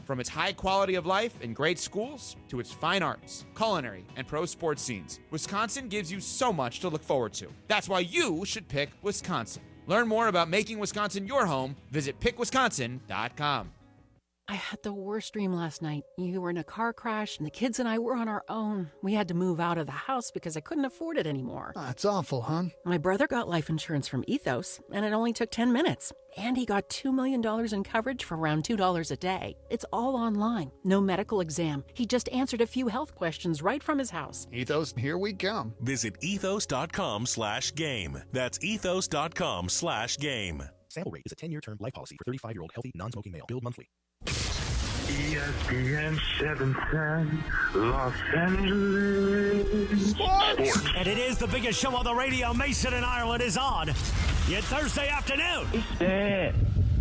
From its high quality of life and great schools to its fine arts, culinary, and pro sports scenes, Wisconsin gives you so much to look forward to. That's why you should pick Wisconsin. Learn more about making Wisconsin your home. Visit pickwisconsin.com. I had the worst dream last night. You were in a car crash, and the kids and I were on our own. We had to move out of the house because I couldn't afford it anymore. That's awful, hon. My brother got life insurance from Ethos, and it only took 10 minutes. And he got $2 million in coverage for around $2 a day. It's all online. No medical exam. He just answered a few health questions right from his house. Ethos, here we come. Visit ethos.com/game. That's ethos.com/game. Sample rate is a 10-year term life policy for 35-year-old healthy, non-smoking male. Billed monthly. ESPN 710, Los Angeles. Sports. And it is the biggest show on the radio. Mason and Ireland is on yet Thursday afternoon.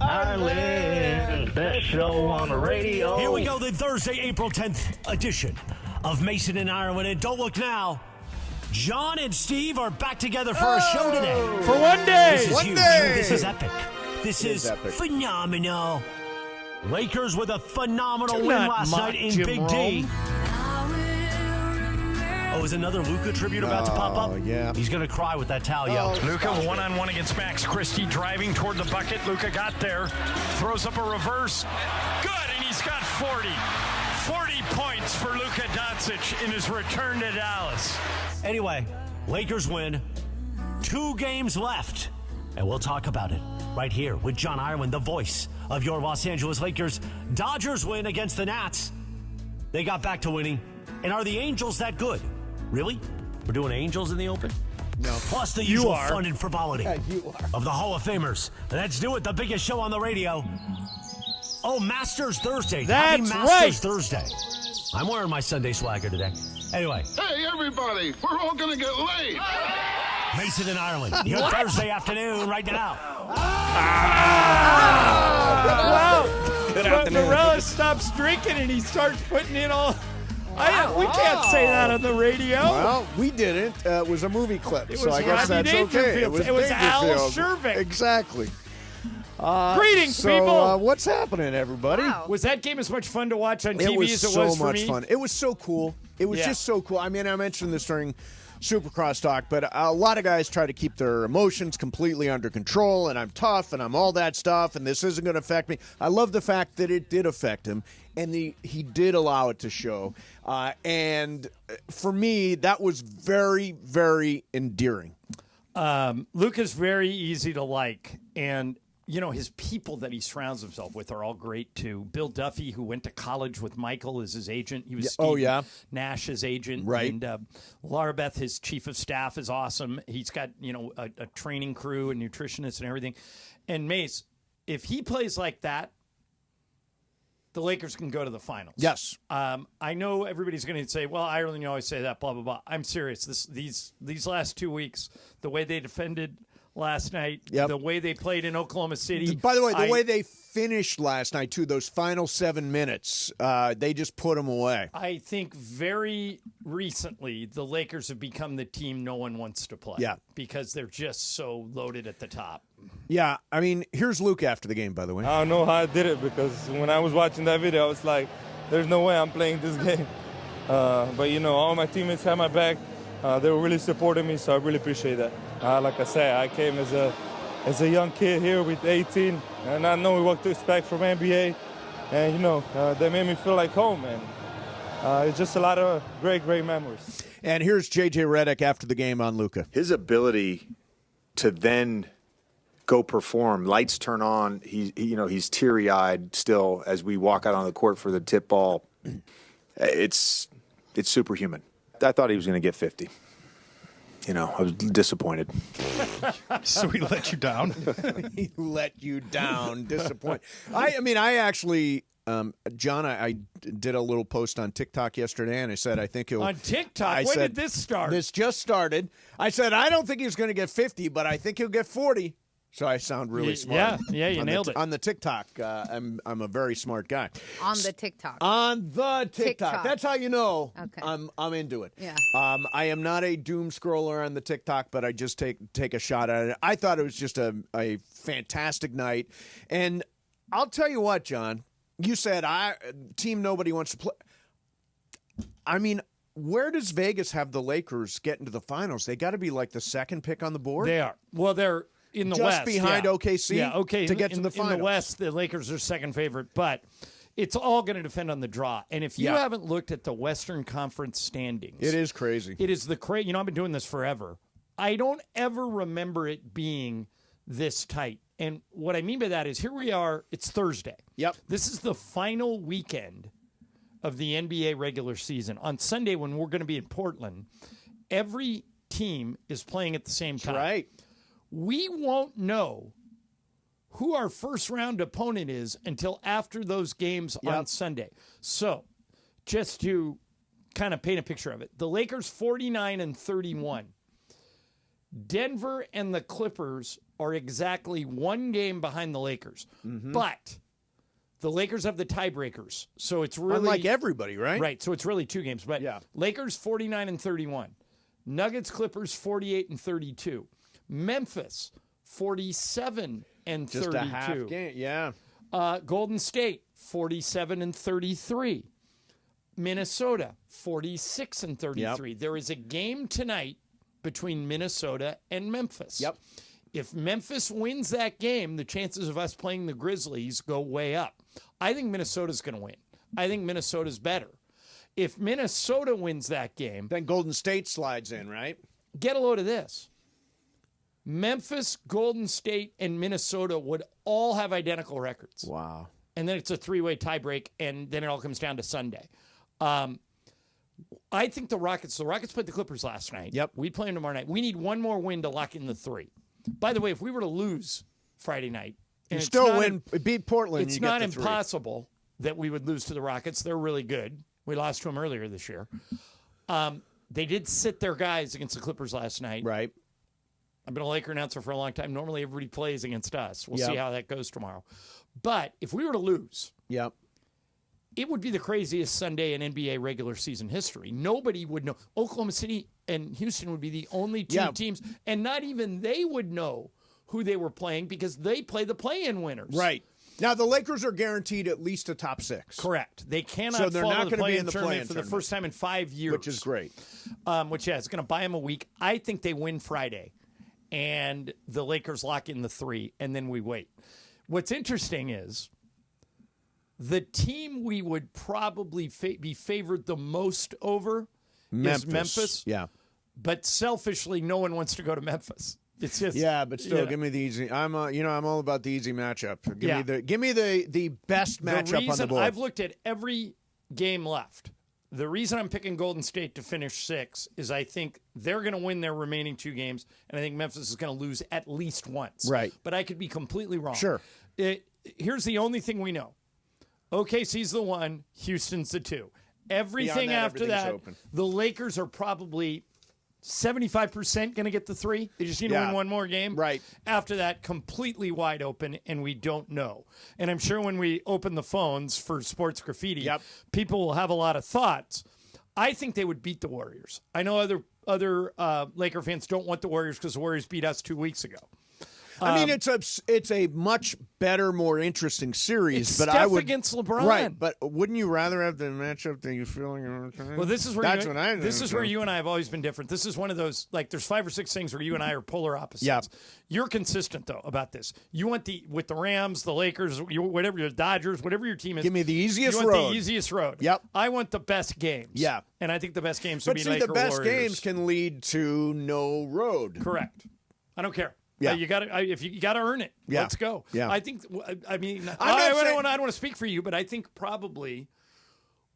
Ireland, best show on the radio. Here we go, the Thursday, April 10th edition of Mason and Ireland. And don't look now. John and Steve are back together for a show today. For one day. This is One huge. day. This is epic. This is epic. phenomenal. Lakers with a phenomenal Do win not last mock night in Jim Big D. Rome. Oh, is another Luka tribute about to pop up? Yeah. He's going to cry with that towel, yo. Luka one-on-one against Max Christie, driving toward the bucket. Luka got there, throws up a reverse. Good, and he's got 40. 40 points for Luka Doncic in his return to Dallas. Anyway, Lakers win. 2 games left. And we'll talk about it right here with John Ireland, the voice of your Los Angeles Lakers. Dodgers win against the Nats. They got back to winning. And are the Angels that good? Really? We're doing Angels in the Open? No. Plus the You usual are. fun and frivolity of the Hall of Famers. Let's do it, the biggest show on the radio. Oh, Masters Thursday. Happy That's Masters right. Thursday. I'm wearing my Sunday swagger today. Anyway, Hey, everybody, we're all going to get laid. Mason and Ireland, your Thursday afternoon right now. Wow. Morella stops drinking and he starts putting in all. We can't say that on the radio. Well, we didn't. It was a movie clip, It so was I guess Rodney that's okay. Dangerfield. It was Al Dangerfield. Shervick. Exactly. Greetings, people. What's happening, everybody? Was that game as much fun to watch on It TV was as it so was for much me? fun. It was so cool. It was just so cool. I mean, I mentioned this during Supercross talk, but a lot of guys try to keep their emotions completely under control, and I'm tough, and I'm all that stuff, and this isn't going to affect me. I love the fact that it did affect him, and he did allow it to show. And for me, that was very, very endearing. Luka's very easy to like, and you know his people that he surrounds himself with are all great too. Bill Duffy, who went to college with Michael, is his agent. He was Steve Nash's agent, right? And Laura Beth, his chief of staff, is awesome. He's got a training crew and nutritionists and everything. And Mace, if he plays like that, the Lakers can go to the finals. Yes. I know everybody's going to say, well, Ireland, you always say that, blah, blah, blah. I'm serious. These last 2 weeks, the way they defended last night, the way they played in Oklahoma City. By the way, the way they finished last night, too, those final 7 minutes, they just put them away. I think very recently the Lakers have become the team no one wants to play. Yeah. Because they're just so loaded at the top. Yeah, I mean, here's Luke after the game, by the way. I don't know how I did it because when I was watching that video, I was like, there's no way I'm playing this game. But, all my teammates had my back. They were really supporting me, so I really appreciate that. Like I said, I came as a young kid here with 18, and I know what to expect from NBA. And, they made me feel like home, and it's just a lot of great memories. And here's J.J. Redick after the game on Luka. His ability to then go perform, lights turn on, he's teary-eyed still as we walk out on the court for the tip ball. It's superhuman. I thought he was going to get 50. I was disappointed. So he let you down? He let you down. Disappointed. I actually, John, I did a little post on TikTok yesterday, and I said, I think he'll... On TikTok? When did this start? This just started. I said, I don't think he's going to get 50, but I think he'll get 40. So I sound really smart. Yeah, you nailed it. On the TikTok, I'm a very smart guy. On the TikTok. On the TikTok. That's how you know I'm into it. Yeah. I am not a doom scroller on the TikTok, but I just take a shot at it. I thought it was just a fantastic night. And I'll tell you what, John, You said team nobody wants to play. I mean, where does Vegas have the Lakers get into the finals? They got to be like the second pick on the board. They are. Well, they're in the West. Just behind OKC? Yeah, okay. To get to the finals. In the West, the Lakers are second favorite, but it's all going to depend on the draw. And if you haven't looked at the Western Conference standings. It is crazy. It is you know, I've been doing this forever. I don't ever remember it being this tight. And what I mean by that is here we are. It's Thursday. Yep. This is the final weekend of the NBA regular season. On Sunday, when we're going to be in Portland, every team is playing at the same time. That's right. We won't know who our first-round opponent is until after those games on Sunday. So, just to kind of paint a picture of it, the Lakers 49-31. Denver and the Clippers are exactly one game behind the Lakers. Mm-hmm. But the Lakers have the tiebreakers. So it's really... Unlike everybody, right? Right. So it's really 2 games. But Lakers 49-31. Nuggets, Clippers 48-32. Memphis 47-32. Just a half game, yeah. Golden State 47-33. Minnesota 46-33. Yep. There is a game tonight between Minnesota and Memphis. Yep. If Memphis wins that game, the chances of us playing the Grizzlies go way up. I think Minnesota's going to win. I think Minnesota's better. If Minnesota wins that game, then Golden State slides in, right? Get a load of this. Memphis, Golden State, and Minnesota would all have identical records. Wow. And then it's a 3-way tiebreak, and then it all comes down to Sunday. I think the Rockets played the Clippers last night. Yep. We play them tomorrow night. We need one more win to lock in the 3. By the way, if we were to lose Friday night, and still beat Portland, it's you not get the 3. impossible that we would lose to the Rockets. They're really good. We lost to them earlier this year. They did sit their guys against the Clippers last night. Right. I've been a Laker announcer for a long time. Normally, everybody plays against us. We'll see how that goes tomorrow. But if we were to lose, it would be the craziest Sunday in NBA regular season history. Nobody would know. Oklahoma City and Houston would be the only 2 teams, and not even they would know who they were playing because they play the play-in winners. Right. Now, the Lakers are guaranteed at least a top 6. Correct. They cannot so they're fall not to the going to be in play-in the tournament play-in for the first time in 5 years. Which is great. It's going to buy them a week. I think they win Friday, and the Lakers lock in the 3, and then we wait. What's interesting is the team we would probably be favored the most over is Memphis. Yeah. But selfishly, no one wants to go to Memphis. It's just but still, give me the easy. I'm all about the easy matchup. Give me the best matchup on the board. I've looked at every game left. The reason I'm picking Golden State to finish 6 is I think they're going to win their remaining 2 games, and I think Memphis is going to lose at least once. Right. But I could be completely wrong. Sure. Here's the only thing we know. OKC's the 1, Houston's the 2. Everything after that, open. The Lakers are probably 75% going to get the 3. They just need to win one more game. Right. After that, completely wide open, and we don't know. And I'm sure when we open the phones for Sports Graffiti, people will have a lot of thoughts. I think they would beat the Warriors. I know other Laker fans don't want the Warriors because the Warriors beat us 2 weeks ago. I mean, it's a much better, more interesting series. It's but Steph I would against LeBron, right? But wouldn't you rather have the matchup that you feel? Well, this is where you and I have always been different. This is one of those there's 5 or 6 things where you and I are polar opposites. Yeah. You're consistent though about this. You want with the Rams, the Lakers, whatever your Dodgers, whatever your team is. Give me the easiest road. You want road. the easiest road. Yep. I want the best games. Yeah. And I think the best games would be Laker Warriors. The best games can lead to no road. Correct. I don't care. Yeah. You got to if you got to earn it. Yeah. Let's go. Yeah. I think. I mean, I don't want to speak for you, but I think probably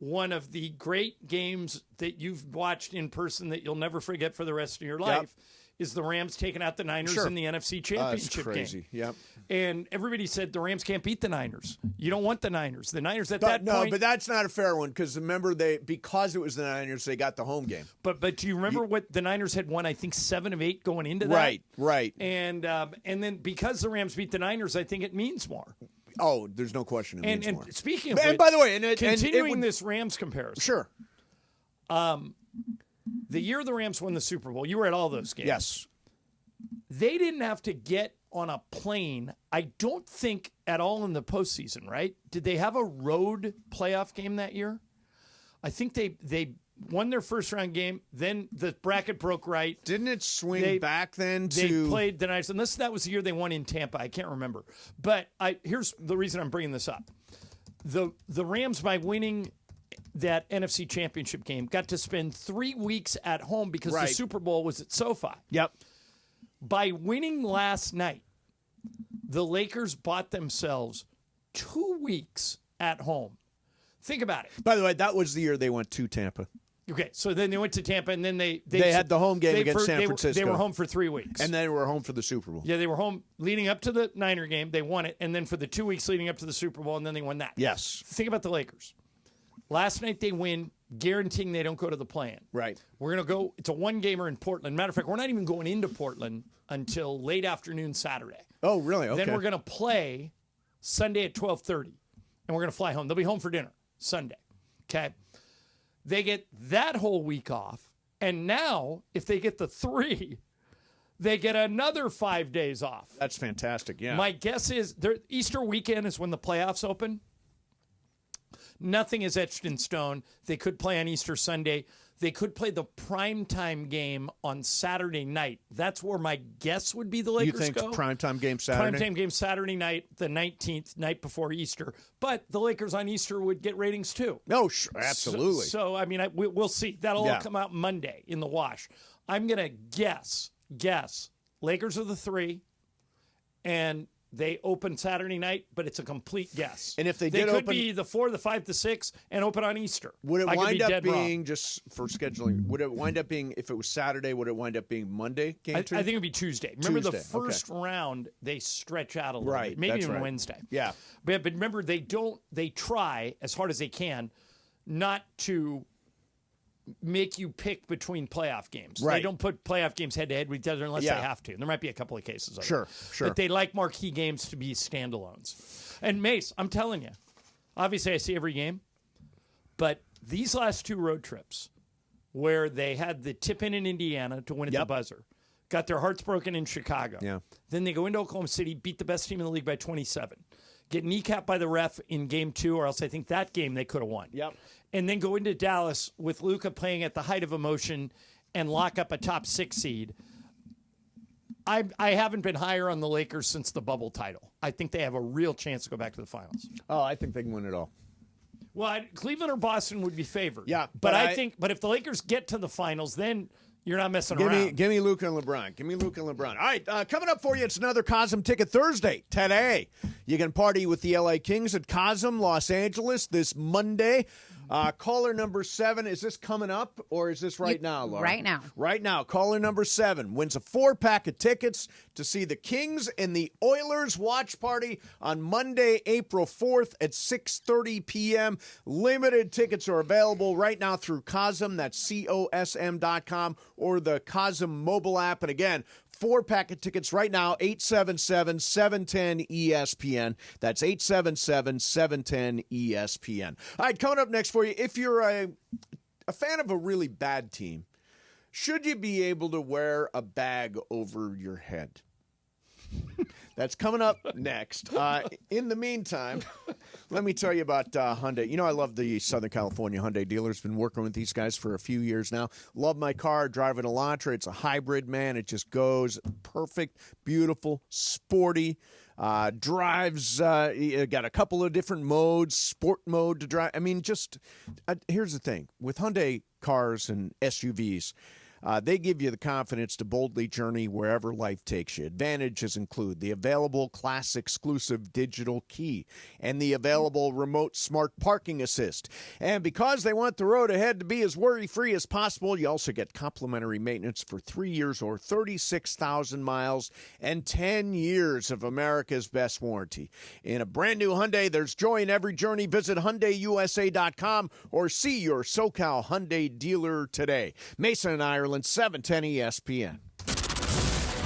one of the great games that you've watched in person that you'll never forget for the rest of your life is the Rams taking out the Niners in the NFC Championship crazy. game. Yep. And everybody said the Rams can't beat the Niners. You don't want the Niners. The Niners at that point. No, but that's not a fair one because remember because it was the Niners, they got the home game. But do you remember what the Niners had won? I think 7 of 8 going into that. Right. And then because the Rams beat the Niners, I think it means more. Oh, there's no question. It means more. Speaking of and which, by the way, continuing this Rams comparison. Sure. The year the Rams won the Super Bowl, you were at all those games. Yes. They didn't have to get on a plane. I don't think at all in the postseason, right? Did they have a road playoff game that year? I think they won their first round game. Then the bracket broke right. Didn't it swing back then to... They played the night, unless that was the year they won in Tampa. I can't remember. But here's the reason I'm bringing this up. The Rams, by winning that NFC Championship game, got to spend 3 weeks at home because the Super Bowl was at SoFi. Yep. By winning last night, the Lakers bought themselves 2 weeks at home. Think about it. By the way, that was the year they went to Tampa. Okay, so then they went to Tampa, and then they had the home game against San Francisco. They were home for 3 weeks. And then they were home for the Super Bowl. Yeah, they were home leading up to the Niner game. They won it. And then for the 2 weeks leading up to the Super Bowl, and then they won that. Yes. Think about the Lakers. Last night they win, guaranteeing they don't go to the play-in. Right. We're going to go. It's a one-gamer in Portland. Matter of fact, we're not even going into Portland until late afternoon Saturday. Oh, really? Okay. Then we're going to play Sunday at 12:30, and we're going to fly home. They'll be home for dinner Sunday. Okay? They get that whole week off, and now if they get the 3, they get another 5 days off. That's fantastic, yeah. My guess is Easter weekend is when the playoffs open. Nothing is etched in stone. They could play on Easter Sunday. They could play the primetime game on Saturday night. That's where my guess would be the Lakers You think go. primetime game Saturday? Primetime game Saturday night, the 19th, night before Easter. But the Lakers on Easter would get ratings too. No, sure, absolutely. So I mean, we'll see. That'll all come out Monday in the wash. I'm going to guess, Lakers are the 3, and they open Saturday night, but it's a complete guess. And if they could open, be the 4, the 5, the 6, and open on Easter. Would it wind up being, wrong. just for scheduling, would it wind up being, if it was Saturday, would it wind up being Monday game I 2? think it would be Tuesday. Remember Tuesday, the first round, they stretch out a little bit. Maybe that's even right. Wednesday. Yeah. But remember, they try as hard as they can not to make you pick between playoff games. Right. They don't put playoff games head-to-head with each other unless they have to. And there might be a couple of cases of Sure, it. sure. But they like marquee games to be standalones. And Mace, I'm telling you, obviously I see every game, but these last 2 road trips where they had the tip-in Indiana to win at the buzzer, got their hearts broken in Chicago. Yeah. Then they go into Oklahoma City, beat the best team in the league by 27. Get kneecapped by the ref in game 2, or else I think that game they could have won. Yep. And then go into Dallas with Luka playing at the height of emotion and lock up a top 6 seed. I haven't been higher on the Lakers since the bubble title. I think they have a real chance to go back to the finals. Oh, I think they can win it all. Well, Cleveland or Boston would be favored. Yeah, but but if the Lakers get to the finals, then you're not messing around. Give me Luka and LeBron. Give me Luka and LeBron. All right, coming up for you, it's another Cosm Ticket Thursday today. You can party with the LA Kings at Cosm, Los Angeles this Monday. Caller number 7, is this coming up or is this right now, Laura? Right now. Right now. Caller number 7 wins a 4-pack of tickets to see the Kings and the Oilers watch party on Monday, April 4th at 6:30 p.m. Limited tickets are available right now through Cosm, that's COSM.com, or the Cosm mobile app. And again, 4-pack of tickets right now, 877-710-ESPN. That's 877-710-ESPN. All right, coming up next for you, if you're a fan of a really bad team, should you be able to wear a bag over your head? That's coming up next. In the meantime, let me tell you about Hyundai. You know, I love the Southern California Hyundai dealers. Been working with these guys for a few years now. Love my car. Drive an Elantra. It's a hybrid, man. It just goes perfect, beautiful, sporty. Drives, got a couple of different modes, sport mode to drive. I mean, just here's the thing. With Hyundai cars and SUVs, they give you the confidence to boldly journey wherever life takes you. Advantages include the available class exclusive digital key and the available remote smart parking assist. And because they want the road ahead to be as worry-free as possible, you also get complimentary maintenance for 3 years or 36,000 miles and 10 years of America's best warranty. In a brand new Hyundai, there's joy in every journey. Visit HyundaiUSA.com or see your SoCal Hyundai dealer today. Mason and Ireland, 710 ESPN.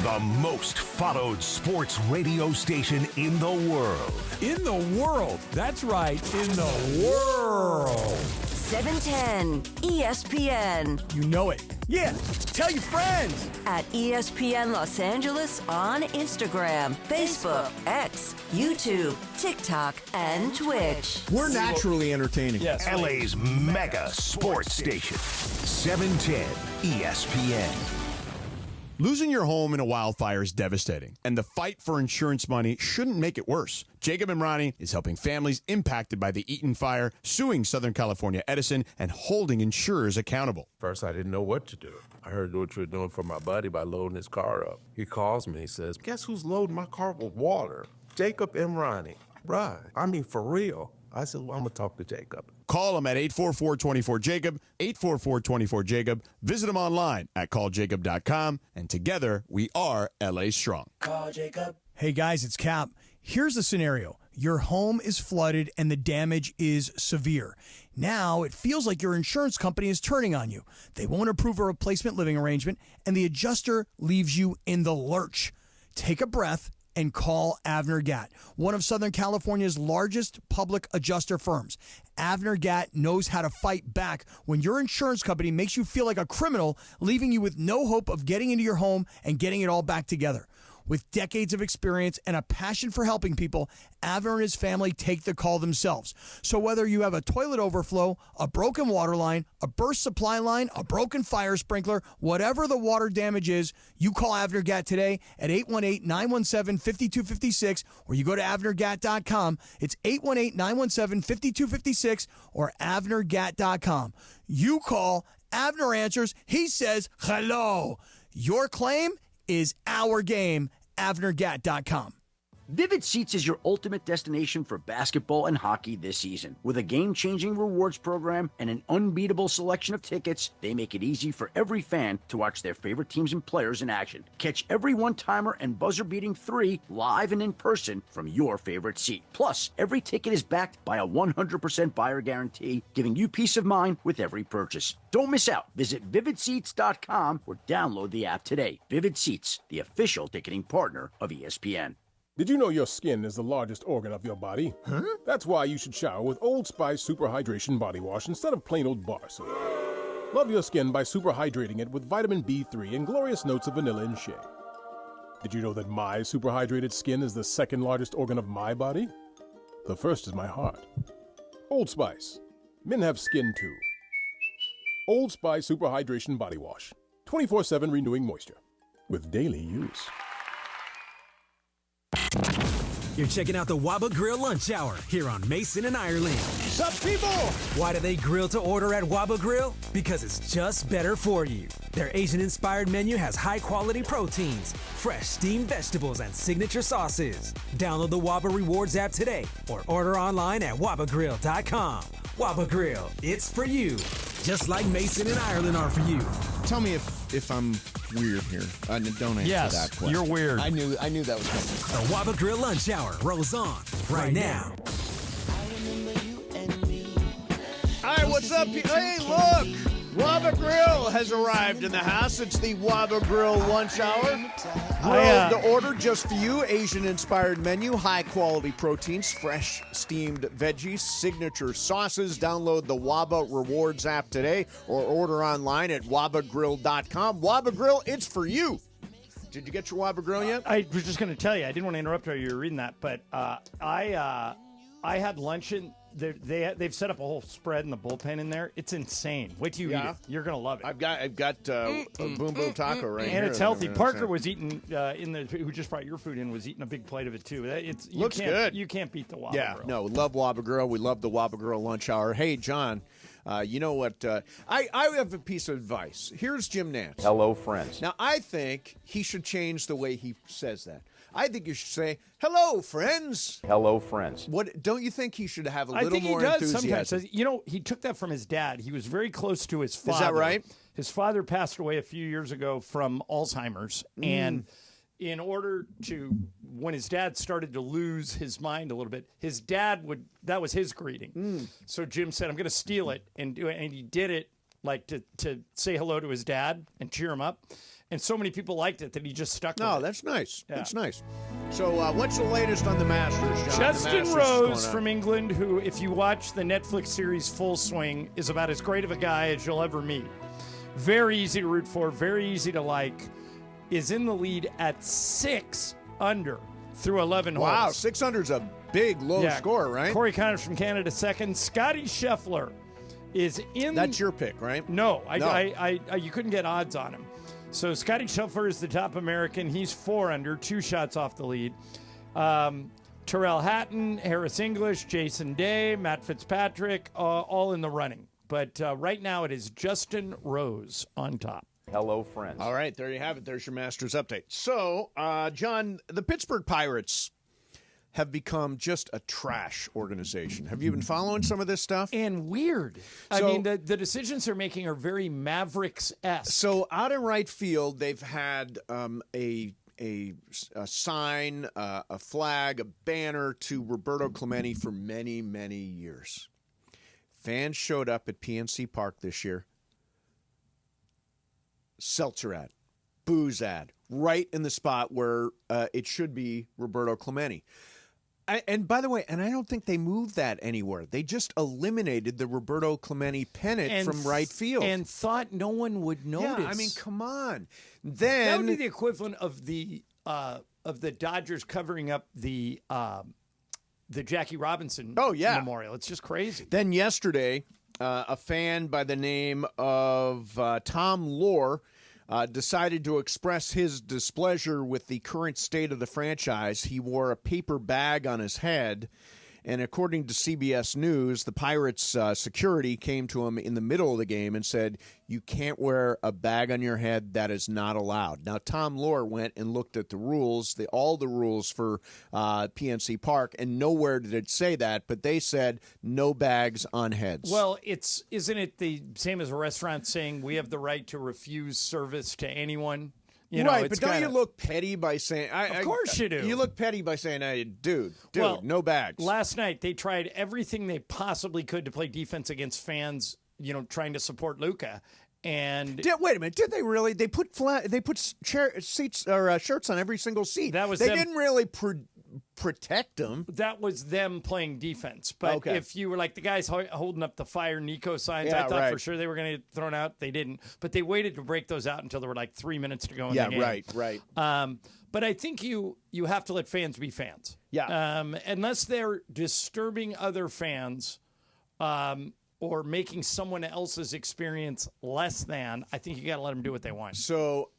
The most followed sports radio station in the world. In the world. That's right. In the world. 710 ESPN. You know it. Yeah, tell your friends. At ESPN Los Angeles on Instagram, Facebook, X, YouTube, TikTok, and Twitch. We're naturally entertaining. Yes. LA's mega sports station. 710 ESPN. Losing your home in a wildfire is devastating, and the fight for insurance money shouldn't make it worse. Jacob Imrani is helping families impacted by the Eaton fire, suing Southern California Edison, and holding insurers accountable. First, I didn't know what to do. I heard what you were doing for my buddy by loading his car up. He calls me, he says, guess who's loading my car with water? Jacob Imrani. Right. I mean, for real. I said, well, I'm going to talk to Jacob. Call him at 844-24-JACOB, 844-24-JACOB. Visit him online at calljacob.com, and together we are LA Strong. Call Jacob. Hey, guys, it's Cap. Here's the scenario. Your home is flooded and the damage is severe. Now it feels like your insurance company is turning on you. They won't approve a replacement living arrangement, and the adjuster leaves you in the lurch. Take a breath and call Avner Gatt, one of Southern California's largest public adjuster firms. Avner Gatt knows how to fight back when your insurance company makes you feel like a criminal, leaving you with no hope of getting into your home and getting it all back together. With decades of experience and a passion for helping people, Avner and his family take the call themselves. So whether you have a toilet overflow, a broken water line, a burst supply line, a broken fire sprinkler, whatever the water damage is, you call Avner Gatt today at 818-917-5256, or you go to avnergatt.com. It's 818-917-5256 or avnergatt.com. You call, Avner answers, he says hello. Your claim is our game. avnergatt.com. Vivid Seats is your ultimate destination for basketball and hockey this season. With a game-changing rewards program and an unbeatable selection of tickets, they make it easy for every fan to watch their favorite teams and players in action. Catch every one-timer and buzzer-beating 3 live and in person from your favorite seat. Plus, every ticket is backed by a 100% buyer guarantee, giving you peace of mind with every purchase. Don't miss out. Visit vividseats.com or download the app today. Vivid Seats, the official ticketing partner of ESPN. Did you know your skin is the largest organ of your body? Huh? That's why you should shower with Old Spice Super Hydration Body Wash instead of plain old bar soap. Love your skin by super hydrating it with vitamin B3 and glorious notes of vanilla and shea. Did you know that my super hydrated skin is the second largest organ of my body? The first is my heart. Old Spice. Men have skin too. Old Spice Super Hydration Body Wash. 24/7 renewing moisture. With daily use. You're checking out the Waba Grill Lunch Hour here on Mason and Ireland. Sup, people? Why do they grill to order at Waba Grill? Because it's just better for you. Their Asian-inspired menu has high-quality proteins, fresh steamed vegetables, and signature sauces. Download the Waba Rewards app today or order online at wabagrill.com. Waba Grill, it's for you. Just like Mason and Ireland are for you. Tell me if I'm weird here. Don't answer that question. You're weird. I knew that was coming. The Waba Grill Lunch Hour rolls on right now. All right, what's up? Hey, look! Waba Grill has arrived in the house. It's the Waba Grill Lunch Hour. Grill to order just for you. Asian-inspired menu, high-quality proteins, fresh steamed veggies, signature sauces. Download the Waba Rewards app today or order online at wabagrill.com. Waba Grill, it's for you. Did you get your Waba Grill yet? I was just going to tell you. I didn't want to interrupt while you were reading that, but I had lunch in. They've set up a whole spread in the bullpen in there. It's insane. Wait till you eat it. You're gonna love it. I've got a Boom Boom Taco right here. And it's healthy. Parker was eating who just brought your food in, was eating a big plate of it too. Looks good. You can't beat the Waba Grill. No, love Waba Grill. We love the Waba Grill Lunch Hour. Hey, John, you know what? I have a piece of advice. Here's Jim Nantz. Hello, friends. Now, I think he should change the way he says that. I think you should say, hello, friends. Hello, friends. What? Don't you think he should have a little more enthusiasm? I think he does enthusiasm? sometimes. He took that from his dad. He was very close to his father. Is that right? His father passed away a few years ago from Alzheimer's. And in order to, when his dad started to lose his mind a little bit, his dad that was his greeting. So Jim said, I'm going to steal it and do it. And he did it like to say hello to his dad and cheer him up. And so many people liked it that he just stuck with it. No, that's nice. Yeah. That's nice. So what's the latest on the Masters, John? Justin Rose from England, who, if you watch the Netflix series Full Swing, is about as great of a guy as you'll ever meet. very easy to root for, very easy to like, is in the lead at 6 under through 11 holes. Wow, 6 under is a big low score, right? Corey Connors from Canada second. Scotty Scheffler is in. That's your pick, right? No, I you couldn't get odds on him. So Scotty Scheffler is the top American. He's 4 under, 2 shots off the lead. Terrell Hatton, Harris English, Jason Day, Matt Fitzpatrick, all in the running. But right now it is Justin Rose on top. Hello, friends. All right, there you have it. There's your Masters update. So, John, the Pittsburgh Pirates have become just a trash organization. Have you been following some of this stuff? And weird. I mean, the decisions they're making are very Mavericks-esque. So out in right field, they've had a sign, a flag, a banner to Roberto Clemente for many, many years. Fans showed up at PNC Park this year. Seltzer ad, booze ad, right in the spot where it should be Roberto Clemente. And by the way, I don't think they moved that anywhere. They just eliminated the Roberto Clemente pennant from right field. And thought no one would notice. Yeah, I mean, come on. Then that would be the equivalent of the Dodgers covering up the Jackie Robinson memorial. It's just crazy. Then yesterday, a fan by the name of Tom Lohr decided to express his displeasure with the current state of the franchise. He wore a paper bag on his head, and according to CBS News, the Pirates security came to him in the middle of the game and said, "You can't wear a bag on your head. That is not allowed." Now, Tom Lohr went and looked at the rules, all the rules for PNC Park, and nowhere did it say that, but they said no bags on heads. Well, isn't it the same as a restaurant saying we have the right to refuse service to anyone? You know, right, but don't you look petty by saying... Of course you do. You look petty by saying, hey, dude, well, no bags. Last night, they tried everything they possibly could to play defense against fans, trying to support Luka. And wait a minute, did they really? They put seats or shirts on every single seat. They didn't really protect them. That was them playing defense. But if you were like the guys holding up the Fire Nico signs, I thought for sure they were going to get thrown out. They didn't. But they waited to break those out until there were like 3 minutes to go in the game. Right. But I think you have to let fans be fans. Yeah. Unless they're disturbing other fans or making someone else's experience less than, I think you got to let them do what they want. So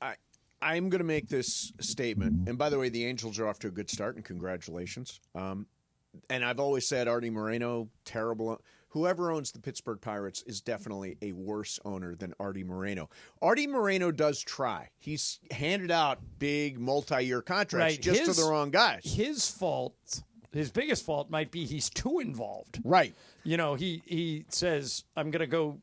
I'm going to make this statement. And by the way, the Angels are off to a good start, and congratulations. And I've always said Artie Moreno, terrible. Whoever owns the Pittsburgh Pirates is definitely a worse owner than Artie Moreno. Artie Moreno does try. He's handed out big multi-year contracts just to the wrong guys. His biggest fault might be he's too involved. Right. He says, I'm going to go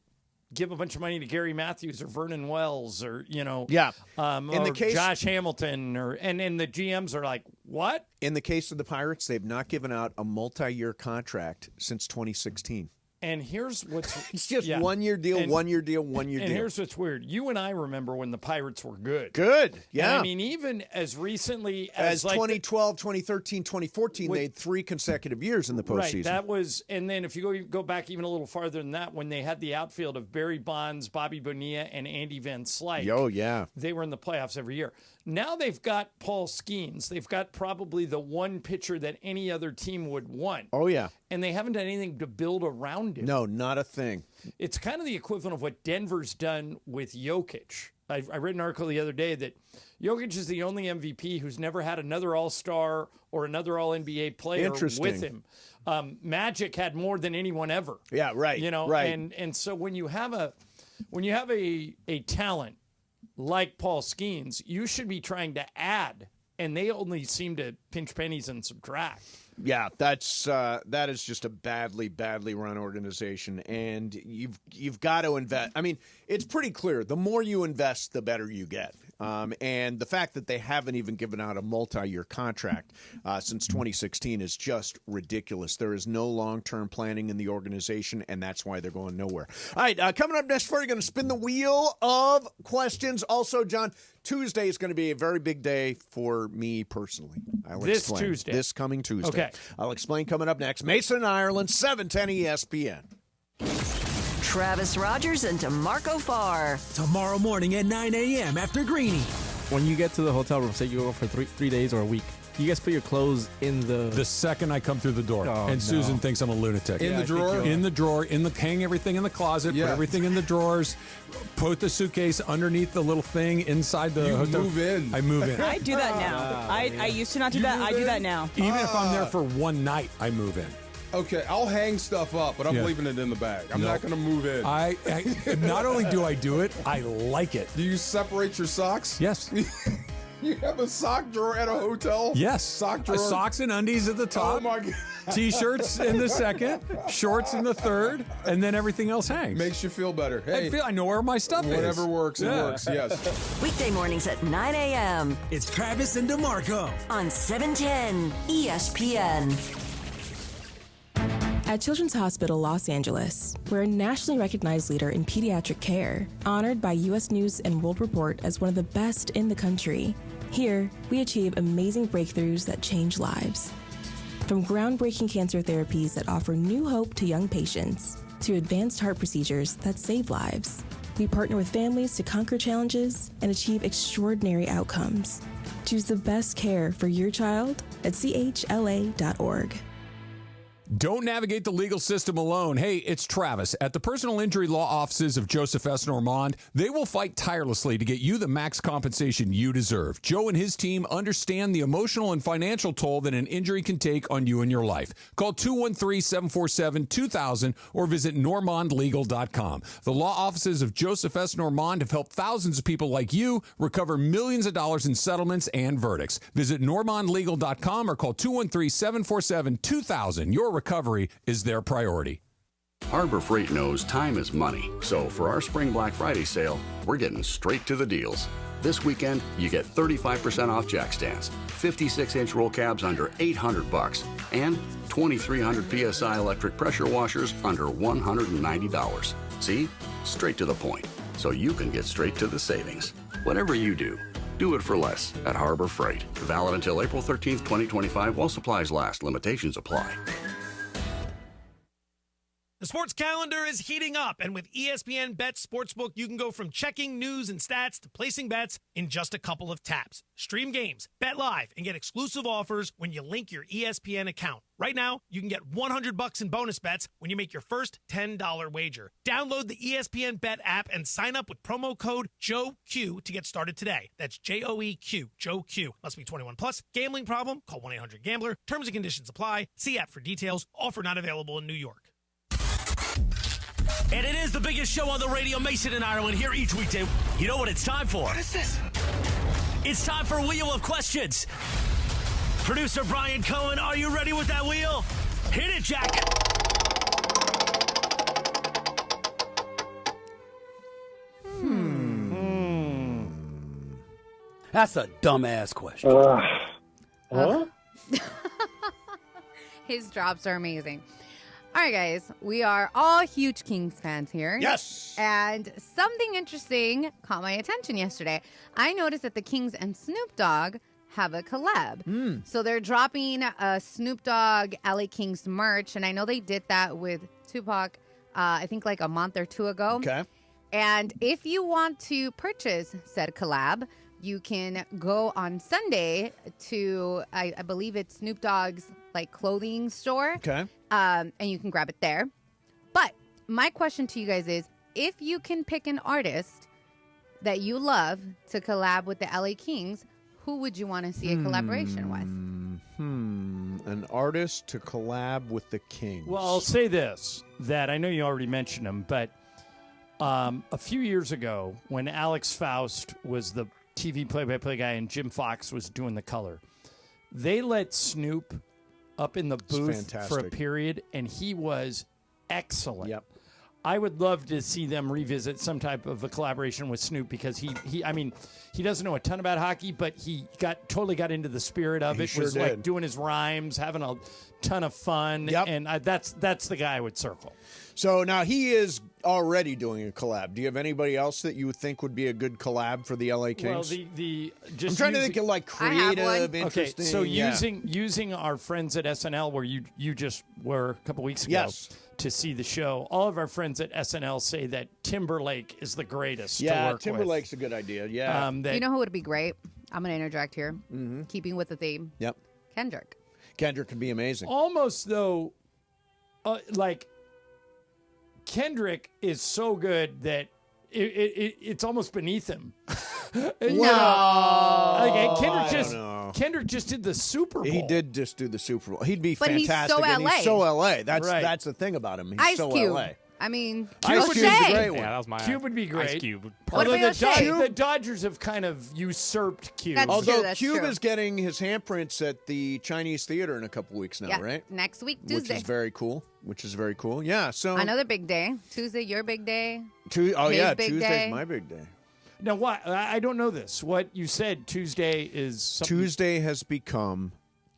give a bunch of money to Gary Matthews or Vernon Wells or, in the case Josh Hamilton and the GMs are like, what? In the case of the Pirates, they've not given out a multi-year contract since 2016. And here's what's... It's just 1 year deal, 1 year deal, 1 year deal. And here's what's weird. You and I remember when the Pirates were good. Good, yeah. And I mean, even as recently as 2012, 2013, 2014, they had 3 consecutive years in the postseason. Right, that was... And then if you go back even a little farther than that, when they had the outfield of Barry Bonds, Bobby Bonilla, and Andy Van Slyke. Oh, yeah. They were in the playoffs every year. Now they've got Paul Skeens. They've got probably the one pitcher that any other team would want. Oh, yeah. And they haven't done anything to build around him. No, not a thing. It's kind of the equivalent of what Denver's done with Jokic. I read an article the other day that Jokic is the only MVP who's never had another All-Star or another All-NBA player with him. Magic had more than anyone ever. Yeah, right. Right. And so when you have a talent like Paul Skeens, you should be trying to add, and they only seem to pinch pennies and subtract. Yeah, that is just a badly run organization, and you've got to invest. I mean, it's pretty clear. The more you invest, the better you get. And the fact that they haven't even given out a multi-year contract since 2016 is just ridiculous. There is no long-term planning in the organization, and that's why they're going nowhere. All right, coming up next, we're going to spin the wheel of questions. Also, John, Tuesday is going to be a very big day for me personally. Tuesday. This coming Tuesday. Okay. I'll explain coming up next. Mason, Ireland, 710 ESPN. Travis Rogers and DeMarco Farr. Tomorrow morning at 9 a.m. after Greenie. When you get to the hotel room, say you go for three days or a week, you guys put your clothes in the second I come through the door. Oh, and Susan thinks I'm a lunatic. In the drawer? In the drawer. Hang everything in the closet. Yeah. Put everything in the drawers. Put the suitcase underneath the little thing inside the hotel. Move in. I move in. I do that now. I used to not do that. I do that now. Even if I'm there for one night, I move in. Okay, I'll hang stuff up, but I'm leaving it in the bag. I'm not going to move in. I not only do I do it, I like it. Do you separate your socks? Yes. You have a sock drawer at a hotel? Yes. Sock drawer? Socks and undies at the top. Oh, my God. T-shirts in the second. Shorts in the third. And then everything else hangs. Makes you feel better. Hey, I know where my stuff is. Whatever works, it works, yes. Weekday mornings at 9 a.m. It's Travis and DeMarco on 710 ESPN. At Children's Hospital Los Angeles, we're a nationally recognized leader in pediatric care, honored by U.S. News and World Report as one of the best in the country. Here, we achieve amazing breakthroughs that change lives. From groundbreaking cancer therapies that offer new hope to young patients, to advanced heart procedures that save lives, we partner with families to conquer challenges and achieve extraordinary outcomes. Choose the best care for your child at chla.org. Don't navigate the legal system alone. Hey, it's Travis. At the personal injury law offices of Joseph S. Normand, they will fight tirelessly to get you the max compensation you deserve. Joe and his team understand the emotional and financial toll that an injury can take on you and your life. Call 213-747-2000 or visit normandlegal.com. The law offices of Joseph S. Normand have helped thousands of people like you recover millions of dollars in settlements and verdicts. Visit normandlegal.com or call 213-747-2000. Your recovery is their priority. Harbor Freight knows time is money, so for our Spring Black Friday sale, we're getting straight to the deals. This weekend, you get 35% off jack stands, 56-inch roll cabs under $800, and 2,300 PSI electric pressure washers under $190. See? Straight to the point, so you can get straight to the savings. Whatever you do, do it for less at Harbor Freight. Valid until April 13th, 2025 while supplies last. Limitations apply. The sports calendar is heating up, and with ESPN Bet Sportsbook, you can go from checking news and stats to placing bets in just a couple of taps. Stream games, bet live, and get exclusive offers when you link your ESPN account. Right now, you can get $100 in bonus bets when you make your first $10 wager. Download the ESPN Bet app and sign up with promo code JOEQ to get started today. That's JOEQ, JOEQ. Must be 21 plus. Gambling problem? Call 1-800-GAMBLER. Terms and conditions apply. See app for details. Offer not available in New York. And it is the biggest show on the radio, Mason and Ireland, here each weekday. You know what it's time for? What is this? It's time for Wheel of Questions. Producer Brian Cohen, are you ready with that wheel? Hit it, Jack. That's a dumbass question. His drops are amazing. All right, guys, we are all huge Kings fans here. Yes. And something interesting caught my attention yesterday. I noticed that the Kings and Snoop Dogg have a collab. So they're dropping a Snoop Dogg LA Kings merch, and I know they did that with Tupac, I think like a month or two ago. Okay. And if you want to purchase said collab, you can go on Sunday to, I believe it's Snoop Dogg's like clothing store. Okay. And you can grab it there. But my question to you guys is, if you can pick an artist that you love to collab with the LA Kings, who would you want to see a collaboration with? An artist to collab with the Kings. Well, I'll say this, that I know you already mentioned him, but a few years ago when Alex Faust was the TV play-by-play guy and Jim Fox was doing the color, they let Snoop up in the booth for a period, and he was excellent. Yep. I would love to see them revisit some type of a collaboration with Snoop because he doesn't know a ton about hockey, but he totally got into the spirit of it. Sure was did. like doing his rhymes, having a ton of fun, and that's the guy I would circle. So now he is already doing a collab. Do you have anybody else that you would think would be a good collab for the LA Kings? Well, I'm trying to think of like creative, interesting. Okay, so using our friends at SNL, where you just were a couple weeks ago. Yes. to see the show. All of our friends at SNL say that Timberlake is the greatest to Yeah, work Timberlake's a good idea. Yeah. with. You know who would be great? I'm going to interject here. Mm-hmm. Keeping with the theme. Yep. Kendrick. Kendrick could be amazing. Almost, though, like, Kendrick is so good that it's almost beneath him. Kendrick just did the Super Bowl. He did just do the Super Bowl. He'd be But he's fantastic. so and LA. He's so LA. That's Right. that's the thing about him. He's Ice so Cube. LA. I mean, Ice O'Shea. Cube's a great one. Yeah, that was my Cube would be great. Ice Cube. What Although about O'Shea? the Dodgers have kind of usurped Cube. That's Although true, that's Cube true. is getting his handprints at the Chinese Theater in a couple weeks now, Yeah, right? next week, Which Tuesday. is very cool. Yeah. So Another big day. Tuesday, your big day. His big Tuesday's day. my big day. Now, what? I don't know this. What you said Tuesday is something. Tuesday has become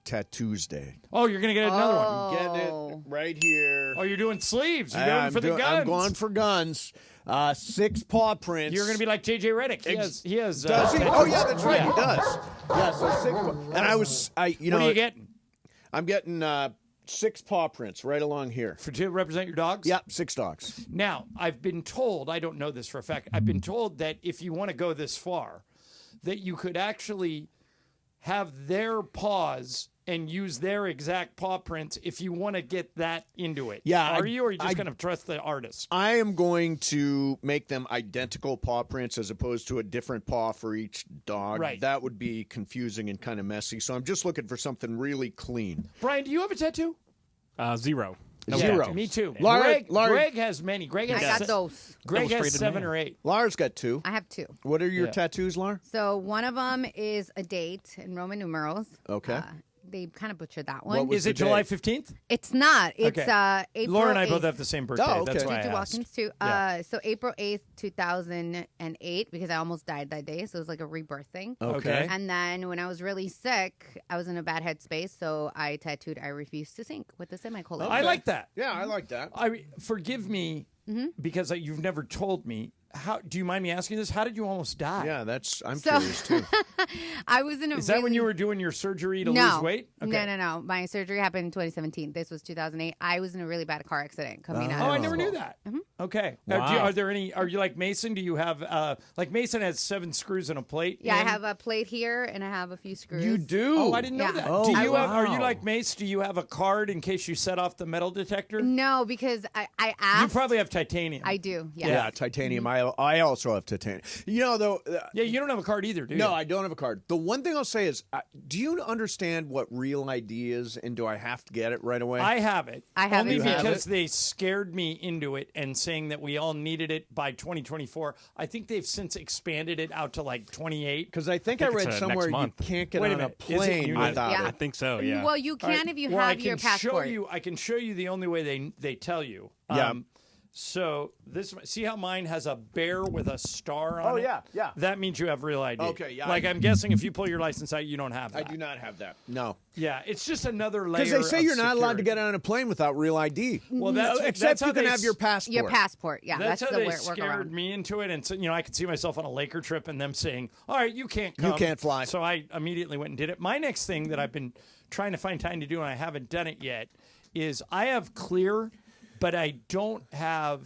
Tattoos Day. Oh, you're going to get another one. Oh. Getting it right here. Oh, you're doing sleeves. You're going for the guns. I'm going for guns. 6 paw prints. You're going to be like JJ Redick. He has. Does he? tattoos. Oh yeah, that's right. Yeah. He does. Yeah. So 6. And I was. What are you getting? I'm getting 6 paw prints right along here. To represent your dogs? Yep, 6 dogs. Now, I've been told, I don't know this for a fact, I've been told that if you want to go this far, that you could actually have their paws and use their exact paw prints if you want to get that into it. Yeah, Are you just going to trust the artist? I am going to make them identical paw prints as opposed to a different paw for each dog. Right. That would be confusing and kind of messy. So I'm just looking for something really clean. Brian, do you have a tattoo? 0. No Zero. tattoo. Me too. Laura- Greg has many. Greg has I got those. Greg has Illustrated 7 man. or 8. Lara's got 2. I have 2. What are your Yeah. tattoos, Lara? So one of them is a date in Roman numerals. Okay. They kind of butchered that one. What was Is the it July date? 15th? It's not. It's Okay. April Laura and I 8th. both have the same birthday. Oh, okay. That's why I Juju asked. Watkins too. Yeah. So April 8th, 2008, because I almost died that day. So it was like a rebirth thing. Okay. And then when I was really sick, I was in a bad headspace. So I tattooed I refuse to sink with a semicolon. I like that. Yeah, I like that. Forgive me Mm-hmm. because you've never told me. How do you mind me asking this? How did you almost die? Yeah, I'm So- curious too. I was in a Is that when you were doing your surgery to lose weight? No. My surgery happened in 2017. This was 2008. I was in a really bad car accident coming out. Oh, of I never knew school. that. Mhm. Okay. Wow. Are there any? Are you like Mason? Do you have like Mason has 7 screws and a plate? Yeah, I in? have a plate here and I have a few screws. You do? Oh, I didn't know Yeah. that. Oh, Do you have? wow. Are you like Mace? Do you have a card in case you set off the metal detector? No, because I asked. You probably have titanium. I do. Yes. Yeah, titanium. I also have titanium. You know, though. Yeah, you don't have a card either, do you? No, I don't have a card. The one thing I'll say is, do you understand what Real ID is, and do I have to get it right away? I have it. I have Only it too. because they scared me into it and saying that we all needed it by 2024. I think they've since expanded it out to like 28. Because I think I it's, read next somewhere you month. can't get Wait a on a minute. Is it plane you- without Yeah. I it. think so, yeah. Well, you All right. can if you Well, have your passport. I can show you the only way they tell you. Yeah. So see how mine has a bear with a star on it? yeah. That means you have real ID. Okay, yeah. Like I'm guessing if you pull your license out, you don't have that. I do not have that. No. Yeah, it's just another layer. Because they say of you're not allowed to security. get on a plane without Real ID. Well, except how you can they have your passport. Your passport. Yeah, That's that's how the they workaround. scared me into it, and so I could see myself on a Laker trip, and them saying, "All right, you can't come, You can't fly." So I immediately went and did it. My next thing that I've been trying to find time to do, and I haven't done it yet, is I have clear, but I don't have.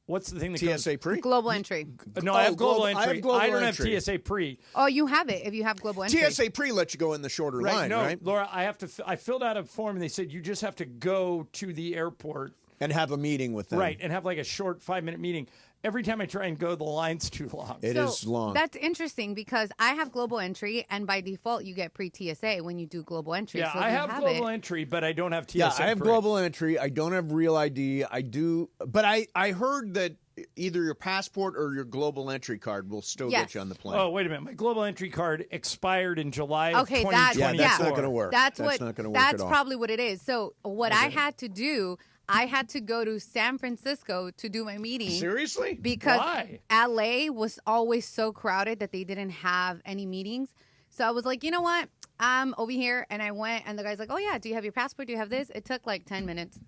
What's the thing that TSA pre? Global entry. No, I have global I entry. have global I don't entry. have TSA pre. Oh, you have it if you have global entry. TSA pre lets you go in the shorter line, No, right? Laura, I have to. I filled out a form, and they said you just have to go to the airport, And have a meeting with them. right, and have like a short 5-minute meeting. Every time I try and go, the line's too long. It is long. That's interesting because I have global entry, and by default, you get pre-TSA when you do global entry. Yeah, so I you have global it. entry, but I don't have TSA. Yeah, I have pre. global entry. I don't have Real ID. I do, but I heard that either your passport or your global entry card will still Yes. get you on the plane. Oh, wait a minute. My global entry card expired in July of Okay, 2024. Yeah, that's not going to work. That's not going to work That's at all. probably what it is. So what I had to do, I had to go to San Francisco to do my meeting. Seriously? Because Why? LA was always so crowded that they didn't have any meetings. So I was like, you know what? I'm over here, and I went, and the guy's like, oh yeah, do you have your passport? Do you have this? It took like 10 minutes.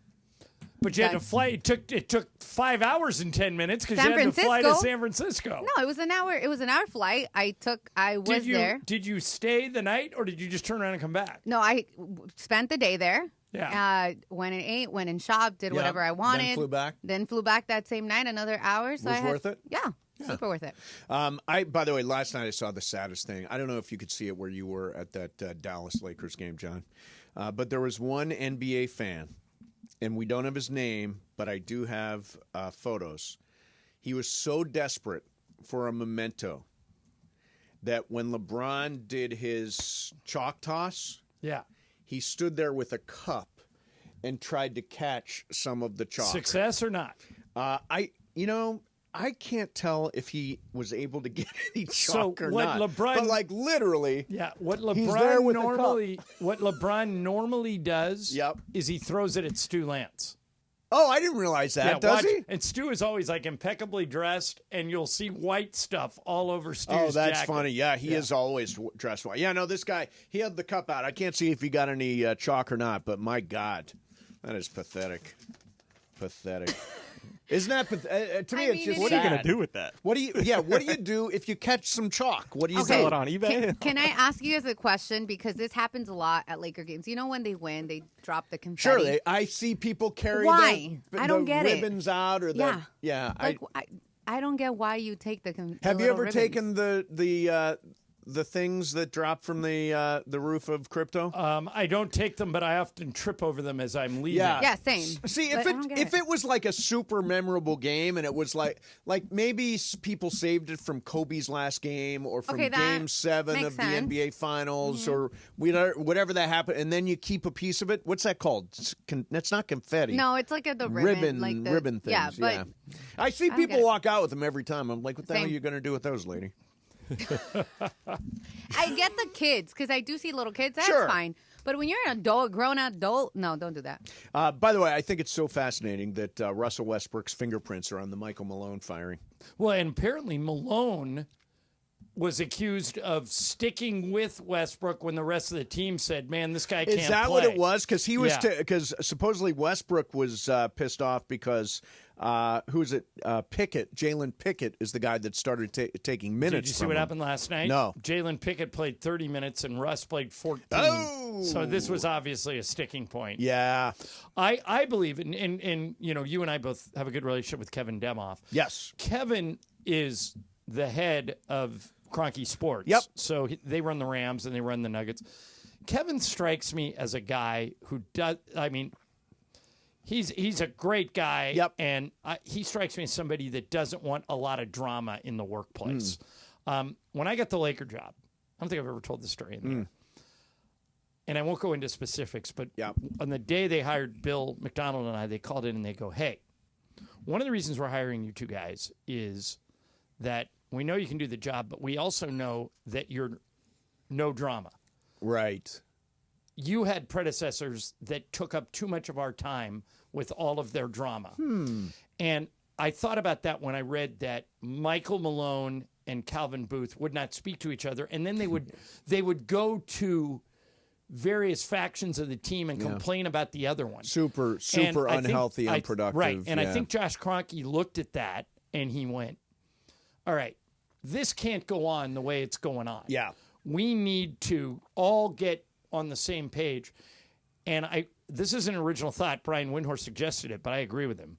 But you had to Done. fly. It took 5 hours and 10 minutes because you San had to fly to Francisco? San Francisco. No, it was an hour. It was an hour flight. I was there. Did you stay the night, or did you just turn around and come back? No, I spent the day there. Yeah. Went and ate, went and shopped, did Yeah. whatever I wanted. Then flew back. Then flew back that same night, another hour. So Was I had, worth it? Yeah, super worth it. By the way, last night I saw the saddest thing. I don't know if you could see it where you were at that Dallas Lakers game, John. But there was one NBA fan, and we don't have his name, but I do have photos. He was so desperate for a memento that when LeBron did his chalk toss, he stood there with a cup and tried to catch some of the chalk. Success or not? I can't tell if he was able to get any chalk or what not. LeBron, but like literally, what he's there LeBron with normally does is he throws it at Stu Lance. Oh, I didn't realize that. Does he? And Stu is always like impeccably dressed, and you'll see white stuff all over Stu's that's jacket. funny. Yeah, he is always dressed white. Yeah, no, this guy, he had the cup out. I can't see if he got any chalk or not, but my God, that is pathetic. Pathetic. Isn't that to me? It's just what are you going to do with that? What do you do if you catch some chalk? What do you sell it on eBay? Can I ask you guys a question? Because this happens a lot at Laker games. You know, when they win, they drop the confetti. Sure, I see people carry Why? I don't the get ribbons out or the I don't get why you take the. Have you ever ribbons. taken the things that drop from the roof of crypto? I don't take them, but I often trip over them as I'm leaving. Yeah, same. See, But I don't get if it was like a super memorable game, and it was like maybe people saved it from Kobe's last game or from Game 7 makes of sense. the NBA Finals or whatever that happened, and then you keep a piece of it. What's that called? That's not confetti. No, it's like the ribbon, like the ribbon things. Yeah, but I see I don't people get it. walk out with them every time. I'm like, what the hell are Same. you going to do with those, lady? I get the kids because I do see little kids. That's Sure. fine. But when you're an adult, grown adult, no, don't do that. By the way, I think it's so fascinating that Russell Westbrook's fingerprints are on the Michael Malone firing. Well, and apparently Malone was accused of sticking with Westbrook when the rest of the team said, "Man, this guy can't play." Is that what it was? Because he was Yeah. because supposedly Westbrook was pissed off because who is it? Pickett, Jalen Pickett is the guy that started taking minutes. Did you see from what him. happened last night? No. Jalen Pickett played 30 minutes and Russ played 14. Oh! So this was obviously a sticking point. Yeah. I believe, and you and I both have a good relationship with Kevin Demoff. Yes. Kevin is the head of Kroenke Sports. Yep. So they run the Rams and they run the Nuggets. Kevin strikes me as a guy who does, he's a great guy. Yep. And he strikes me as somebody that doesn't want a lot of drama in the workplace. When I got the Laker job, I don't think I've ever told this story in there. And I won't go into specifics, but on the day they hired Bill McDonald and I, they called in and they go, "Hey, one of the reasons we're hiring you two guys is that we know you can do the job, but we also know that you're no drama." Right. You had predecessors that took up too much of our time with all of their drama. And I thought about that when I read that Michael Malone and Calvin Booth would not speak to each other, and then they would go to various factions of the team and complain about the other one. Super And I think- unhealthy, unproductive. Right. And I yeah. think Josh Kroenke looked at that and he went, all right, this can't go on the way it's going on. Yeah. We need to all get on the same page. And this is an original thought. Brian Windhorst suggested it, but I agree with him.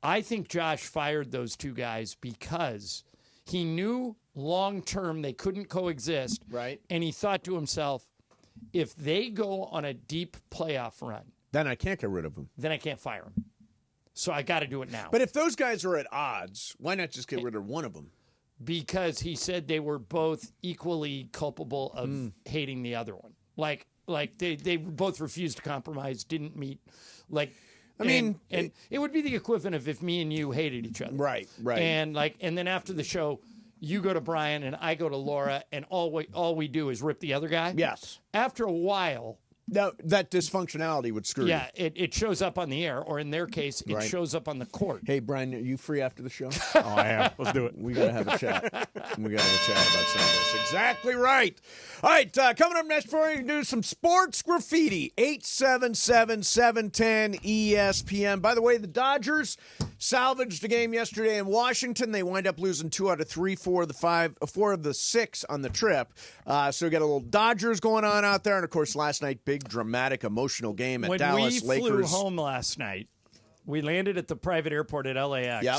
I think Josh fired those two guys because he knew long-term they couldn't coexist. Right. And he thought to himself, if they go on a deep playoff run, then I can't get rid of them. then I can't fire him. So I got to do it now. But if those guys are at odds, why not just get rid of one of them? Because he said they were both equally culpable of hating the other one. Like they both refused to compromise, didn't meet. And it would be the equivalent of if me and you hated each other. Right. And then after the show, you go to Brian and I go to Laura, and all we do is rip the other guy. Yes. After a while, Now, that dysfunctionality would screw you. yeah, it shows up on the air, or in their case, it Right. shows up on the court. Hey, Brian, are you free after the show? Oh, I am. Let's do it. We got to have a chat. We got to have a chat about some of this. Exactly right. All right, coming up next for you, do some sports graffiti. 877-710-ESPN. By the way, the Dodgers salvaged a game yesterday in Washington. They wind up losing 2 out of 3, 4 of the 6 on the trip. So we got a little Dodgers going on out there. And, of course, last night, big, dramatic, emotional game at Dallas. When we flew Lakers. home last night, we landed at the private airport at LAX. Yep.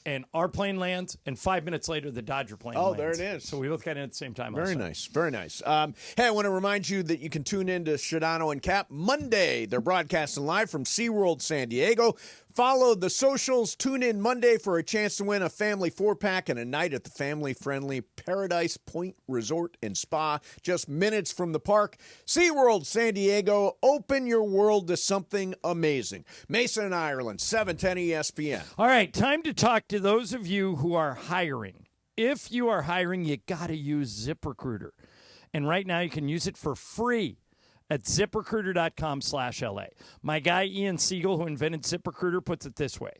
And our plane lands, and 5 minutes later, the Dodger plane lands. Oh, there it is. So we both got in at the same time. Very nice. Very nice. Hey, I want to remind you that you can tune in to Shadano and Cap Monday. They're broadcasting live from SeaWorld San Diego. Follow the socials. Tune in Monday for a chance to win a family 4-pack and a night at the family-friendly Paradise Point Resort and Spa, just minutes from the park. SeaWorld San Diego. Open your world to something amazing. Mason and Ireland, 710 ESPN. All right, time to talk to those of you who are hiring. If you are hiring, you got to use ZipRecruiter. And right now you can use it for free at ZipRecruiter.com/LA. My guy, Ian Siegel, who invented ZipRecruiter, puts it this way.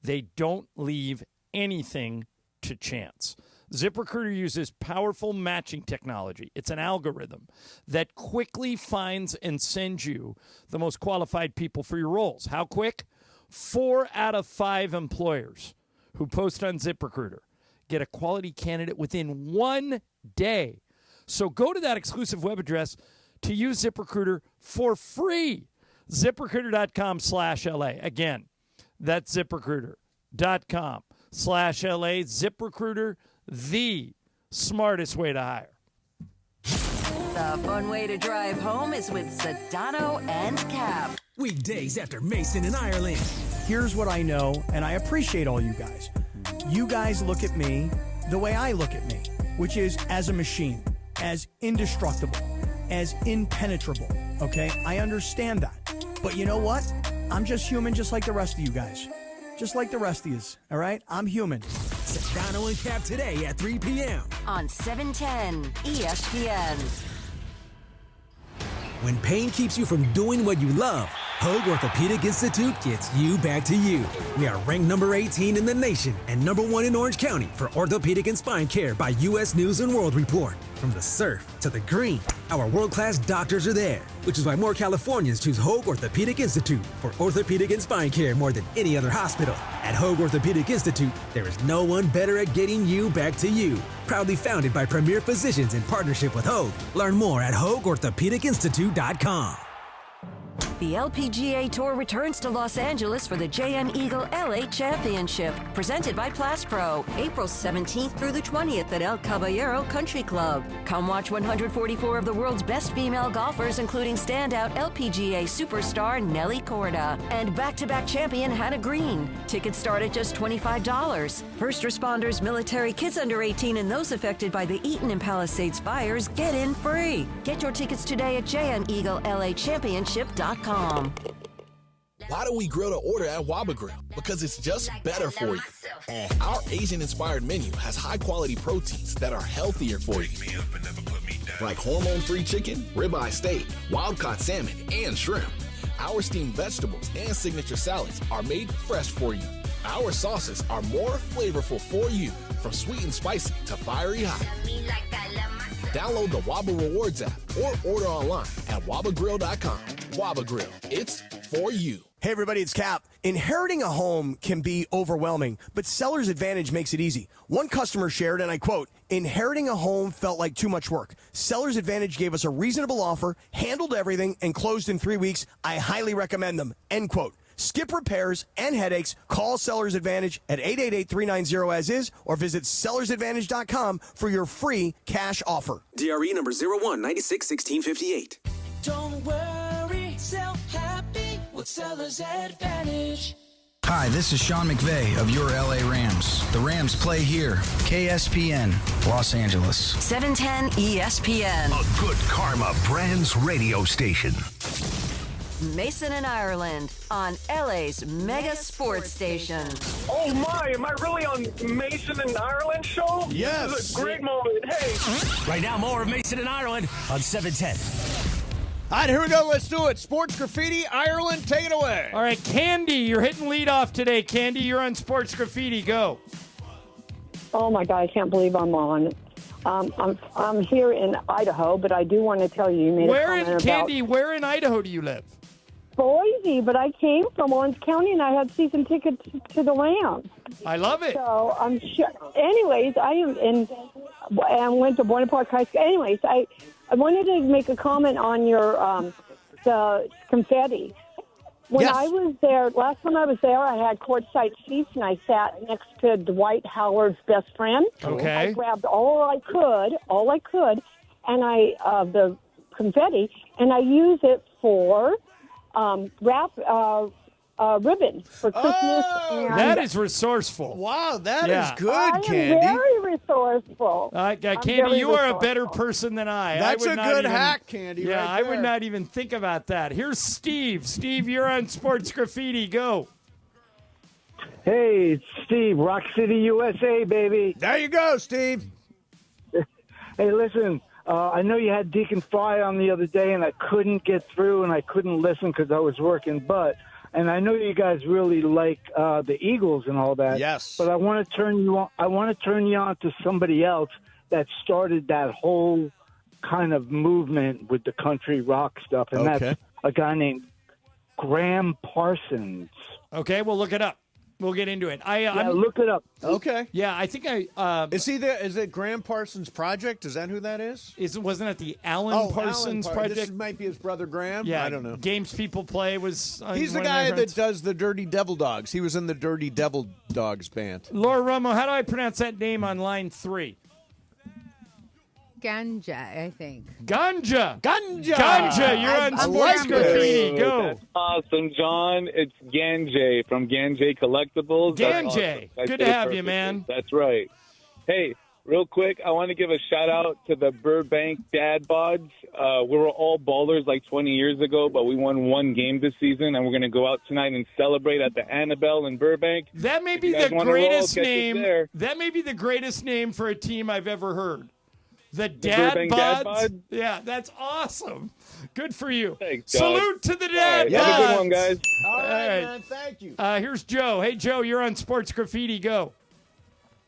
They don't leave anything to chance. ZipRecruiter uses powerful matching technology. It's an algorithm that quickly finds and sends you the most qualified people for your roles. How quick? 4 out of 5 employers who post on ZipRecruiter get a quality candidate within 1 day. So go to that exclusive web address to use ZipRecruiter for free. ZipRecruiter.com/LA. Again, that's ZipRecruiter.com/LA. ZipRecruiter, the smartest way to hire. The fun way to drive home is with Sedano and Cap. Weekdays after Mason and Ireland. Here's what I know, and I appreciate all you guys. You guys look at me the way I look at me, which is as a machine, as indestructible, as impenetrable, okay? I understand that. But you know what? I'm just human just like the rest of you guys. Just like the rest of you, all right? I'm human. Sedano and Cap today at 3 p.m. on 710 ESPN. When pain keeps you from doing what you love, Hoag Orthopedic Institute gets you back to you. We are ranked number 18 in the nation and number 1 in Orange County for orthopedic and spine care by U.S. News and World Report. From the surf to the green, our world-class doctors are there, which is why more Californians choose Hoag Orthopedic Institute for orthopedic and spine care more than any other hospital. At Hoag Orthopedic Institute, there is no one better at getting you back to you. Proudly founded by premier physicians in partnership with Hoag. Learn more at HoagOrthopedicInstitute.com. The LPGA Tour returns to Los Angeles for the JM Eagle LA Championship, presented by Plastpro, April 17th through the 20th at El Caballero Country Club. Come watch 144 of the world's best female golfers, including standout LPGA superstar Nelly Korda and back-to-back champion Hannah Green. Tickets start at just $25. First responders, military, kids under 18, and those affected by the Eaton and Palisades fires get in free. Get your tickets today at jmeaglelachampionship.com. Why do we grill to order at Waba Grill? Because it's just better for you. And our Asian-inspired menu has high-quality proteins that are healthier for you. Like hormone-free chicken, ribeye steak, wild-caught salmon, and shrimp. Our steamed vegetables and signature salads are made fresh for you. Our sauces are more flavorful for you, from sweet and spicy to fiery hot. Download the Waba Rewards app or order online at wabagrill.com. Waba Grill, it's for you. Hey everybody, it's Cap. Inheriting a home can be overwhelming, but Seller's Advantage makes it easy. One customer shared, and I quote, "Inheriting a home felt like too much work. Seller's Advantage gave us a reasonable offer, handled everything, and closed in 3 weeks. I highly recommend them." End quote. Skip repairs and headaches. Call Seller's Advantage at 888-390-AS-IS or visit sellersadvantage.com for your free cash offer. DRE number 01961658. Don't worry, sell happy with Seller's Advantage. Hi, this is Sean McVay of your LA Rams. The Rams play here. KSPN, Los Angeles. 710 ESPN. A good karma brands radio station. Mason and Ireland on LA's mega sports station. Oh my, am I really on Mason and Ireland show? Yes. This is a great moment. Hey. Right now, more of Mason and Ireland on 710. All right, here we go. Let's do it. Sports Graffiti, Ireland, take it away. All right, Candy, you're hitting leadoff today. Candy, you're on Sports Graffiti. Go. Oh my God, I can't believe I'm on. I'm here in Idaho, but I do want to tell you. You made a comment about Candy, where in Idaho do you live? Boise, but I came from Orange County, and I had season tickets to the Rams. I love it. So I'm sure. Anyways, I am and went to Boyne Park High School. Anyways, I wanted to make a comment on your the confetti. When I was there, last time I was there, I had courtside seats, and I sat next to Dwight Howard's best friend. Okay. I grabbed all I could, and the confetti, and I use it for ribbon for Christmas. And That is resourceful. Wow, that Yeah. is good, I am Candy. very resourceful. Candy, very you are a resourceful. better person than I. That's I would a not good even- hack, Candy, Yeah, right I would there. not even think about that. Here's Steve. Steve, you're on Sports Graffiti. Go. Hey, it's Steve, Rock City, USA, baby. There you go, Steve. Hey, listen, I know you had Deacon Fry on the other day, and I couldn't get through, and I couldn't listen because I was working, and I know you guys really like the Eagles and all that. Yes. But I want to turn you on. I want to turn you on to somebody else that started that whole kind of movement with the country rock stuff, and that's a guy named Graham Parsons. Okay, we'll look it up. We'll get into it. Look it up. Okay. Yeah, I think Is it Graham Parsons Project? Is that who that is? Wasn't it the Alan Parsons Project? This might be his brother Graham. Yeah, I don't know. Games People Play was. He's the one of my guy friends. that does the Dirty Devil Dogs. He was in the Dirty Devil Dogs band. Laura Romo, how do I pronounce that name on line 3? Ganja, I think. Ganja. Ganja. You're on Sports Graffiti. Go. That's awesome, John. It's Ganjay from Ganjay Collectibles. That's Ganjay. awesome. I Good did to it have you, perfectly. man. That's right. Hey, real quick, I want to give a shout out to the Burbank Dad Bods. We were all ballers like 20 years ago, but we won one game this season, and we're going to go out tonight and celebrate at the Annabelle in Burbank. That may If be you guys the wanna roll, greatest catch us name. there. That may be the greatest name for a team I've ever heard. The Burbank Dad Bods. Bods? Yeah, that's awesome. Good for you. Thanks, John. Salute to the All Dad right, have a good Bods. one, guys. All right, man. Thank you. Here's Joe. Hey, Joe, you're on Sports Graffiti. Go.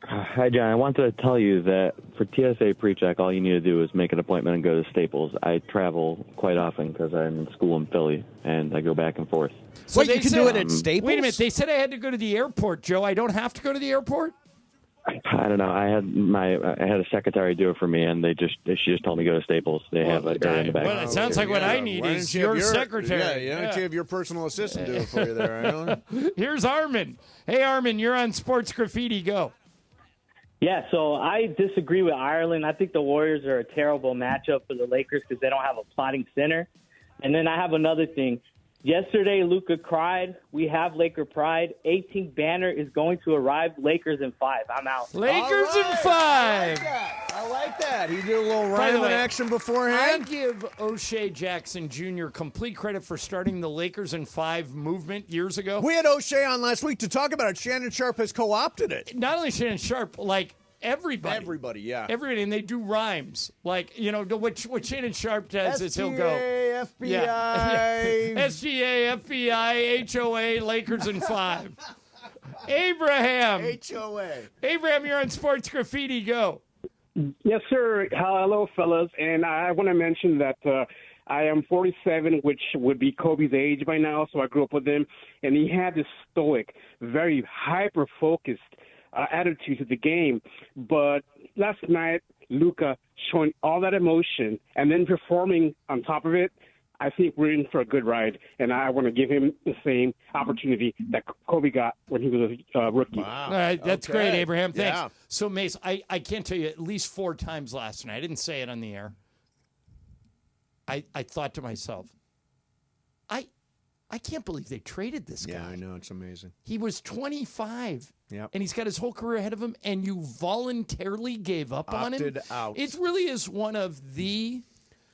Hi, John. I wanted to tell you that for TSA PreCheck, all you need to do is make an appointment and go to Staples. I travel quite often because I'm in school in Philly, and I go back and forth. So Wait, you can do it at Staples? Wait a minute. They said I had to go to the airport, Joe. I don't have to go to the airport? I don't know. I had a secretary do it for me, and she just told me to go to Staples. They have an area in the back. Well, it sounds like what I need Why is don't you have your secretary. Yeah, why don't you have your personal assistant do it for you there? I don't know. Here's Armin. Hey, Armin, you're on Sports Graffiti. Go. Yeah, so I disagree with Ireland. I think the Warriors are a terrible matchup for the Lakers because they don't have a plotting center. And then I have another thing. Yesterday, Luka cried. We have Laker pride. 18th banner is going to arrive. Lakers in 5. I'm out. Lakers in 5. I like that. He did a little By the rhyme way, in action beforehand. I give O'Shea Jackson Jr. complete credit for starting the Lakers in 5 movement years ago. We had O'Shea on last week to talk about it. Shannon Sharp has co-opted it. Not only Shannon Sharp, like everybody. Everybody, yeah. Everybody, and they do rhymes. Like, you know, what Shannon Sharp does is he'll go. SGA, FBI. Yeah. SGA, FBI, HOA, Lakers in 5. Abraham. HOA. Abraham, you're on Sports Graffiti. Go. Yes, sir. Hello, fellas. And I want to mention that I am 47, which would be Kobe's age by now, so I grew up with him. And he had this stoic, very hyper-focused attitude to the game. But last night, Luka showing all that emotion and then performing on top of it, I think we're in for a good ride, and I want to give him the same opportunity that Kobe got when he was a rookie. Wow. All right, that's great, Abraham. Thanks. Yeah. So, Mace, I can't tell you at least 4 times last night. I didn't say it on the air. I thought to myself, I can't believe they traded this guy. Yeah, I know. It's amazing. He was 25. Yep. And he's got his whole career ahead of him, and you voluntarily gave up on him. Opted out. It really is one of the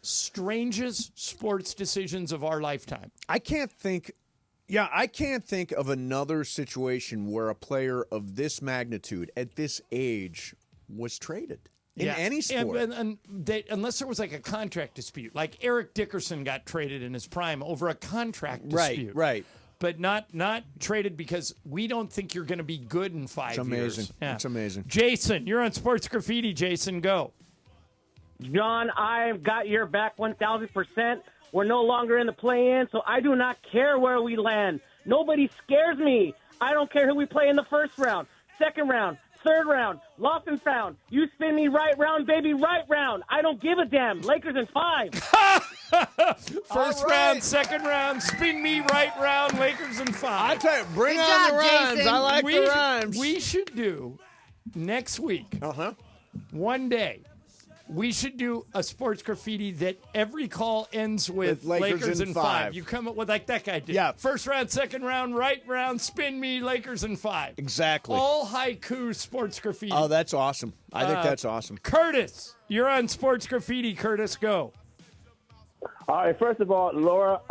strangest sports decisions of our lifetime. I can't think of another situation where a player of this magnitude at this age was traded in any sport. And unless there was like a contract dispute, like Eric Dickerson got traded in his prime over a contract dispute. Right. But not traded because we don't think you're going to be good in 5 years. It's amazing. Yeah. It's amazing. Jason, you're on Sports Graffiti. Jason, go. John, I've got your back 1,000%. We're no longer in the play-in, so I do not care where we land. Nobody scares me. I don't care who we play in the first round, second round, third round, lost and found. You spin me right round, baby, right round. I don't give a damn. Lakers in 5. First round, second round, spin me right round, Lakers in 5. I tell you, bring on the rhymes. I like the rhymes. We should do next week. One day. We should do a sports graffiti that every call ends with Lakers in 5. You come up with like that guy did. Yeah. First round, second round, right round, spin me, Lakers in 5. Exactly. All haiku sports graffiti. Oh, that's awesome. I think that's awesome. Curtis, you're on sports graffiti. Curtis, go. All right, first of all, Laura,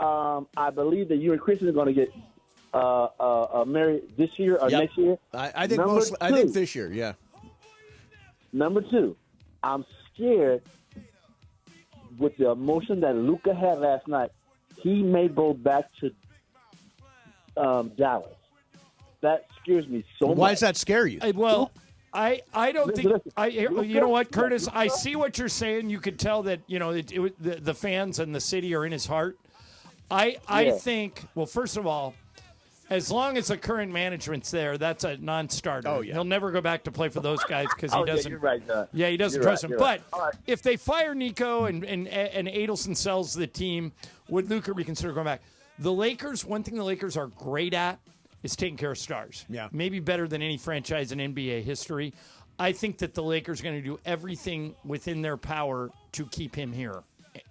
I believe that you and Christian are going to get married this year or next year. I think I think this year, yeah. Number 2, I'm scared with the emotion that Luka had last night. He may go back to Dallas. That scares me so much. Why does that scare you? Well, I don't think you know what, Curtis. I see what you're saying. You could tell that the fans and the city are in his heart. I think. Well, first of all, as long as the current management's there, that's a non-starter. Oh, yeah. He'll never go back to play for those guys because he doesn't. Yeah, you're right, John. Yeah, he doesn't You're trust right, them. you're But right. All right. if they fire Nico and Adelson sells the team, would Luka reconsider going back? The Lakers. One thing the Lakers are great at is taking care of stars. Yeah, maybe better than any franchise in NBA history. I think that the Lakers are going to do everything within their power to keep him here.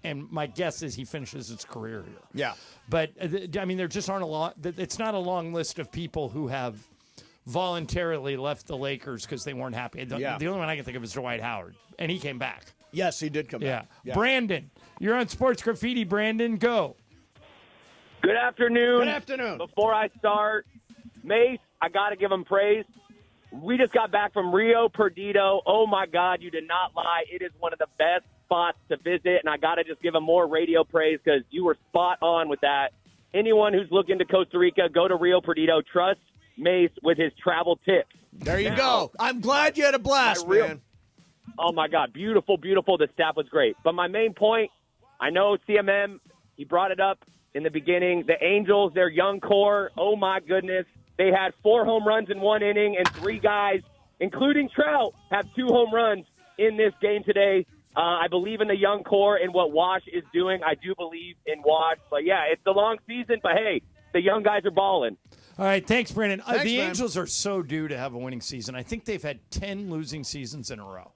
And my guess is he finishes his career here. Yeah. But, I mean, there just aren't a lot. It's not a long list of people who have voluntarily left the Lakers because they weren't happy. The only one I can think of is Dwight Howard, and he came back. Yes, he did come back. Yeah. Brandon, you're on Sports Graffiti. Brandon, go. Good afternoon. Good afternoon. Before I start, Mace, I got to give him praise. We just got back from Rio Perdido. Oh, my God, you did not lie. It is one of the best spots to visit, and I got to just give him more radio praise because you were spot on with that. Anyone who's looking to Costa Rica, go to Rio Perdido. Trust Mace with his travel tips. There you go. I'm glad you had a blast, man. Oh, my God. Beautiful, beautiful. The staff was great. But my main point, I know CMM, he brought it up in the beginning. The Angels, their young core, oh, my goodness. They had 4 home runs in 1 inning, and 3 guys, including Trout, have 2 home runs in this game today. I believe in the young core and what Wash is doing. I do believe in Wash. But, yeah, it's a long season, but, hey, the young guys are balling. All right, thanks, Brandon. Thanks, the man. Angels are so due to have a winning season. I think they've had 10 losing seasons in a row.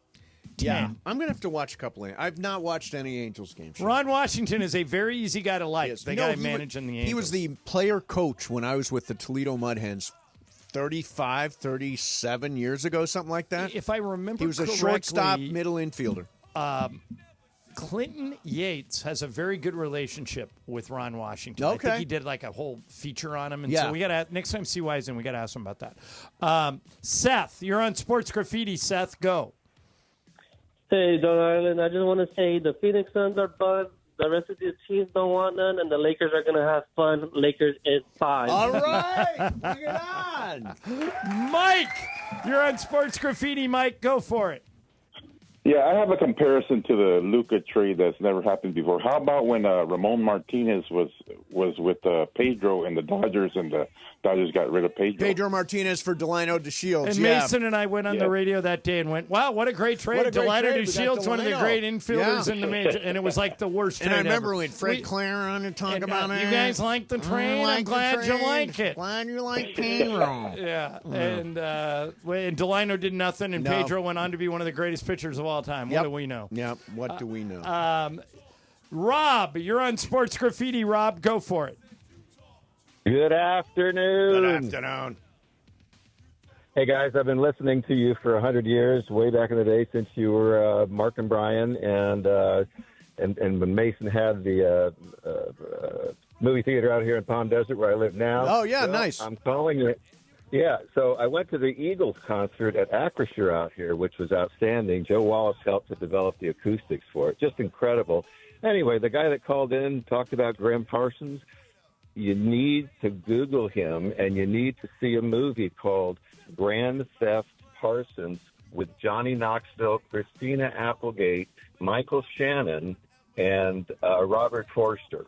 Yeah, I'm going to have to watch a couple of I've not watched any Angels games. Ron Washington is a very easy guy to like, the guy managing the Angels. He was the player coach when I was with the Toledo Mud Hens 35, 37 years ago, something like that. If I remember he was a correctly, shortstop, middle infielder. Clinton Yates has a very good relationship with Ron Washington. Okay. I think he did like a whole feature on him. And Yeah. so we got to, next time CY's in, we got to ask him about that. Seth, you're on Sports Graffiti. Seth, go. Hey, Don Ireland. I just want to say the Phoenix Suns are fun. The rest of the teams don't want none, and the Lakers are going to have fun. Lakers is 5. All right. Bring it on. Mike, you're on Sports Graffiti. Mike, go for it. Yeah, I have a comparison to the Luka trade that's never happened before. How about when Ramon Martinez was with Pedro and the Dodgers, and the Dodgers got rid of Pedro? Pedro Martinez for Delino DeShields. And Mason and I went on the radio that day and went, wow, what a great trade. What a great Delino trade. We got DeShields, one of the Delino. great infielders in the major. And it was like the worst trade And I remember ever. when Fred Clare on to talk about it. You guys like the trade? I'm glad you like it. Glad you like Pedro. Yeah. And Delino did nothing, and No. Pedro went on to be one of the greatest pitchers of all time. What do we know? Yep. What do we know? Rob, you're on Sports Graffiti. Rob, go for it. Good afternoon. Good afternoon. Hey, guys, I've been listening to you for 100 years, way back in the day since you were Mark and Brian, and when Mason had the movie theater out here in Palm Desert where I live now. Oh, yeah, So nice. I'm calling it. Yeah, so I went to the Eagles concert at Acrisure out here, which was outstanding. Joe Wallace helped to develop the acoustics for it. Just incredible. Anyway, the guy that called in talked about Graham Parsons. You need to Google him, and you need to see a movie called Grand Theft Parsons with Johnny Knoxville, Christina Applegate, Michael Shannon, and Robert Forster.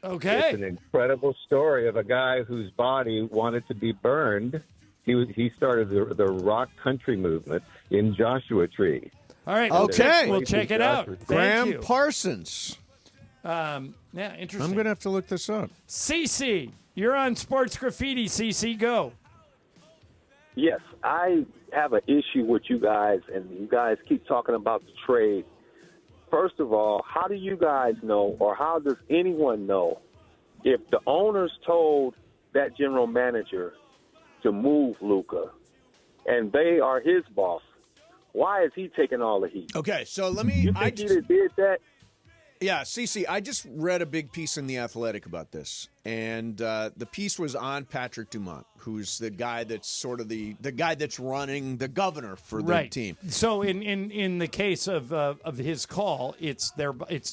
Okay. It's an incredible story of a guy whose body wanted to be burned. He started the rock country movement in Joshua Tree. All right. Okay. We'll check it out. Graham Parsons. Yeah, interesting. I'm going to have to look this up. CC, you're on Sports Graffiti. CC, go. Yes, I have an issue with you guys, and you guys keep talking about the trade. First of all, how do you guys know, or how does anyone know, if the owners told that general manager to move Luka, and they are his boss? Why is he taking all the heat? Okay, so let me. You think he did that? Yeah, CC, I just read a big piece in The Athletic about this, and the piece was on Patrick Dumont, who's the guy that's sort of the guy that's running the governor for the team. So in the case of his call, it's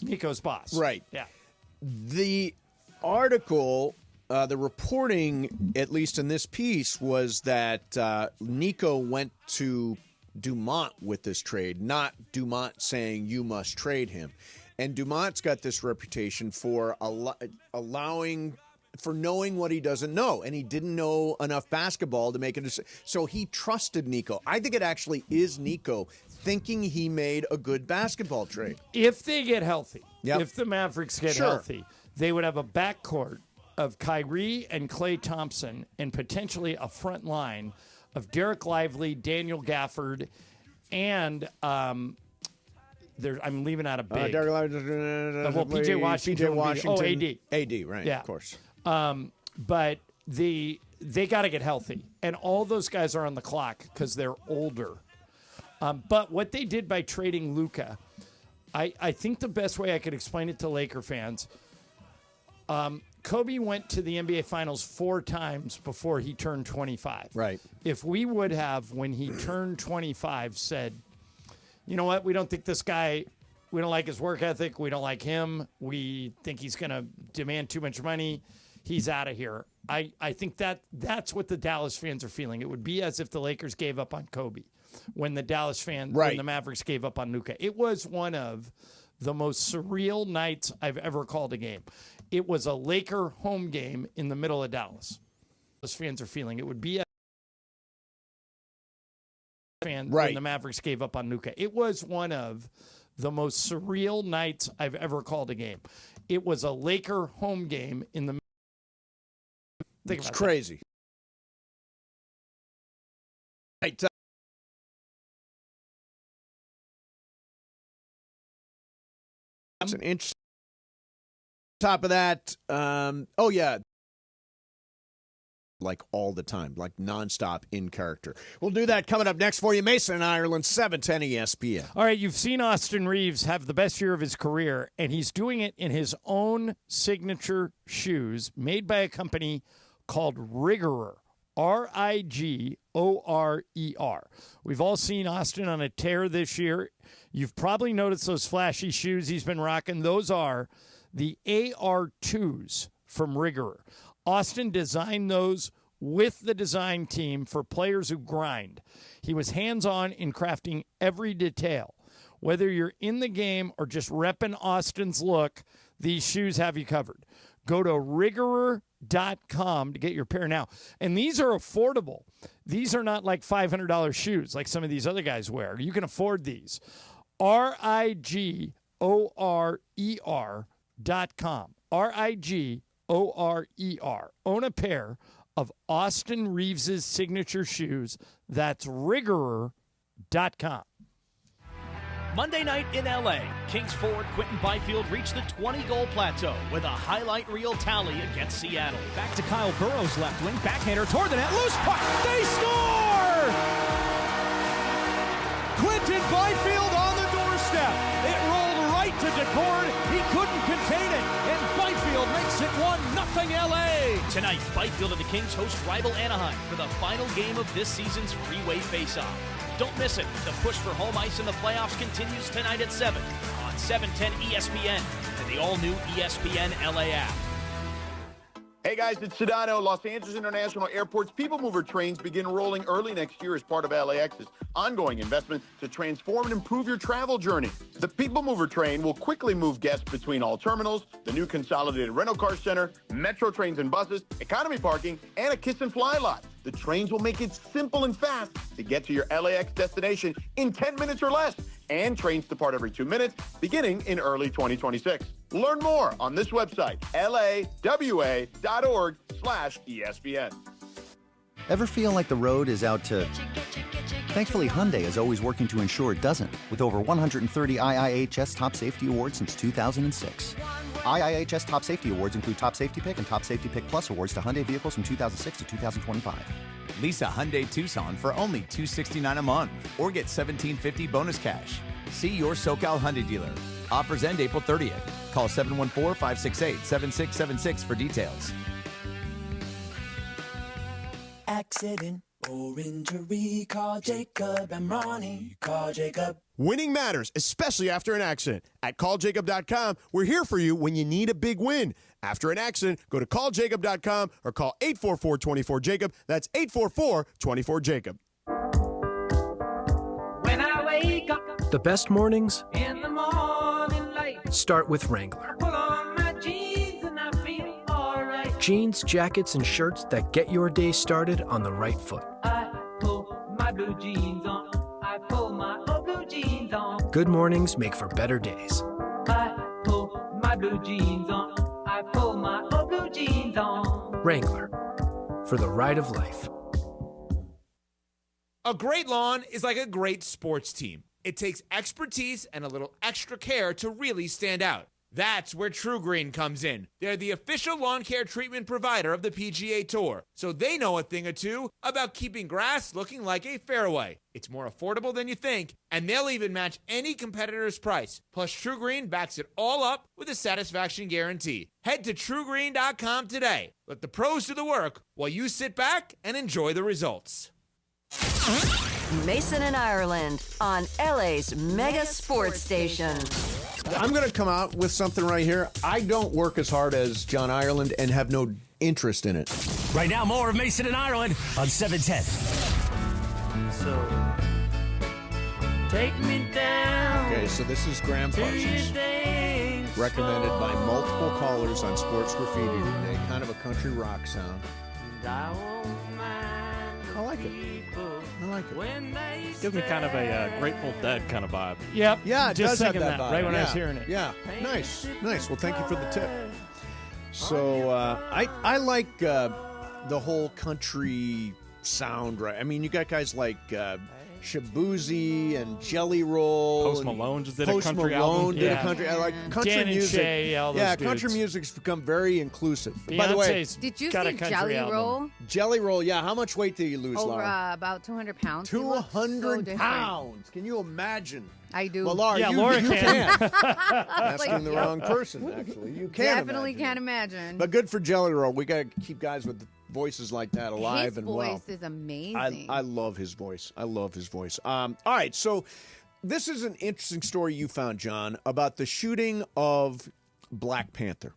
Nico's boss. Right. Yeah. The article, the reporting, at least in this piece, was that Nico went to Dumont with this trade, not Dumont saying you must trade him. And Dumont's got this reputation for knowing what he doesn't know, and he didn't know enough basketball to make a decision. So he trusted Nico. I think it actually is Nico thinking he made a good basketball trade. If they get healthy, Yep. if the Mavericks get healthy, they would have a backcourt of Kyrie and Klay Thompson and potentially a front line of Derek Lively, Daniel Gafford, and I'm leaving out a big. PJ Washington. AD, right, yeah. Of course. But they got to get healthy. And all those guys are on the clock because they're older. But what they did by trading Luka, I think the best way I could explain it to Laker fans, Kobe went to the NBA Finals 4 times before he turned 25. Right. If we would have, when he turned 25, said, you know what, we don't think this guy, we don't like his work ethic, we don't like him, we think he's going to demand too much money, he's out of here. I think that's what the Dallas fans are feeling. It would be as if the Lakers gave up on Kobe when the Dallas fans, when the Mavericks gave up on Luka. It was one of the most surreal nights I've ever called a game. It was a Laker home game in the middle of Dallas. Those fans are feeling it would be when the Mavericks gave up on Luka. It was one of the most surreal nights I've ever called a game. It was a Laker home game in the. It's crazy. Right. It's an interesting. Top of that, like all the time, like nonstop in character. We'll do that coming up next for you. Mason in Ireland, 710 ESPN. All right, you've seen Austin Reeves have the best year of his career, and he's doing it in his own signature shoes made by a company called Rigorer, R-I-G-O-R-E-R. We've all seen Austin on a tear this year. You've probably noticed those flashy shoes he's been rocking. Those are the AR2s from Rigorer. Austin designed those with the design team for players who grind. He was hands-on in crafting every detail. Whether you're in the game or just repping Austin's look, these shoes have you covered. Go to rigorer.com to get your pair now. And these are affordable. These are not like $500 shoes like some of these other guys wear. You can afford these. RIGORER.com. RIGORER. Own a pair of Austin Reeves' signature shoes. That's rigorer.com. Monday night in L.A., Kings forward Quentin Byfield reached the 20-goal plateau with a highlight reel tally against Seattle. Back to Kyle Burrow's left wing, backhander toward the net, loose puck, they score! Quentin Byfield on the doorstep. It rolled right to Decord. He couldn't contain it, and Byfield makes it 1-0 L.A. Tonight, Byfield and the Kings host rival Anaheim for the final game of this season's freeway faceoff. Don't miss it. The push for home ice in the playoffs continues tonight at 7 on 710 ESPN and the all-new ESPN LA app. Hey guys, it's Sedano. Los Angeles International Airport's People Mover trains begin rolling early next year as part of LAX's ongoing investment to transform and improve your travel journey. The People Mover train will quickly move guests between all terminals, the new consolidated rental car center, metro trains and buses, economy parking, and a kiss and fly lot. The trains will make it simple and fast to get to your LAX destination in 10 minutes or less. And trains depart every 2 minutes, beginning in early 2026. Learn more on this website, lawa.org/ESPN. Ever feel like the road is out to... Thankfully, Hyundai is always working to ensure it doesn't, with over 130 IIHS Top Safety Awards since 2006. IIHS Top Safety Awards include Top Safety Pick and Top Safety Pick Plus awards to Hyundai vehicles from 2006 to 2025. Lease a Hyundai Tucson for only $269 a month or get $1,750 bonus cash. See your SoCal Hyundai dealer. Offers end April 30th. Call 714-568-7676 for details. Accident or injury, call Jacob and Ronnie. Call Jacob. Winning matters, especially after an accident. At calljacob.com, we're here for you when you need a big win. After an accident, go to calljacob.com or call 844-24-JACOB. That's 844-24-JACOB. When I wake up The best mornings in the morning light, start with Wrangler. pull on my jeans and I feel alright. Jeans, jackets, and shirts that get your day started on the right foot. I pull my blue jeans on. I pull my old blue jeans on. Good mornings make for better days. I pull my blue jeans on. I pull my old blue jeans on. Wrangler, for the ride of life. A great lawn is like a great sports team. It takes expertise and a little extra care to really stand out. That's where True Green comes in. They're the official lawn care treatment provider of the PGA Tour, so they know a thing or two about keeping grass looking like a fairway. It's more affordable than you think, and they'll even match any competitor's price. Plus, True Green backs it all up with a satisfaction guarantee. Head to TrueGreen.com today. Let the pros do the work while you sit back and enjoy the results. Mason and Ireland on LA's mega sports station. I'm going to come out with something right here. I don't work as hard as John Ireland and have no interest in it. Right now, more of Mason and Ireland on 710. So, take me down. Okay, so this is Graham Parsons, recommended by multiple callers on Sports Graffiti today. Kind of a country rock sound. I like it. I like it. Gives me kind of a Grateful Dead kind of vibe. Yep. Yeah, it just does have thinking that vibe. right when I was Yeah. hearing it. Yeah. Nice. Nice. Well, thank you for the tip. So I like the whole country sound, right? I mean, you got guys like Shabuzi and Jelly Roll. Post Malone just did a Post country Malone album. did Yeah. a country. I like country Dan and music. Shay, all those country dudes. music's become very inclusive. By the way, Beyonce's Did you got a see country Jelly album. Roll? Jelly Roll. Yeah, how much weight did you lose, Over Laura? about 200 pounds. He looks so 200 different. pounds. Can you imagine? I do. Well, Laura, Yeah, you, Laura you can. Asking the wrong person, actually. You can't Definitely imagine. can't imagine. But good for Jelly Roll. We got to keep guys with voices like that alive His and voice well. is amazing. I love his voice. I love his voice. All right, so this is an interesting story you found, John, about the shooting of Black Panther.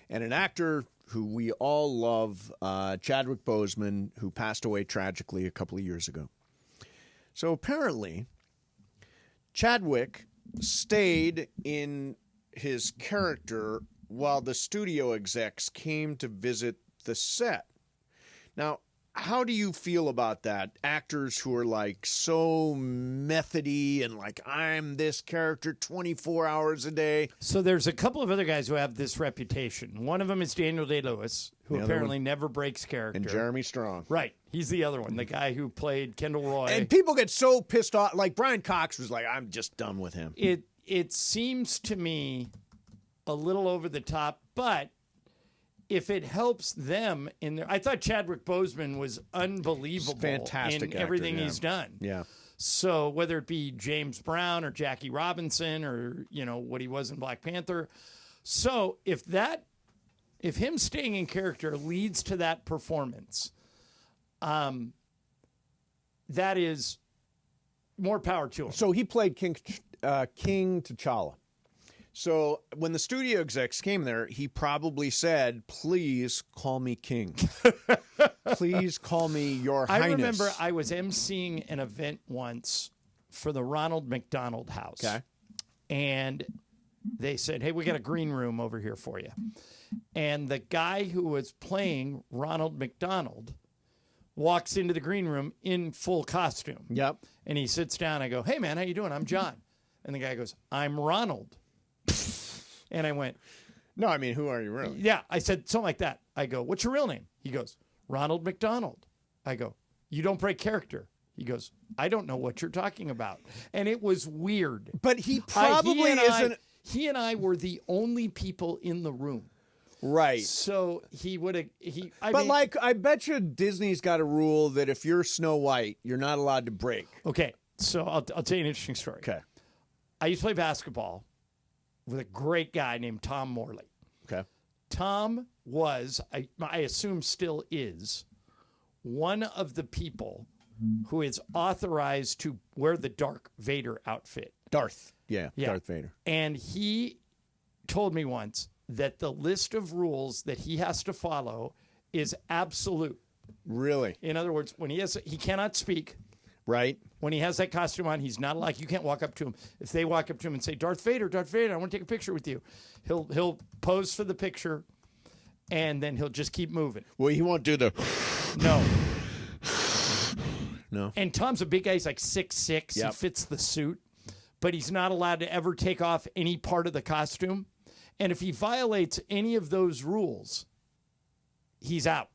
And an actor who we all love, Chadwick Boseman, who passed away tragically a couple of years ago. So apparently, Chadwick stayed in his character while the studio execs came to visit the set. Now, how do you feel about that? Actors who are like so methody and like, I'm this character 24 hours a day. So there's a couple of other guys who have this reputation. One of them is Daniel Day-Lewis, who The other apparently one- never breaks character. And Jeremy Strong. Right. He's the other one, the guy who played Kendall Roy. And people get so pissed off. Like Brian Cox was like, I'm just done with him. It seems to me a little over the top, but if it helps them in their, I thought Chadwick Boseman was unbelievable, Fantastic in actor, everything yeah. he's done. Yeah. So whether it be James Brown or Jackie Robinson or what he was in Black Panther, so if him staying in character leads to that performance, that is more power to him. So he played King T'Challa. So when the studio execs came there, he probably said, "Please call me king. Please call me Your Highness." I remember I was emceeing an event once for the Ronald McDonald House. Okay. And they said, "Hey, we got a green room over here for you." And the guy who was playing Ronald McDonald walks into the green room in full costume. Yep. And he sits down. I go, "Hey, man, how you doing? I'm John." And the guy goes, "I'm Ronald." And I went, "No, I mean, who are you really?" Yeah, I said something like that. I go, "What's your real name?" He goes, "Ronald McDonald." I go, "You don't break character." He goes, "I don't know what you're talking about." And it was weird. But he probably isn't. He and I were the only people in the room. Right. So he would have. I bet you Disney's got a rule that if you're Snow White, you're not allowed to break. Okay. So I'll tell you an interesting story. Okay. I used to play basketball with a great guy named Tom Morley. Okay. Tom was, I assume still is, one of the people who is authorized to wear the Darth Vader outfit. Darth Vader. And he told me once that the list of rules that he has to follow is absolute. Really? In other words, when he cannot speak. Right. When he has that costume on, he's not allowed. You can't walk up to him. If they walk up to him and say, Darth Vader, I want to take a picture with you," he'll pose for the picture, and then he'll just keep moving. Well, he won't do the. No. And Tom's a big guy. He's like 6'6". Yep. He fits the suit, but he's not allowed to ever take off any part of the costume. And if he violates any of those rules, he's out.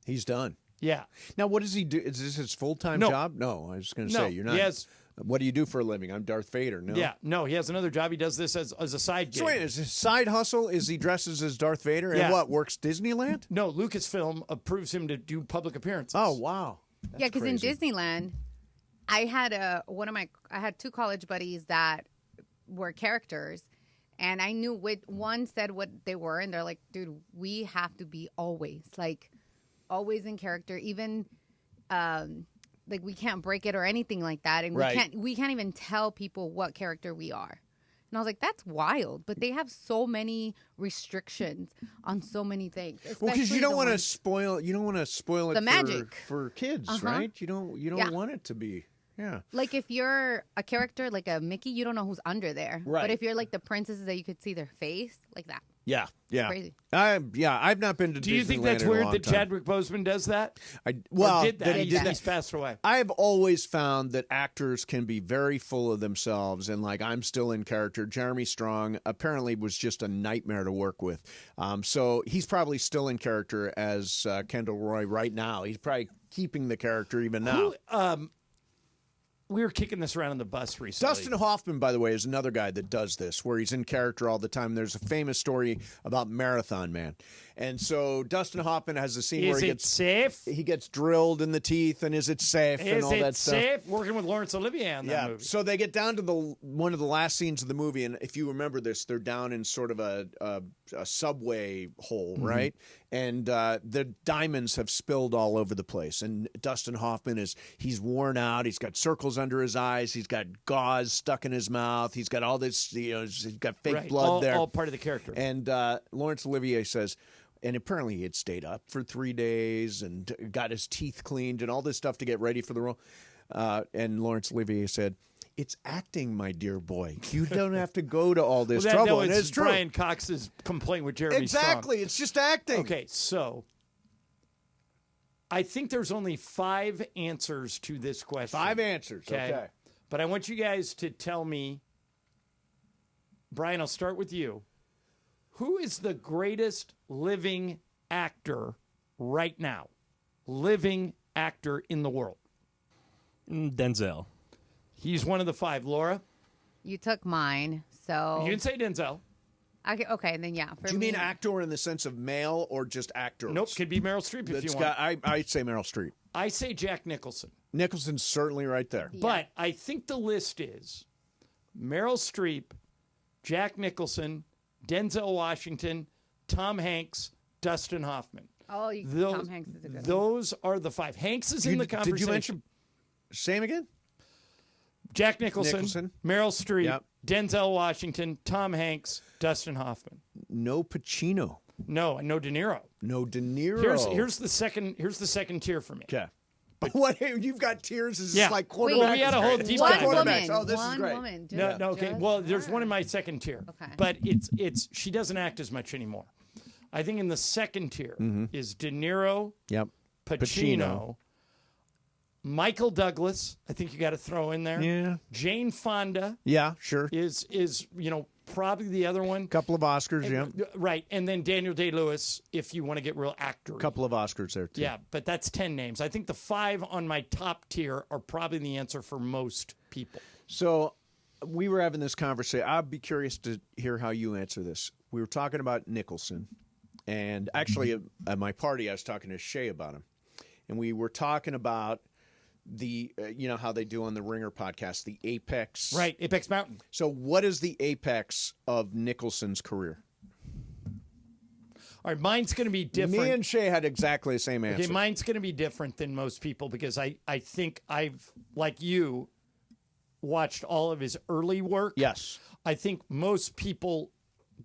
He's done. Yeah. Now, what does he do? Is this his full-time job? No, I was going to say, you're not. Yes. What do you do for a living? I'm Darth Vader. No. Yeah. No, he has another job. He does this as a side gig. So wait, is his side hustle is he dresses as Darth Vader and what, works Disneyland? No, Lucasfilm approves him to do public appearances. Oh, wow. Yeah, because in Disneyland, I had I had two college buddies that were characters, and I knew one said what they were, and they're like, "Dude, we have to be always in character, even we can't break it or anything like that, and we can't even tell people what character we are." And I was like, "That's wild," but they have so many restrictions on so many things. Well, because you don't want to spoil it the magic for kids, right? You don't want it to be. Yeah. Like if you're a character like a Mickey, you don't know who's under there. Right. But if you're like the princesses that you could see their face, like that. Yeah. It's crazy. I've not been to Disneyland. Do you think that's weird that Chadwick Boseman does that? He's passed away. I've always found that actors can be very full of themselves, and I'm still in character. Jeremy Strong apparently was just a nightmare to work with. So he's probably still in character as Kendall Roy right now. He's probably keeping the character even now. We were kicking this around on the bus recently. Dustin Hoffman, by the way, is another guy that does this, where he's in character all the time. There's a famous story about Marathon Man. And so Dustin Hoffman has a scene where he gets drilled in the teeth, and is it safe and all that stuff. Is it safe? Working with Laurence Olivier on that movie. So they get down to one of the last scenes of the movie, and if you remember this, they're down in sort of a subway hole, right? And the diamonds have spilled all over the place. And Dustin Hoffman he's worn out. He's got circles under his eyes. He's got gauze stuck in his mouth. He's got all this, he's got fake blood there. All part of the character. And Laurence Olivier says, and apparently he had stayed up for 3 days and got his teeth cleaned and all this stuff to get ready for the role. And Laurence Olivier said, "It's acting, my dear boy. You don't have to go to all this trouble." And it's true. Brian Cox's complaint with Jeremy Exactly. Strong. It's just acting. Okay, so I think there's only 5 answers to this question. 5 answers. Okay. But I want you guys to tell me, Brian, I'll start with you. Who is the greatest living actor right now? Living actor in the world? Denzel. He's one of the 5. Laura? You took mine, so... You didn't say Denzel. Okay, then yeah. Do you mean actor in the sense of male or just actors? Nope, could be Meryl Streep if you want. I say Meryl Streep. I say Jack Nicholson. Nicholson's certainly right there. Yeah. But I think the list is Meryl Streep, Jack Nicholson, Denzel Washington, Tom Hanks, Dustin Hoffman. Oh, Tom Hanks is a good one. Those are the 5. Hanks is in the conversation. Did you mention... Same again? Jack Nicholson. Meryl Streep, Yep. Denzel Washington, Tom Hanks, Dustin Hoffman. No Pacino. No De Niro. No De Niro. Here's the second tier for me. Okay. What? You've got tiers? Is Yeah. this like quarterbacks? Well, we had a whole deep One dive. woman. Oh, this is One great. woman. No, okay. Well, there's one in my second tier. Okay. But it's she doesn't act as much anymore. I think in the second tier is De Niro, Yep. Pacino, Michael Douglas. I think you got to throw in there. Yeah. Jane Fonda Yeah, sure. is probably the other one. Couple of Oscars, yeah. Right, and then Daniel Day-Lewis if you want to get real actor. Couple of Oscars there, too. Yeah, but that's 10 names. I think the 5 on my top tier are probably the answer for most people. So we were having this conversation. I'd be curious to hear how you answer this. We were talking about Nicholson. And actually, at my party, I was talking to Shay about him. And we were talking about the, how they do on the Ringer podcast, the apex. Right, Apex Mountain. So what is the apex of Nicholson's career? All right, mine's going to be different. Me and Shay had exactly the same answer. Okay, mine's going to be different than most people because I think I've, like you, watched all of his early work. Yes. I think most people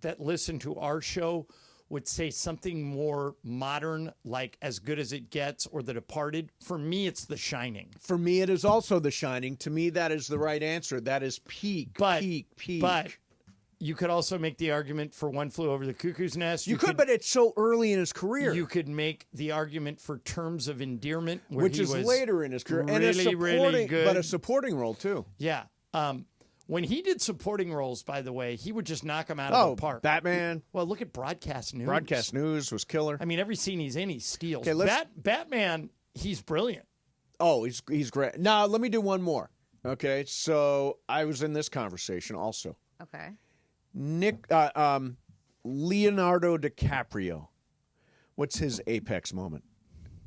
that listen to our show would say something more modern, like As Good as It Gets or The Departed. For me, it's The Shining. For me, it is also The Shining. To me, that is the right answer. That is peak. But you could also make the argument for One Flew Over the Cuckoo's Nest. You could, but it's so early in his career. You could make the argument for Terms of Endearment, which is later in his career. Really, really good. But a supporting role, too. Yeah. When he did supporting roles, by the way, he would just knock them out of the park. Batman. Well, look at Broadcast News. Broadcast News was killer. I mean, every scene he's in, he steals. Okay, Batman, he's brilliant. Oh, he's great. Now, let me do one more. Okay, so I was in this conversation also. Okay. Leonardo DiCaprio. What's his apex moment?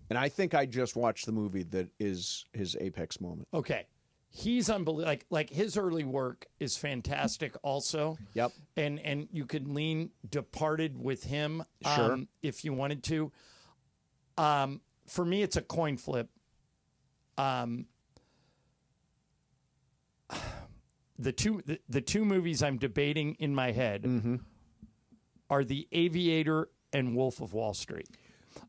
And I think I just watched the movie that is his apex moment. Okay. He's unbelievable. Like his early work is fantastic also. Yep. And you could lean Departed with him Sure. if you wanted to. For me, it's a coin flip. The two movies I'm debating in my head are The Aviator and Wolf of Wall Street.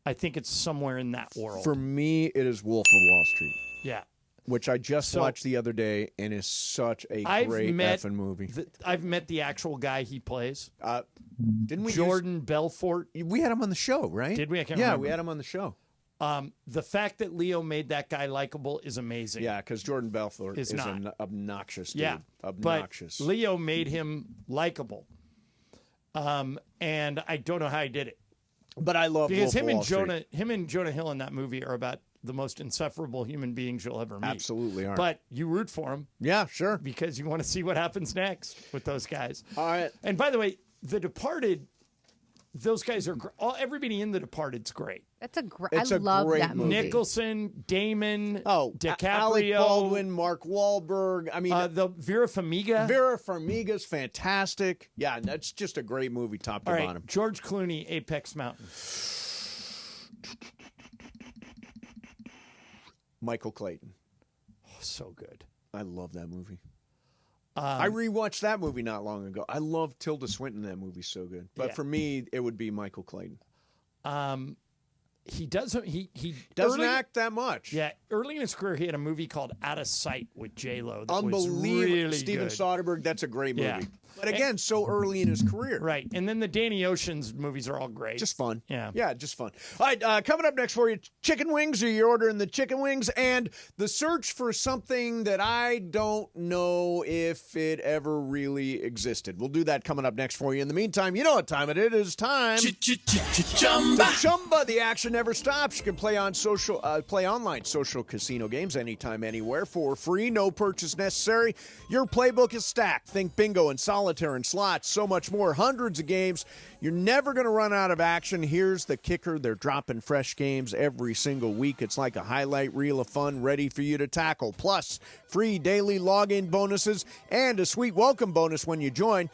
I think it's somewhere in that world. For me, it is Wolf of Wall Street. Yeah. Which I just watched the other day and is such a great effing movie. I've met the actual guy he plays. Didn't we? Jordan Belfort. We had him on the show, right? Did we? I can't yeah, remember. we had him on the show. The fact that Leo made that guy likable is amazing. Yeah, because Jordan Belfort is not. an obnoxious dude. Yeah. Obnoxious. But Leo made him likable. And I don't know how he did it. But I love because Wolf of Wall Street. him and Jonah Hill in that movie are about the most insufferable human beings you'll ever meet. Absolutely are. But you root for them. Yeah, sure. Because you want to see what happens next with those guys. All right. And by the way, The Departed, those guys are everybody in The Departed's great. That's I love that movie. Nicholson, Damon, DiCaprio, Alec Baldwin, Mark Wahlberg. I mean, the Vera Farmiga. Vera Farmiga's fantastic. Yeah, that's just a great movie, top to All right, bottom. George Clooney, Apex Mountain. Michael Clayton. Oh, so good. I love that movie. I rewatched that movie not long ago. I love Tilda Swinton. That movie's so good. But for me, it would be Michael Clayton. He doesn't. He doesn't act that much. Yeah, early in his career, he had a movie called Out of Sight with J-Lo. That Unbelievable. was really Steven good. Soderbergh. That's a great movie. Yeah. But again, so early in his career. Right. And then the Danny Ocean's movies are all great. Just fun. Yeah. Yeah, just fun. All right, coming up next for you, chicken wings. Are you ordering the chicken wings? And the search for something that I don't know if it ever really existed. We'll do that coming up next for you. In the meantime, you know what time it is. It is time. Chumba. Chumba. The action never stops. You can play online social casino games anytime, anywhere for free. No purchase necessary. Your playbook is stacked. Think bingo and solitaire and slots, so much more. Hundreds of games. You're never going to run out of action. Here's the kicker. They're dropping fresh games every single week. It's like a highlight reel of fun ready for you to tackle. Plus, free daily login bonuses and a sweet welcome bonus when you join.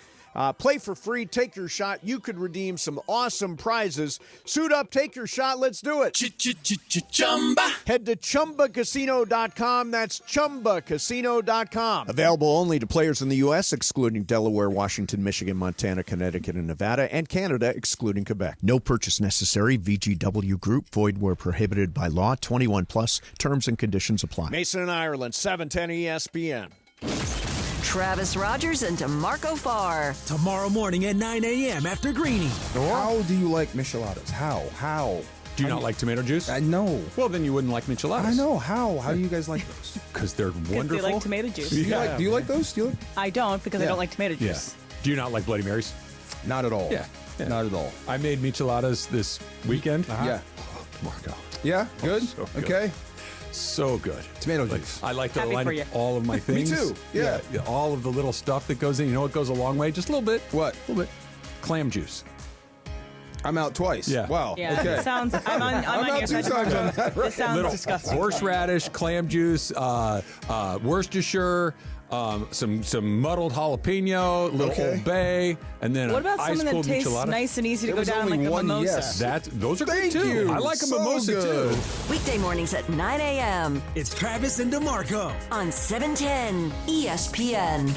Play for free. Take your shot. You could redeem some awesome prizes. Suit up. Take your shot. Let's do it. Head to ChumbaCasino.com. That's ChumbaCasino.com. Available only to players in the U.S., excluding Delaware, Washington, Michigan, Montana, Connecticut, and Nevada, and Canada, excluding Quebec. No purchase necessary. VGW Group. Void where prohibited by law. 21 plus. Terms and conditions apply. Mason and Ireland, 710 ESPN. Travis Rogers and DeMarco Farr. Tomorrow morning at 9 a.m. after Greeny. How do you like micheladas? How? Do you not like tomato juice? No. Well, then you wouldn't like micheladas. I know. How? How do you guys like those? Because they're wonderful. Because they like tomato juice. Do you like those? I don't, because I don't like tomato juice. Yeah. Do you not like Bloody Marys? Not at all. Yeah. Not at all. I made micheladas this weekend. Yeah. Marco. Yeah? Good? So good. Okay. So good. Tomato juice. I like to Happy line for up you. all of my things. Me too. Yeah. All of the little stuff that goes in. You know what goes a long way? Just a little bit. What? A little bit. Clam juice. I'm out twice. Yeah. Wow. Yeah, Okay. it sounds. I'm on out your two side. times on that. This sounds Little disgusting. horseradish, clam juice, Worcestershire, some muddled jalapeno, little Old Bay, and then What about ice something that cold tastes michelada. nice and easy to There go was down only like a one mimosa? yes. Those are Thank good too. you. I like a So mimosa good. too. Weekday mornings at 9 a.m. It's Travis and DeMarco. on 710 ESPN.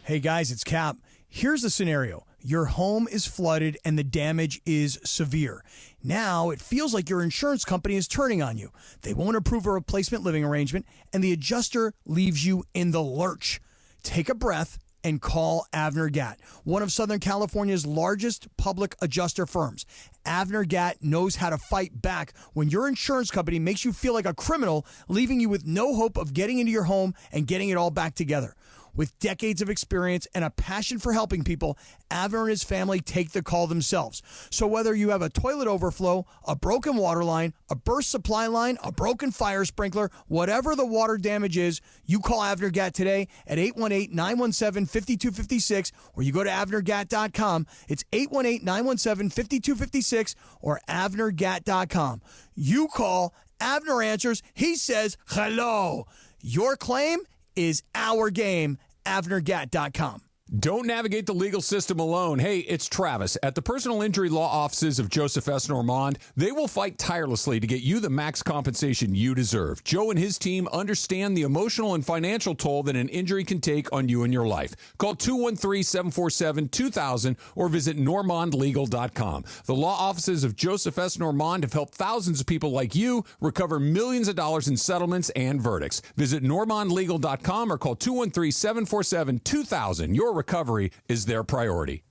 Hey guys, it's Cap. Here's the scenario. Your home is flooded and the damage is severe. Now it feels like your insurance company is turning on you. They won't approve a replacement living arrangement and the adjuster leaves you in the lurch. Take a breath and call Avner Gatt, one of Southern California's largest public adjuster firms. Avner Gatt knows how to fight back when your insurance company makes you feel like a criminal, leaving you with no hope of getting into your home and getting it all back together. With decades of experience and a passion for helping people, Avner and his family take the call themselves. So whether you have a toilet overflow, a broken water line, a burst supply line, a broken fire sprinkler, whatever the water damage is, you call Avner Gatt today at 818-917-5256 or you go to avnergatt.com. It's 818-917-5256 or avnergatt.com. You call, Avner answers, he says hello. Your claim is our game. avnergatt.com. Don't navigate the legal system alone. Hey, it's Travis. At the personal injury law offices of Joseph S. Normand, they will fight tirelessly to get you the max compensation you deserve. Joe and his team understand the emotional and financial toll that an injury can take on you and your life. Call 213-747-2000 or visit normandlegal.com. The law offices of Joseph S. Normand have helped thousands of people like you recover millions of dollars in settlements and verdicts. Visit normandlegal.com or call 213-747-2000. Your recovery is their priority.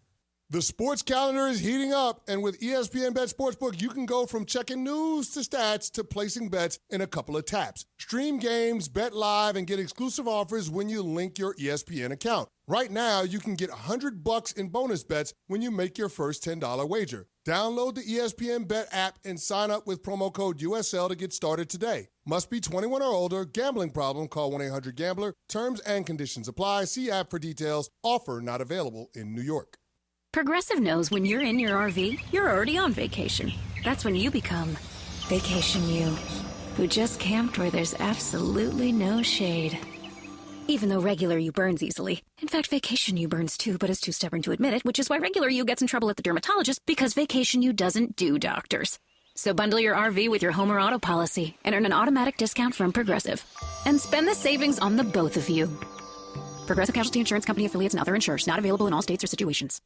The sports calendar is heating up, and with ESPN Bet Sportsbook, you can go from checking news to stats to placing bets in a couple of taps. Stream games, bet live, and get exclusive offers when you link your ESPN account. Right now, you can get $100 in bonus bets when you make your first $10 wager. Download the ESPN Bet app and sign up with promo code USL to get started today. Must be 21 or older. Gambling problem? Call 1-800-GAMBLER. Terms and conditions apply. See app for details. Offer not available in New York. Progressive knows when you're in your RV, you're already on vacation. That's when you become Vacation You, who just camped where there's absolutely no shade. Even though regular you burns easily. In fact, Vacation You burns too, but is too stubborn to admit it, which is why regular you gets in trouble at the dermatologist because Vacation You doesn't do doctors. So bundle your RV with your home or auto policy and earn an automatic discount from Progressive. And spend the savings on the both of you. Progressive Casualty Insurance Company affiliates and other insurers. Not available in all states or situations.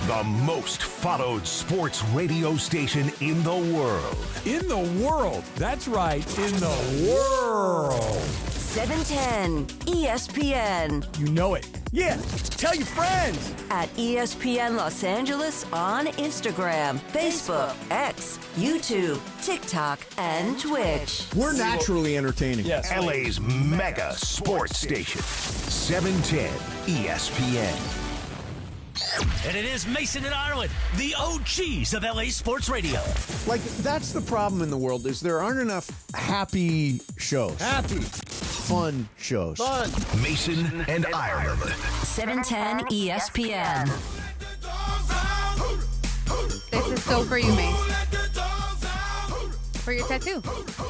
The most followed sports radio station in the world. In the world. That's right. In the world. 710 ESPN. You know it. Yeah, tell your friends. At ESPN Los Angeles on Instagram, Facebook, X, YouTube, TikTok, and Twitch. We're naturally entertaining. Yes. LA's mega sports station. 710 ESPN. And it is Mason and Ireland, the OGs of LA Sports Radio. Like, that's the problem in the world, is there aren't enough happy shows. Fun shows. Mason and Ireland. 710 ESPN. This is so for you, Mace. for your tattoo.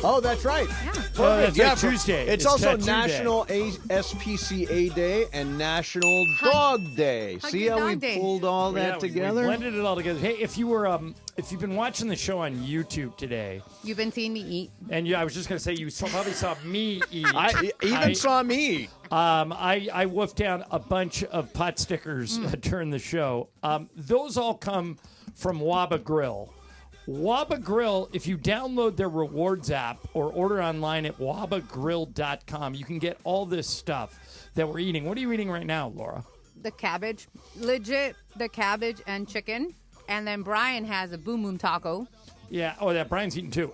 Oh, that's right. Yeah. Oh, that's Yeah, like Tuesday. It's also Tattoo Day. National SPCA Day and National Dog Day. Hug See your how we dog day. pulled all Yeah, that we together? blended it all together. Hey, if you've been watching the show on YouTube today, You've been seeing me eat. and I was just going to say probably saw me eat. I even saw me. I wolfed down a bunch of pot stickers during the show. Those all come from Waba Grill. Waba Grill, if you download their rewards app or order online at wabagrill.com, you can get all this stuff that we're eating. What are you eating right now, Laura? The cabbage. Legit, the cabbage and chicken. And then Brian has a boom boom taco. Yeah. Oh, yeah. Brian's eating too.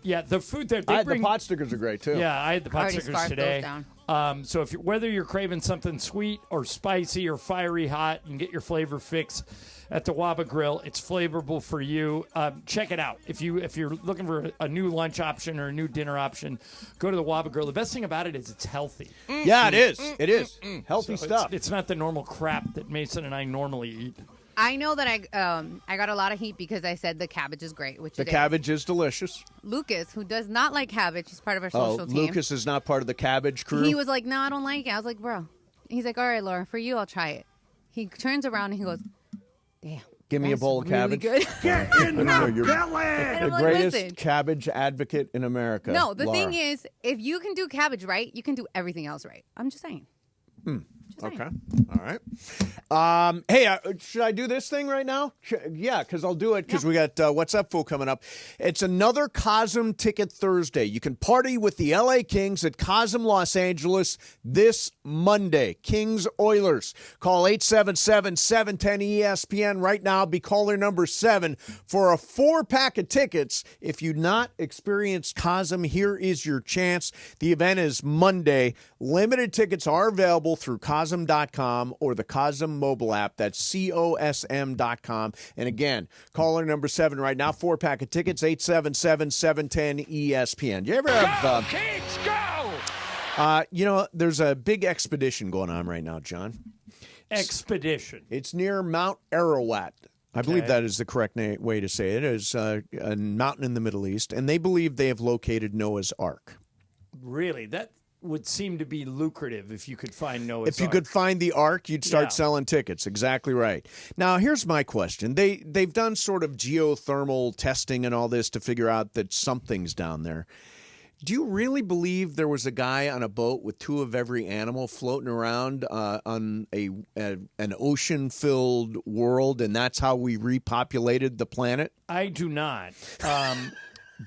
Yeah. The food there. The pot stickers are great too. Yeah, I had the pot Already stickers scarfed today. those down. So whether you're craving something sweet or spicy or fiery hot, you can get your flavor fix at the Waba Grill. It's flavorful for you. Check it out. If you're looking for a new lunch option or a new dinner option, go to the Waba Grill. The best thing about it is it's healthy. Yeah, it is. It is. Healthy stuff. It's not the normal crap that Mason and I normally eat. I know that I got a lot of heat because I said the cabbage is great, which The it cabbage is delicious. Lucas, who does not like cabbage, he's part of our social team. Lucas is not part of the cabbage crew. He was like, no, I don't like it. I was like, bro. He's like, all right, Laura, for you, I'll try it. He turns around and he goes, damn. Give me a bowl of really cabbage. good. Get in my belly. And I'm The like, greatest listen. cabbage advocate in America. No, the Laura. thing is, if you can do cabbage right, you can do everything else right. I'm just saying. Okay. All right. Hey, should I do this thing right now? Yeah, because I'll do it because we got What's Up, Fool coming up. It's another Cosm Ticket Thursday. You can party with the LA Kings at Cosm Los Angeles this Monday. Kings Oilers. Call 877-710-ESPN right now. Be caller number 7 for a 4-pack of tickets. If you've not experienced Cosm, here is your chance. The event is Monday. Limited tickets are available through Cosm.com or the Cosm mobile app. That's COSM.com. And again, caller number 7 right now, 4-pack of tickets, 877-710-ESPN. Do you ever have... Kings, go! There's a big expedition going on right now, John. Expedition. It's near Mount Ararat. I believe Okay. that is the correct way to say it. It's a mountain in the Middle East, and they believe they have located Noah's Ark. Really? That would seem to be lucrative if you could find Noah's If you Ark. could find the Ark, you'd start Yeah. selling tickets. Exactly right. Now, here's my question. They've done sort of geothermal testing and all this to figure out that something's down there. Do you really believe there was a guy on a boat with 2 of every animal floating around on an ocean-filled world, and that's how we repopulated the planet? I do not.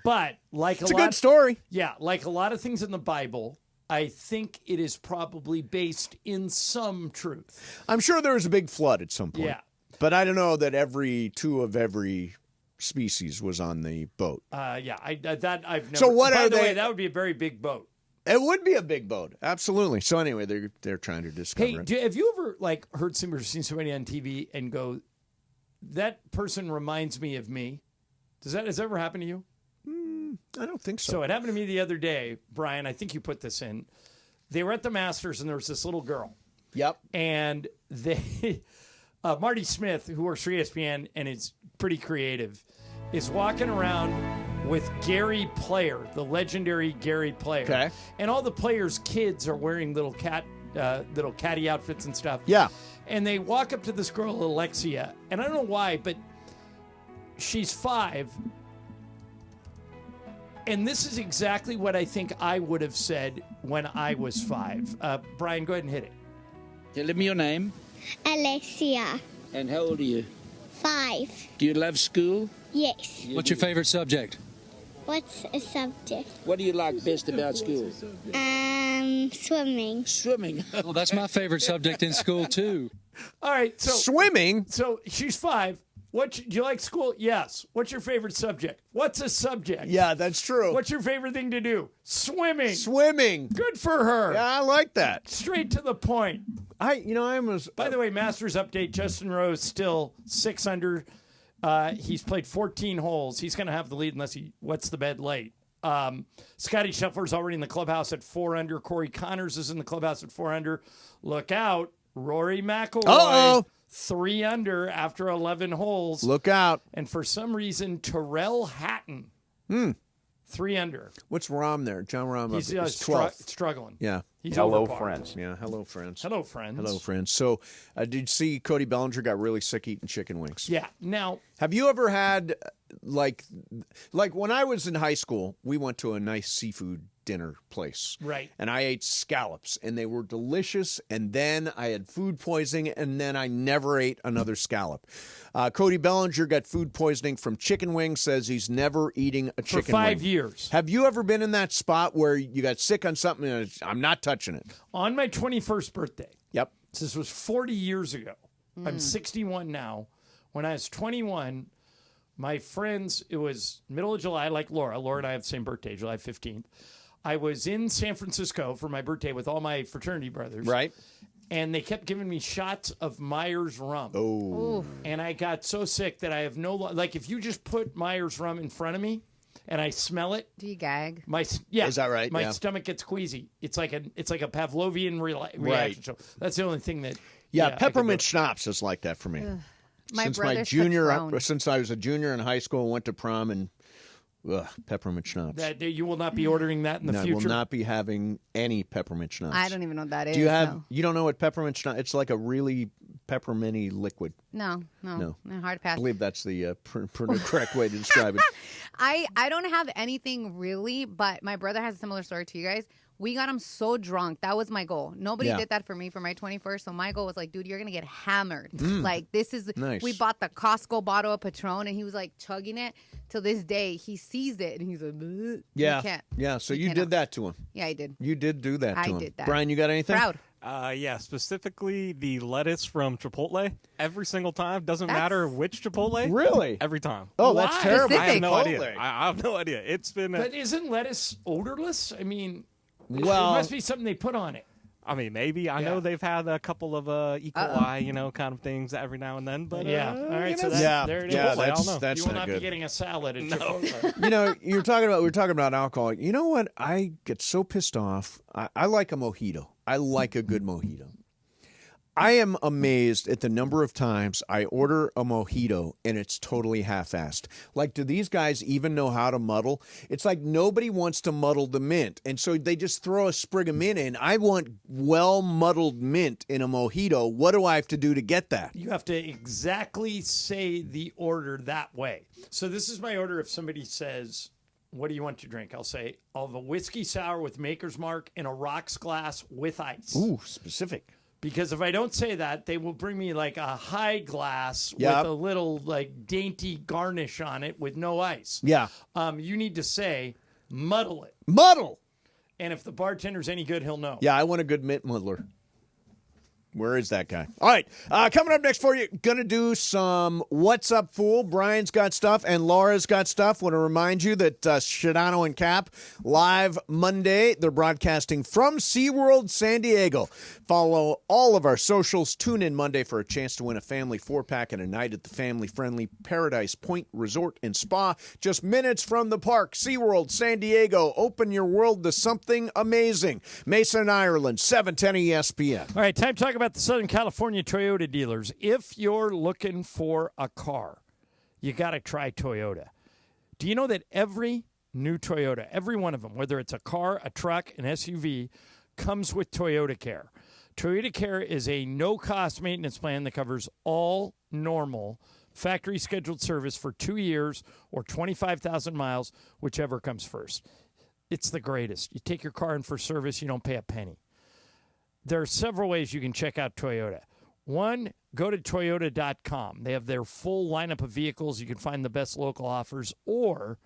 But like It's a good story. Yeah, like a lot of things in the Bible, I think it is probably based in some truth. I'm sure there was a big flood at some point. Yeah. But I don't know that every 2 of every species was on the boat. Yeah, I've never. So what by are the they- way, that would be a very big boat. It would be a big boat, absolutely. So anyway, they're trying to discover Hey, it. have you ever heard somebody or seen somebody on TV and go, "That person reminds me of me"? Has that ever happened to you? I don't think so. So it happened to me the other day, Brian. I think you put this in. They were at the Masters, and there was this little girl. Yep. And they, Marty Smith, who works for ESPN and is pretty creative, is walking around with Gary Player, the legendary Gary Player. Okay. And all the players' kids are wearing little caddy outfits and stuff. Yeah. And they walk up to this girl, Alexia, and I don't know why, but she's 5. And this is exactly what I think I would have said when I was 5. Brian, go ahead and hit it. Tell me your name. Alexia, And how old are you? 5. Do you love school? Yes. What's your favorite subject? What's a subject? What do you like best about school? Swimming. Swimming. Well, that's my favorite subject in school, too. All right. So swimming? So she's 5. Do you like school? Yes. What's your favorite subject? What's a subject? Yeah, that's true. What's your favorite thing to do? Swimming. Swimming. Good for her. Yeah, I like that. Straight to the point. I was. By the way, Masters update: Justin Rose still 6 under. He's played 14 holes. He's going to have the lead unless he wets the bed late. Scotty Scheffler's already in the clubhouse at 4 under. Corey Connors is in the clubhouse at 4 under. Look out, Rory McIlroy. Uh-oh. 3 under after 11 holes. Look out. And for some reason, Terrell Hatton 3 under. What's Rahm there? John Rahm He's is 12th. struggling. Yeah. He's Hello, over par. friends. Yeah, hello, friends. Hello, friends. Hello, friends. So, did you see Cody Bellinger got really sick eating chicken wings? Yeah. Now, have you ever had like when I was in high school, we went to a nice seafood dinner place. Right. And I ate scallops, and they were delicious, and then I had food poisoning, and then I never ate another scallop. Cody Bellinger got food poisoning from chicken wings, says he's never eating a chicken wing. For 5 years. Have you ever been in that spot where you got sick on something and I'm not touching it? On my 21st birthday. Yep. This was 40 years ago. I'm 61 now. When I was 21, my friends, it was middle of July, like Laura. Laura and I have the same birthday, July 15th. I was in San Francisco for my birthday with all my fraternity brothers. Right. And they kept giving me shots of Myers rum. Oh. And I got so sick that I have no... Like, if you just put Myers rum in front of me and I smell it... Do you gag? Is that right? My Yeah. stomach gets queasy. It's like a Pavlovian reaction. So that's the only thing that... Yeah, I could peppermint go- schnapps is like that for me. My Since brother's since I was a junior in high school, went to prom, and peppermint schnapps. That you will not be ordering that in the No, I future. will not be having any peppermint schnapps. I don't even know what that is. Do you have? No. You don't know what peppermint schnapps? It's like a really pepperminty liquid. No. Hard pass. I believe that's the correct way to describe it. I don't have anything really, but my brother has a similar story to you guys. We got him so drunk. That was my goal. Nobody did that for me for my 21st. So my goal was like, dude, you're going to get hammered. Like, this is... Nice. We bought the Costco bottle of Patron, and he was like chugging it. Till this day, he sees it, and he's like, "Bleh." Yeah. You can't. Yeah. So you cannot. did that to him. Yeah, I did. You did do that to I him. did that. Brian, you got anything? Proud. Yeah, specifically the lettuce from Chipotle. Every single time, doesn't matter which Chipotle. Really? Every time. Oh, that's terrible. I have no Specific. idea. I have no idea. It's been. But isn't lettuce odorless? I mean, Well- it must be something they put on it. I mean, maybe. I know they've had a couple of E. coli, kind of things every now and then. But Yeah. All right, so there it is. Yeah, Chipotle, I don't know. that's You will not not good. be getting a salad at Chipotle. We were talking about alcohol. You know what? I get so pissed off. I like a mojito. I like a good mojito. I am amazed at the number of times I order a mojito and it's totally half-assed. Like, do these guys even know how to muddle? It's like nobody wants to muddle the mint, and so they just throw a sprig of mint in. I want well-muddled mint in a mojito. What do I have to do to get that? You have to exactly say the order that way. So this is my order if somebody says, what do you want to drink? I'll say, I'll have a whiskey sour with Maker's Mark in a rocks glass with ice. Ooh, specific. Because if I don't say that, they will bring me like a high glass with a little like dainty garnish on it with no ice. Yeah. You need to say, muddle it. Muddle. And if the bartender's any good, he'll know. Yeah, I want a good mint muddler. Where is that guy? All right, coming up next for you, going to do some What's Up, Fool. Brian's got stuff and Laura's got stuff. Want to remind you that Shadano and Cap, live Monday. They're broadcasting from SeaWorld San Diego. Follow all of our socials. Tune in Monday for a chance to win a family 4-pack and a night at the family-friendly Paradise Point Resort and Spa. Just minutes from the park. SeaWorld San Diego. Open your world to something amazing. Mason, Ireland, 710 ESPN. All right, time to talk about the Southern California Toyota dealers. If you're looking for a car, you got to try Toyota. Do you know that every new Toyota, every one of them, whether it's a car, a truck, an SUV, comes with Toyota Care? Toyota Care is a no-cost maintenance plan that covers all normal factory-scheduled service for 2 years or 25,000 miles, whichever comes first. It's the greatest. You take your car in for service, you don't pay a penny. There are several ways you can check out Toyota. One, go to Toyota.com. They have their full lineup of vehicles. You can find the best local offers, or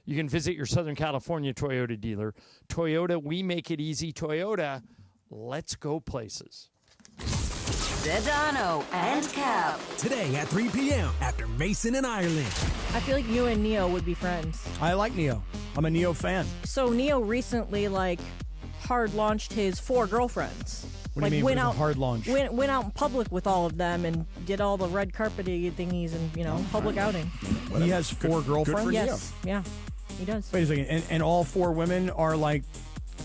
you can visit your Southern California Toyota dealer. Toyota, we make it easy. Toyota, let's go places. Sedano and Cap. Today at 3 p.m. after Mason and Ireland. I feel like you and Neo would be friends. I like Neo. I'm a Neo fan. So Neo recently, hard launched his 4 girlfriends. What do you mean went it was out, a hard launch? Went out in public with all of them and did all the red carpety thingies and, public outing. He has 4 girlfriends? Yes. Yeah, he does. Wait a second. And all 4 women are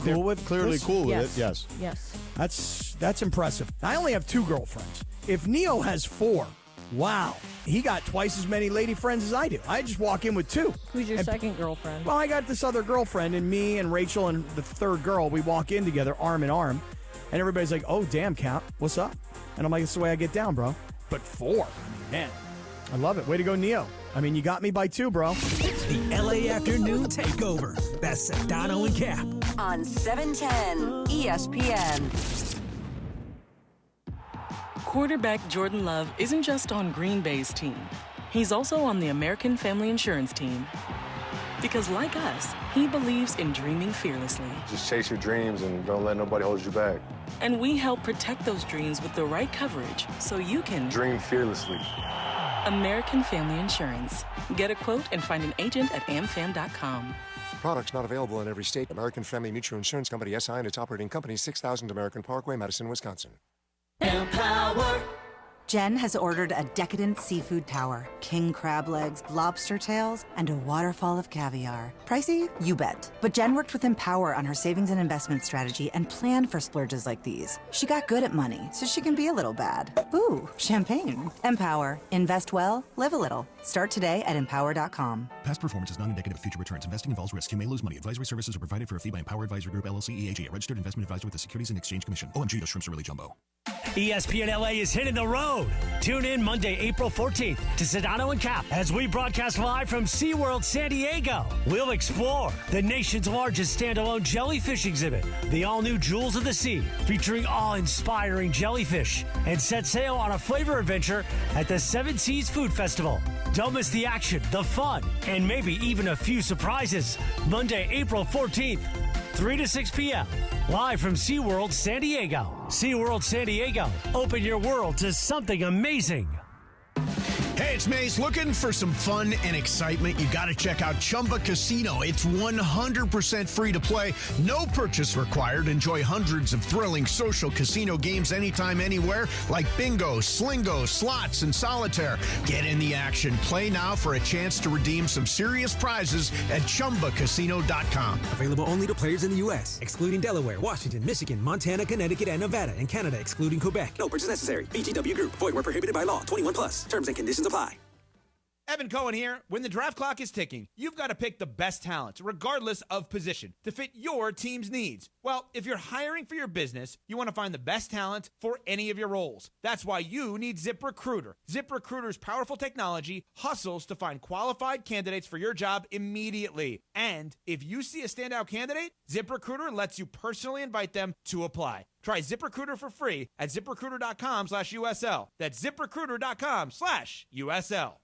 cool with clearly this? cool with Yes. it. Yes. Yes. That's impressive. I only have 2 girlfriends. If Neo has 4, Wow. He got twice as many lady friends as I do. I just walk in with 2. Who's your second girlfriend? Well, I got this other girlfriend, and me and Rachel and the third girl, we walk in together arm in arm. And everybody's like, oh, damn, Cap, what's up? And I'm like, it's the way I get down, bro. But 4, I mean, man, I love it. Way to go, Neo. I mean, you got me by 2, bro. The LA Afternoon Takeover. That's Sedano and Cap. On 710 ESPN. Quarterback Jordan Love isn't just on Green Bay's team. He's also on the American Family Insurance team. Because like us, he believes in dreaming fearlessly. Just chase your dreams and don't let nobody hold you back. And we help protect those dreams with the right coverage so you can dream fearlessly. American Family Insurance. Get a quote and find an agent at amfam.com. Products not available in every state. American Family Mutual Insurance Company, SI, and its operating company, 6000 American Parkway, Madison, Wisconsin. Empower. Jen has ordered a decadent seafood tower, king crab legs, lobster tails, and a waterfall of caviar. Pricey? You bet. But Jen worked with Empower on her savings and investment strategy and planned for splurges like these. She got good at money, so she can be a little bad. Ooh, champagne. Empower. Invest well, live a little. Start today at empower.com. Past performance is not indicative of future returns. Investing involves risk. You may lose money. Advisory services are provided for a fee by Empower Advisory Group, LLC, EAG, a registered investment advisor with the Securities and Exchange Commission. OMG, those shrimps are really jumbo. ESPN LA is hitting the road. Tune in Monday, April 14th to Sedano and Cap as we broadcast live from SeaWorld San Diego. We'll explore the nation's largest standalone jellyfish exhibit, the all-new Jewels of the Sea, featuring awe-inspiring jellyfish, and set sail on a flavor adventure at the Seven Seas Food Festival. Don't miss the action, the fun, and maybe even a few surprises. Monday, April 14th. 3 to 6 p.m. Live from SeaWorld San Diego. SeaWorld San Diego. Open your world to something amazing. Hey, it's Mace. Looking for some fun and excitement? You got to check out Chumba Casino. It's 100% free to play. No purchase required. Enjoy hundreds of thrilling social casino games anytime, anywhere, like bingo, slingo, slots, and solitaire. Get in the action. Play now for a chance to redeem some serious prizes at ChumbaCasino.com. Available only to players in the U.S., excluding Delaware, Washington, Michigan, Montana, Connecticut, and Nevada, and Canada, excluding Quebec. No purchase necessary. VGW Group. Void where prohibited by law. 21 plus. Terms and conditions apply. Evan Cohen here. When the draft clock is ticking, you've got to pick the best talent, regardless of position, to fit your team's needs. Well, if you're hiring for your business, you want to find the best talent for any of your roles. That's why you need ZipRecruiter. ZipRecruiter's powerful technology hustles to find qualified candidates for your job immediately. And if you see a standout candidate, ZipRecruiter lets you personally invite them to apply. Try ZipRecruiter for free at ZipRecruiter.com/USL. That's ZipRecruiter.com/USL.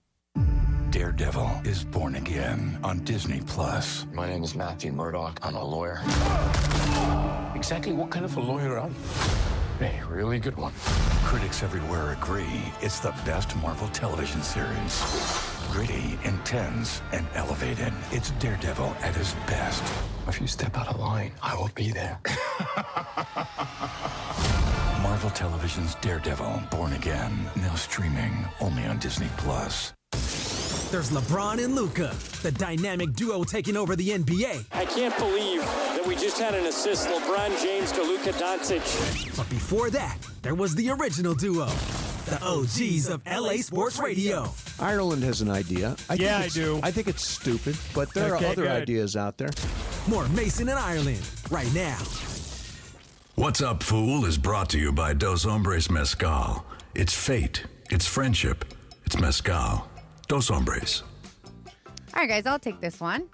Daredevil is born again on Disney Plus. My name is Matthew Murdoch. I'm a lawyer. Exactly what kind of a lawyer are you? A really good one. Critics everywhere agree it's the best Marvel television series. Gritty, intense, and elevated. It's Daredevil at his best. If you step out of line, I will be there. Marvel Television's Daredevil, Born Again, now streaming only on Disney Plus. There's LeBron and Luka, the dynamic duo taking over the NBA. I can't believe that we just had an assist, LeBron James to Luka Doncic. But before that, there was the original duo, the OGs of LA Sports Radio. Ireland has an idea. I do. I think it's stupid, but there are other ideas out there. More Mason and Ireland right now. What's Up, Fool is brought to you by Dos Hombres Mezcal. It's fate. It's friendship. It's mezcal. Dos Hombres. All right, guys, I'll take this one.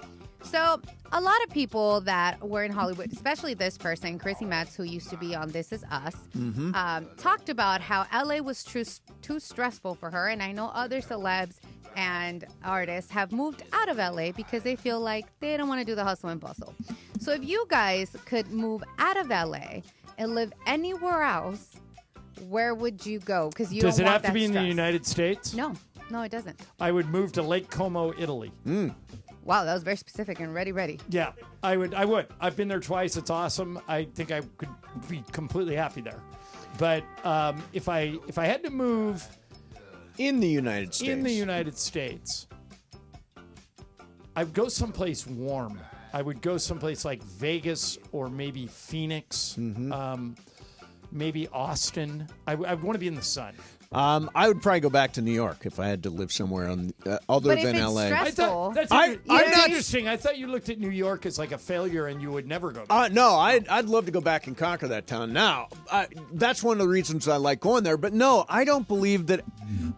So a lot of people that were in Hollywood, especially this person, Chrissy Metz, who used to be on This Is Us, talked about how LA was too stressful for her. And I know other celebs and artists have moved out of LA because they feel like they don't want to do the hustle and bustle. So if you guys could move out of LA and live anywhere else, where would you go? Because you Does don't it want have to be stress. in the United States? No, it doesn't. I would move to Lake Como, Italy. Wow, that was very specific and ready. Yeah, I would. I've been there twice. It's awesome. I think I could be completely happy there. But if I had to move in the United States, I'd go someplace warm. I would go someplace like Vegas or maybe Phoenix. Maybe Austin. I want to be in the sun. I would probably go back to New York if I had to live somewhere other But if than it's L.A. stressful- That's interesting. I thought you looked at New York as like a failure and you would never go back. No, I'd love to go back and conquer that town. Now, that's one of the reasons I like going there. But no, I don't believe that.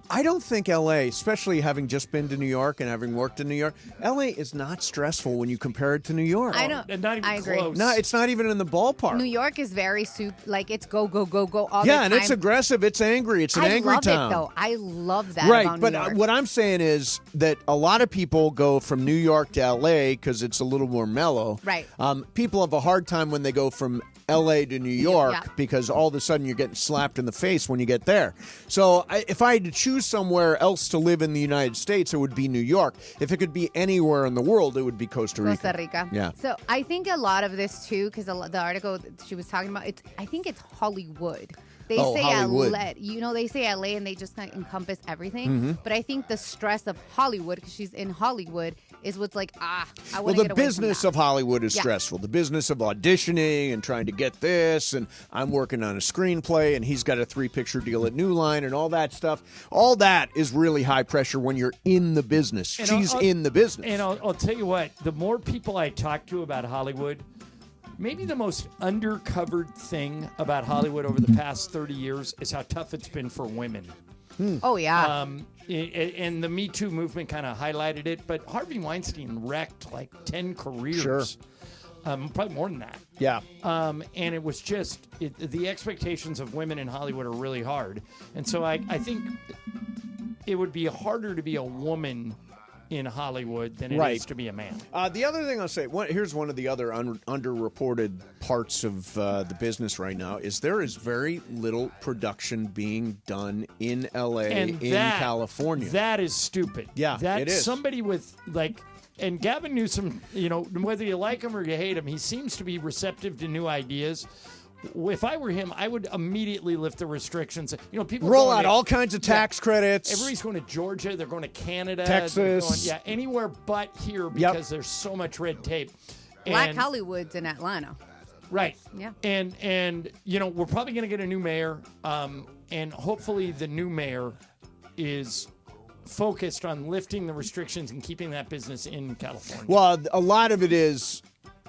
I don't think L.A., especially having just been to New York and having worked in New York, L.A. is not stressful when you compare it to New York. I don't. I agree. No, it's not even in the ballpark. New York is very like it's go go go go all the Yeah, time. and it's aggressive. It's angry. It's an angry love town. it though. I love that. Right, about but New York. what I'm saying is that a lot of people go from New York to L.A. because it's a little more mellow. Right. People have a hard time when they go from L.A. to New York Yeah. because all of a sudden you're getting slapped in the face when you get there. So if I had to choose somewhere else to live in the United States, it would be New York. If it could be anywhere in the world, it would be Costa Rica. Costa Rica. Yeah. So I think a lot of this too, because the article that she was talking about, I think it's Hollywood. They say Hollywood. LA, they say LA and they just kind of encompass everything. Mhm. But I think the stress of Hollywood, because she's in Hollywood, is what's like, I Well, want to the get away business from of Hollywood is Yeah. stressful. The business of auditioning and trying to get this, and I'm working on a screenplay, and he's got a 3-picture deal at New Line, and all that stuff. All that is really high pressure when you're in the business. And She's I'll- in the business. And I'll tell you what, the more people I talk to about Hollywood, maybe the most undercovered thing about Hollywood over the past 30 years is how tough it's been for women. that. Oh, yeah. And the Me Too movement kind of highlighted it, but Harvey Weinstein wrecked like 10 careers. Sure. Probably more than that. Yeah. And it was just, the expectations of women in Hollywood are really hard. And so I think it would be harder to be a woman in Hollywood than it Right. is to be a man. The other thing I'll say, here's one of the other underreported parts of the business right now, is there is very little production being done in L.A., And in California. That is stupid. Yeah, That's it is. somebody with, like, and Gavin Newsom, whether you like him or you hate him, he seems to be receptive to new ideas. If I were him, I would immediately lift the restrictions. People Roll going out to- all kinds of tax credits. Everybody's going to Georgia. They're going to Canada. Texas. They're going, anywhere but here because there's so much red tape. Black And- Hollywood's in Atlanta. Right. Yeah. And we're probably going to get a new mayor, and hopefully the new mayor is focused on lifting the restrictions and keeping that business in California. Well, a lot of it is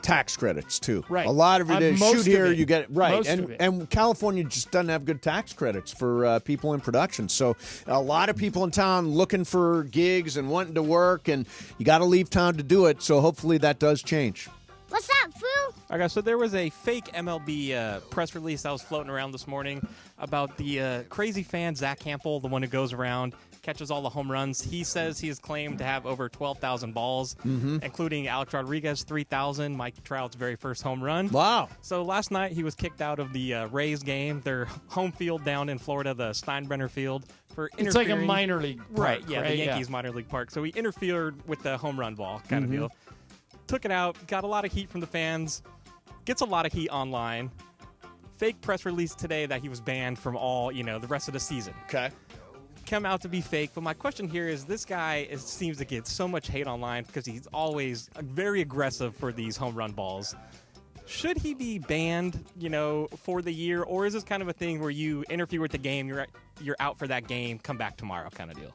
tax credits too. Right. A lot of it is Most shoot of here, it. you get it. Right. Most of it. And California just doesn't have good tax credits for people in production. So a lot of people in town looking for gigs and wanting to work, and you got to leave town to do it. So hopefully that does change. What's up, fool? Okay, so there was a fake MLB press release that was floating around this morning about the crazy fan Zach Campbell, the one who goes around, catches all the home runs. He says he has claimed to have over 12,000 balls, including Alex Rodriguez, 3,000, Mike Trout's very first home run. Wow. So last night he was kicked out of the Rays game, their home field down in Florida, the Steinbrenner Field, for interfering. It's like a minor league park, Right, yeah, right? the Yeah. Yankees minor league park. So he interfered with the home run ball kind of deal. Took it out, got a lot of heat from the fans, gets a lot of heat online. Fake press release today that he was banned from all, the rest of the season. Okay. Come out to be fake, but my question here is this guy seems to get so much hate online because he's always very aggressive for these home run balls. Should he be banned, for the year, or is this kind of a thing where you interfere with the game, you're out for that game, come back tomorrow kind of deal?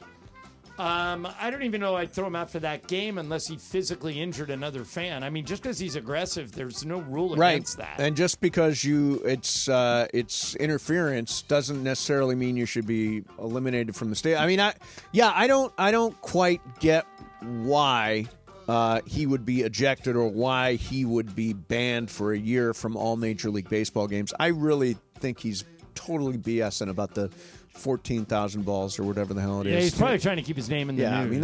I don't even know I'd throw him out for that game unless he physically injured another fan. I mean, just because he's aggressive, there's no rule against that. And just because it's interference doesn't necessarily mean you should be eliminated from the state. I mean, I don't quite get why he would be ejected or why he would be banned for a year from all Major League Baseball games. I really think he's totally BSing about the 14,000 balls or whatever the hell it is. Yeah, he's probably trying to keep his name in the news. I mean,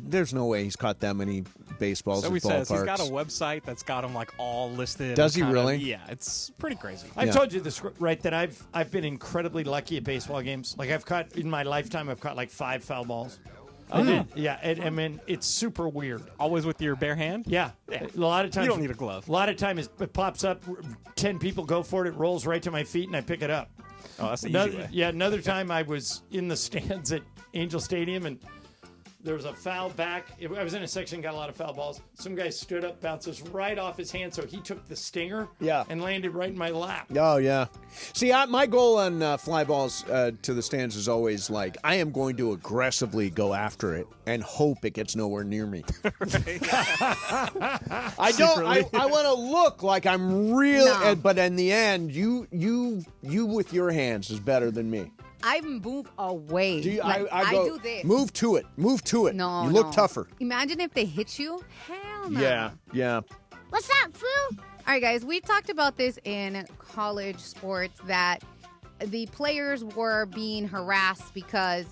there's no way he's caught that many baseballs So at he says he's ballparks. got a website that's got them all listed. Does he kind of- really? Yeah, it's pretty crazy. I've told you this, right, that I've been incredibly lucky at baseball games. Like, in my lifetime, I've caught like 5 foul balls. I did. Yeah, I mean, it's super weird. Always with your bare hand? Yeah. A lot of times. You don't need a glove. A lot of times it pops up, 10 people go for it, it rolls right to my feet, and I pick it up. Oh, that's the easy way. Yeah, another time I was in the stands at Angel Stadium, and There was a foul back. I was in a section, got a lot of foul balls. Some guy stood up, bounces right off his hand, so he took the stinger and landed right in my lap. Oh, yeah. See, my goal on fly balls to the stands is always like, I am going to aggressively go after it and hope it gets nowhere near me. I want to look like I'm real, but in the end, you with your hands is better than me. I move away. I do this. Move to it. No, you look tougher. Imagine if they hit you. Hell no. Yeah. What's up, fool? All right, guys. We talked about this in college sports that the players were being harassed because,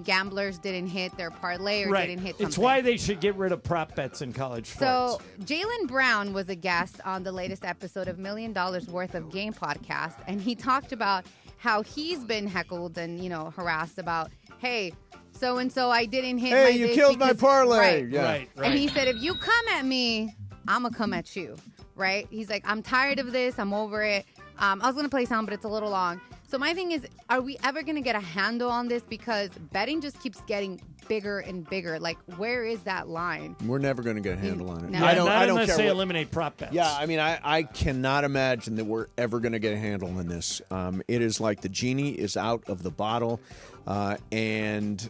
gamblers didn't hit their parlay or didn't hit something. It's why they should get rid of prop bets in college sports. So Jaylen Brown was a guest on the latest episode of $1 Million Worth of Game podcast, and he talked about how he's been heckled and, harassed about, hey, so-and-so, I didn't hit my Hey, you killed my parlay. Right. And he said, if you come at me, I'm going to come at you, right? He's like, I'm tired of this. I'm over it. I was going to play some, but it's a little long. So my thing is, are we ever going to get a handle on this? Because betting just keeps getting bigger and bigger. Like, where is that line? We're never going to get a handle on it. No. I don't unless care they eliminate prop bets. Yeah, I mean, I cannot imagine that we're ever going to get a handle on this. It is like the genie is out of the bottle, and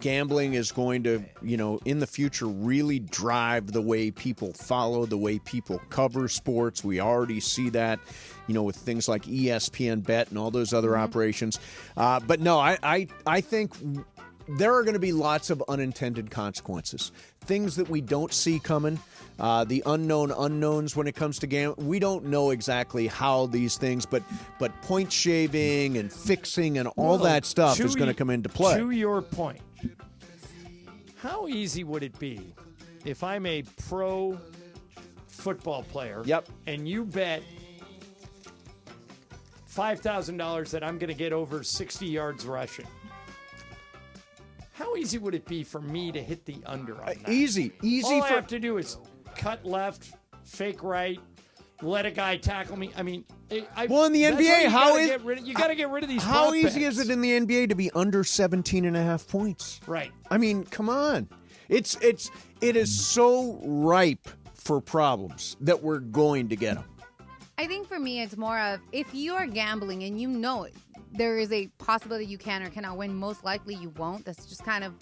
gambling is going to, in the future, really drive the way people follow, the way people cover sports. We already see that, with things like ESPN Bet and all those other operations. But no, I think there are going to be lots of unintended consequences, things that we don't see coming. The unknown unknowns when it comes to gambling. We don't know exactly how these things, but point shaving and fixing and all that stuff is going to come into play. To your point, how easy would it be if I'm a pro football player and you bet $5,000 that I'm going to get over 60 yards rushing? How easy would it be for me to hit the under on that? Easy. All I have to do is cut left, fake right, let a guy tackle me. I mean, in the NBA, you got to get rid of these. How easy prop is it in the NBA to be under 17.5 points? Right. I mean, come on. It is so ripe for problems that we're going to get them. I think for me, it's more of if you are gambling and you know it, there is a possibility you can or cannot win. Most likely you won't. That's just kind of,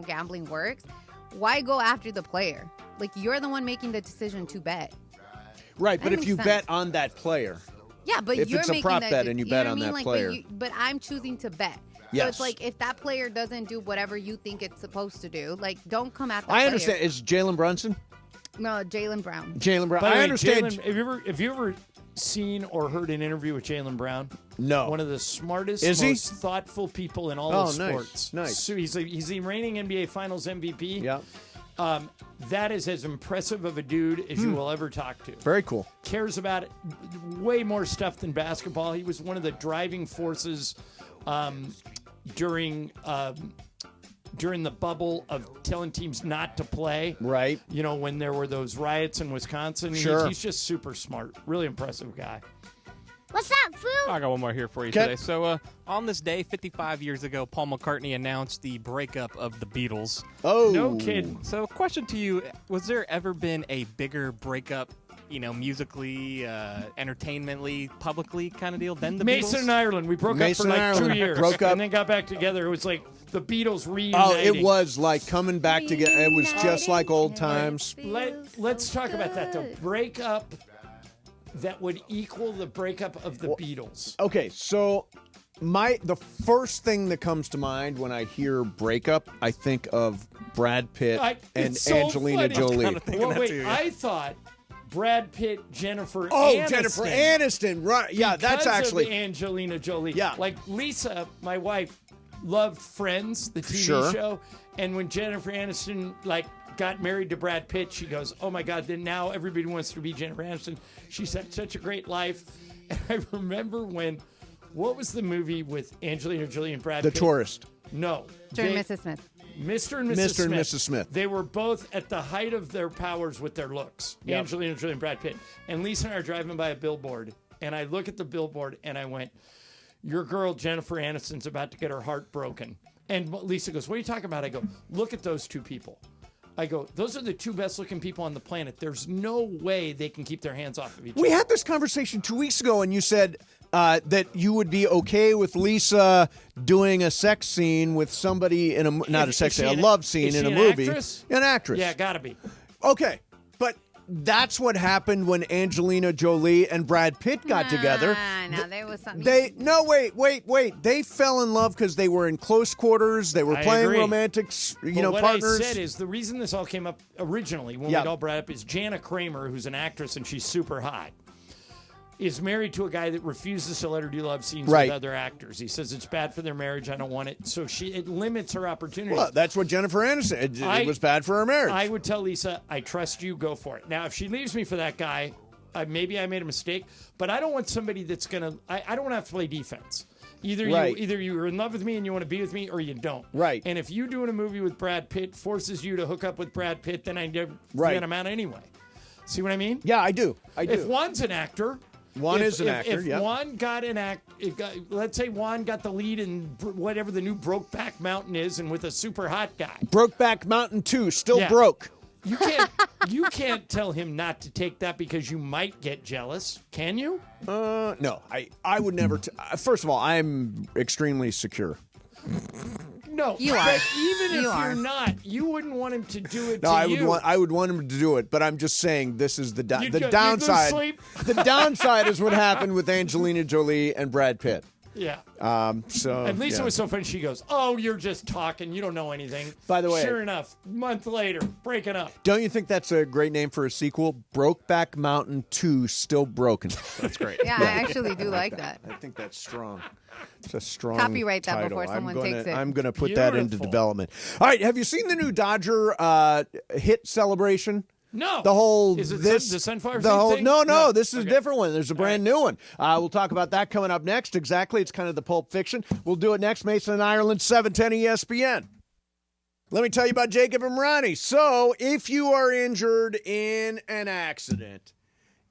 gambling works. Why go after the player? Like, you're the one making the decision to bet. Right, but if you bet on that player. Yeah, but if you're it's a making prop that, bet and you bet on that player. But I'm choosing to bet. Yes. So it's like if that player doesn't do whatever you think it's supposed to do, like, don't come at the I player. understand. Is Jalen Brunson? No, Jaylen Brown. Jaylen Brown. By the way, I understand. Have you ever seen or heard an interview with Jaylen Brown? No. One of the smartest, Is he? most thoughtful people in all of sports. Nice. So he's the reigning NBA Finals MVP. Yeah. That is as impressive of a dude as you will ever talk to. Very cool. Cares about it, way more stuff than basketball. He was one of the driving forces during the bubble of telling teams not to play. Right. When there were those riots in Wisconsin. Sure. He's just super smart. Really impressive guy. What's up, fool? I got one more here for you today. So, on this day, 55 years ago, Paul McCartney announced the breakup of the Beatles. Oh. No kidding. So, question to you, was there ever been a bigger breakup, musically, entertainmentally, publicly kind of deal than the Beatles? Mason and Ireland. We broke up for like 2 years. Broke up. And then got back together. It was like the Beatles reuniting. Oh, it was like coming back together. It was just like old times. Let's talk about that. The breakup that would equal the breakup of the Beatles. Okay, so the first thing that comes to mind when I hear breakup, I think of Brad Pitt and it's so Angelina funny. Jolie. I thought Brad Pitt, Jennifer Aniston. Jennifer Aniston, right? Yeah, that's because actually of Angelina Jolie. Yeah, like Lisa, my wife, loved Friends, the TV show, and when Jennifer Aniston got married to Brad Pitt, she goes, "Oh my God!" Then now everybody wants to be Jennifer Aniston. She's had such a great life. And I remember what was the movie with Angelina Jolie and Brad Pitt? The Tourist. No, Mr. and Mrs. Smith. Mr. and Mrs. Smith. They were both at the height of their powers with their looks. Yep. Angelina Jolie and Brad Pitt. And Lisa and I are driving by a billboard, and I look at the billboard and I went, "Your girl Jennifer Aniston's about to get her heart broken." And Lisa goes, what are you talking about? I go, look at those two people. I go, those are the two best-looking people on the planet. There's no way they can keep their hands off of each other. We had this conversation 2 weeks ago, and you said that you would be okay with Lisa doing a sex scene with somebody in a love scene in a movie. Actress? An actress. Yeah, gotta be. Okay, but that's what happened when Angelina Jolie and Brad Pitt got together. No, there was something. Wait. They fell in love because they were in close quarters. They were playing agree. romantic, What partners. I said is the reason this all came up originally when we all brought up is Jana Kramer, who's an actress and she's super hot, is married to a guy that refuses to let her do love scenes with other actors. He says it's bad for their marriage. I don't want it. So it limits her opportunities. Well, that's what Jennifer Aniston. It was bad for her marriage. I would tell Lisa, I trust you. Go for it. Now, if she leaves me for that guy, maybe I made a mistake. But I don't want somebody that's gonna. I don't want to have to play defense. Either you're in love with me and you want to be with me, or you don't. Right. And if you doing a movie with Brad Pitt forces you to hook up with Brad Pitt, then I get him out anyway. See what I mean? Yeah, I do. If Juan's an actor. Juan is an actor, If Juan got let's say Juan got the lead in whatever the new Brokeback Mountain is, and with a super hot guy. Brokeback Mountain 2, still broke. You can't tell him not to take that because you might get jealous, can you? No, I would never. First of all, I'm extremely secure. No, you are. But even if you're not, you wouldn't want him to do it. I would want him to do it, but I'm just saying this is the downside. The downside is what happened with Angelina Jolie and Brad Pitt. Yeah. And Lisa was so funny. She goes, "Oh, you're just talking. You don't know anything." By the way, sure enough, a month later, breaking up. Don't you think that's a great name for a sequel? Brokeback Mountain 2, Still Broken. That's great. Yeah, I actually do like that. I think that's strong. It's a strong Copyright that title. before someone takes it. I'm going to put that into development. All right, have you seen the new Dodger hit celebration? No. The whole is it the Sunflower thing? No, this is a different one. There's a brand new one. We'll talk about that coming up next. Exactly. It's kind of the Pulp Fiction. We'll do it next. Mason and Ireland, 710 ESPN. Let me tell you about Jacob and Ronnie. So if you are injured in an accident,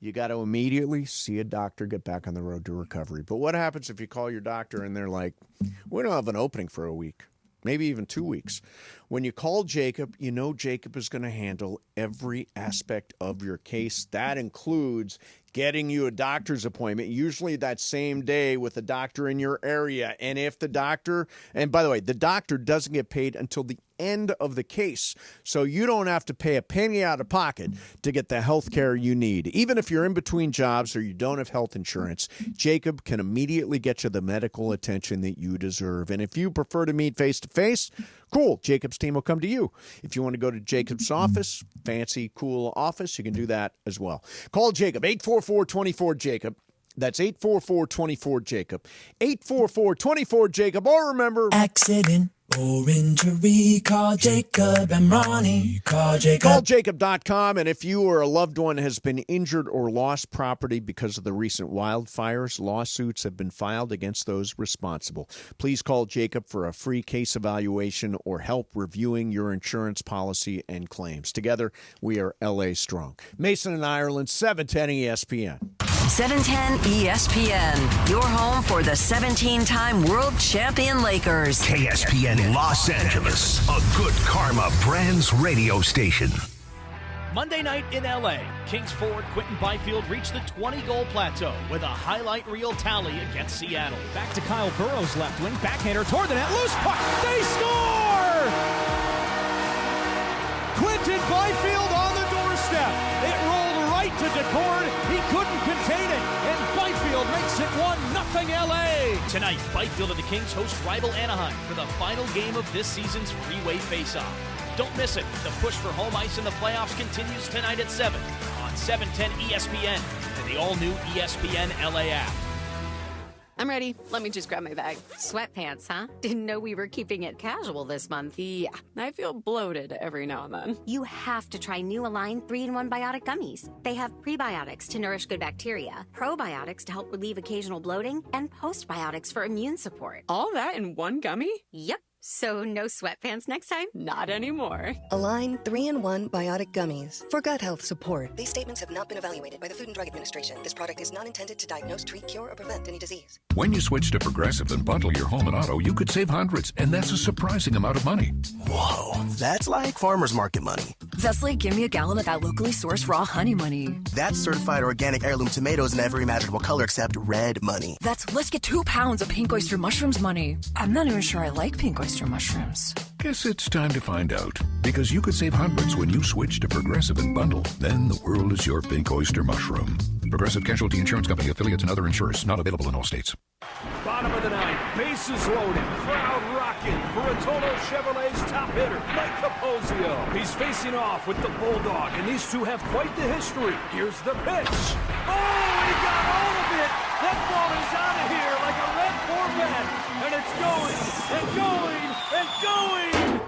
you got to immediately see a doctor, get back on the road to recovery. But what happens if you call your doctor and they're like, we don't have an opening for a week, maybe even 2 weeks? When you call Jacob, you know Jacob is going to handle every aspect of your case. That includes getting you a doctor's appointment, usually that same day with a doctor in your area. And if the doctor, and by the way, the doctor doesn't get paid until the end of the case. So you don't have to pay a penny out of pocket to get the health care you need. Even if you're in between jobs or you don't have health insurance, Jacob can immediately get you the medical attention that you deserve. And if you prefer to meet face-to-face, cool. Jacob's team will come to you. If you want to go to Jacob's office, fancy, cool office, you can do that as well. Call Jacob, 844-24-JACOB. That's 844-24-JACOB. 844-24-JACOB. Or remember, accident or injury, call Jacob and Ronnie. Call Jacob. Call Jacob.com. And if you or a loved one has been injured or lost property because of the recent wildfires, lawsuits have been filed against those responsible. Please call Jacob for a free case evaluation or help reviewing your insurance policy and claims. Together, we are LA Strong. Mason and Ireland, 710 ESPN. 710 ESPN, your home for the 17-time world champion Lakers. KSPN Los Angeles, a good karma brands radio station. Monday night in LA, Kings forward Quentin Byfield reached the 20-goal plateau with a highlight reel tally against Seattle. Back to Kyle Burrow's left wing, backhander toward the net, loose puck, they score! Quentin Byfield on the doorstep. It rolled right to Decord. He couldn't contain it, and Byfield makes it 1-0 LA. Tonight, Byfield and the Kings host rival Anaheim for the final game of this season's freeway faceoff. Don't miss it. The push for home ice in the playoffs continues tonight at 7 on 710 ESPN and the all-new ESPN LA app. I'm ready. Let me just grab my bag. Sweatpants, huh? Didn't know we were keeping it casual this month. Yeah, I feel bloated every now and then. You have to try new Align 3-in-1 Biotic Gummies. They have prebiotics to nourish good bacteria, probiotics to help relieve occasional bloating, and postbiotics for immune support. All that in one gummy? Yep. So no sweatpants next time? Not anymore. Align 3-in-1 Biotic Gummies for gut health support. These statements have not been evaluated by the Food and Drug Administration. This product is not intended to diagnose, treat, cure, or prevent any disease. When you switch to Progressive and bundle your home and auto, you could save hundreds, and that's a surprising amount of money. Whoa, that's like farmer's market money. That's like give me a gallon of that locally sourced raw honey money. That's certified organic heirloom tomatoes in every imaginable color except red money. That's let's get 2 pounds of pink oyster mushrooms money. I'm not even sure I like pink oyster mushrooms. Guess it's time to find out, because you could save hundreds when you switch to Progressive and bundle. Then the world is your pink oyster mushroom. Progressive Casualty Insurance Company, affiliates, and other insurers. Not available in all states. Bottom of the ninth, bases loaded, crowd rocking for Rotolo Chevrolet's top hitter, Mike Capozio. He's facing off with the Bulldog, and these two have quite the history. Here's the pitch. Oh, he got all of it. That ball is out of here like a red Corvette, and it's going, and going, and going.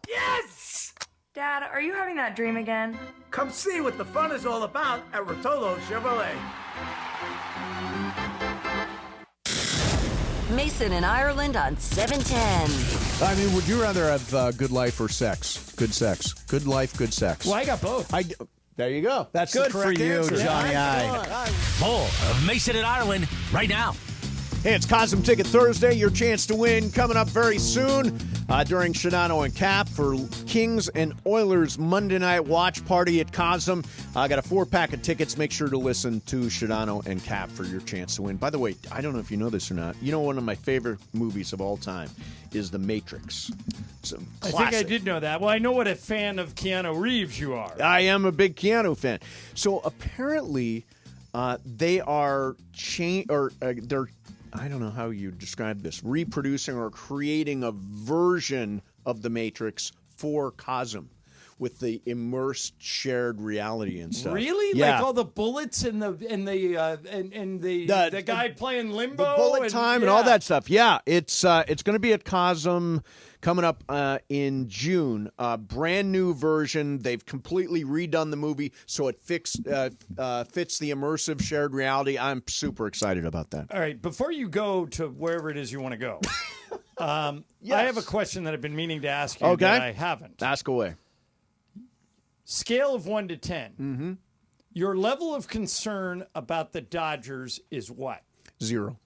Yes! Dad, are you having that dream again? Come see what the fun is all about at Rotolo Chevrolet. Mason in Ireland on 710. I mean, would you rather have good life or sex? Good sex. Good life, good sex. Well, I got both. There you go. That's good the correct for you, answer. Johnny More of Mason and Ireland right now. Hey, it's Cosm Ticket Thursday. Your chance to win coming up very soon during Shadano and Cap for Kings and Oilers Monday night watch party at Cosm. I got a 4-pack of tickets. Make sure to listen to Shadano and Cap for your chance to win. By the way, I don't know if you know this or not. You know, one of my favorite movies of all time is The Matrix. It's a I classic. think I did know that. Well, I know what a fan of Keanu Reeves you are. I am a big Keanu fan. So apparently, they are they're. I don't know how you describe this, reproducing or creating a version of the Matrix for Cosm with the immersed shared reality and stuff. Really? Yeah. Like all the bullets and the guy playing Limbo? The bullet time and all that stuff. Yeah, it's going to be at Cosm coming up in June. Brand new version. They've completely redone the movie so it fits the immersive shared reality. I'm super excited about that. All right, before you go to wherever it is you want to go, I have a question that I've been meaning to ask you that I haven't. Ask away. Scale of 1 to 10. Your level of concern about the Dodgers is what? 0.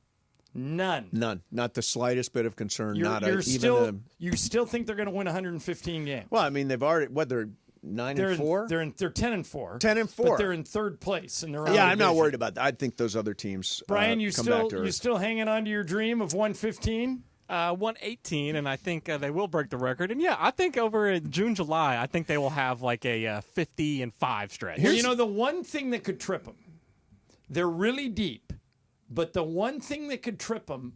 None. Not the slightest bit of concern. You still think they're going to win 115 games? Well, I mean, they've already they're 9-4. They're 10-4. 10-4. But they're in third place in their own I'm not division. worried about that. I think those other teams. Brian, you come back to you earth. still hanging on to your dream of 115? 118, and I think they will break the record. And yeah, I think over in June, July, I think they will have like a 50-5 stretch. Well, the one thing that could trip them, they're really deep, but the one thing that could trip them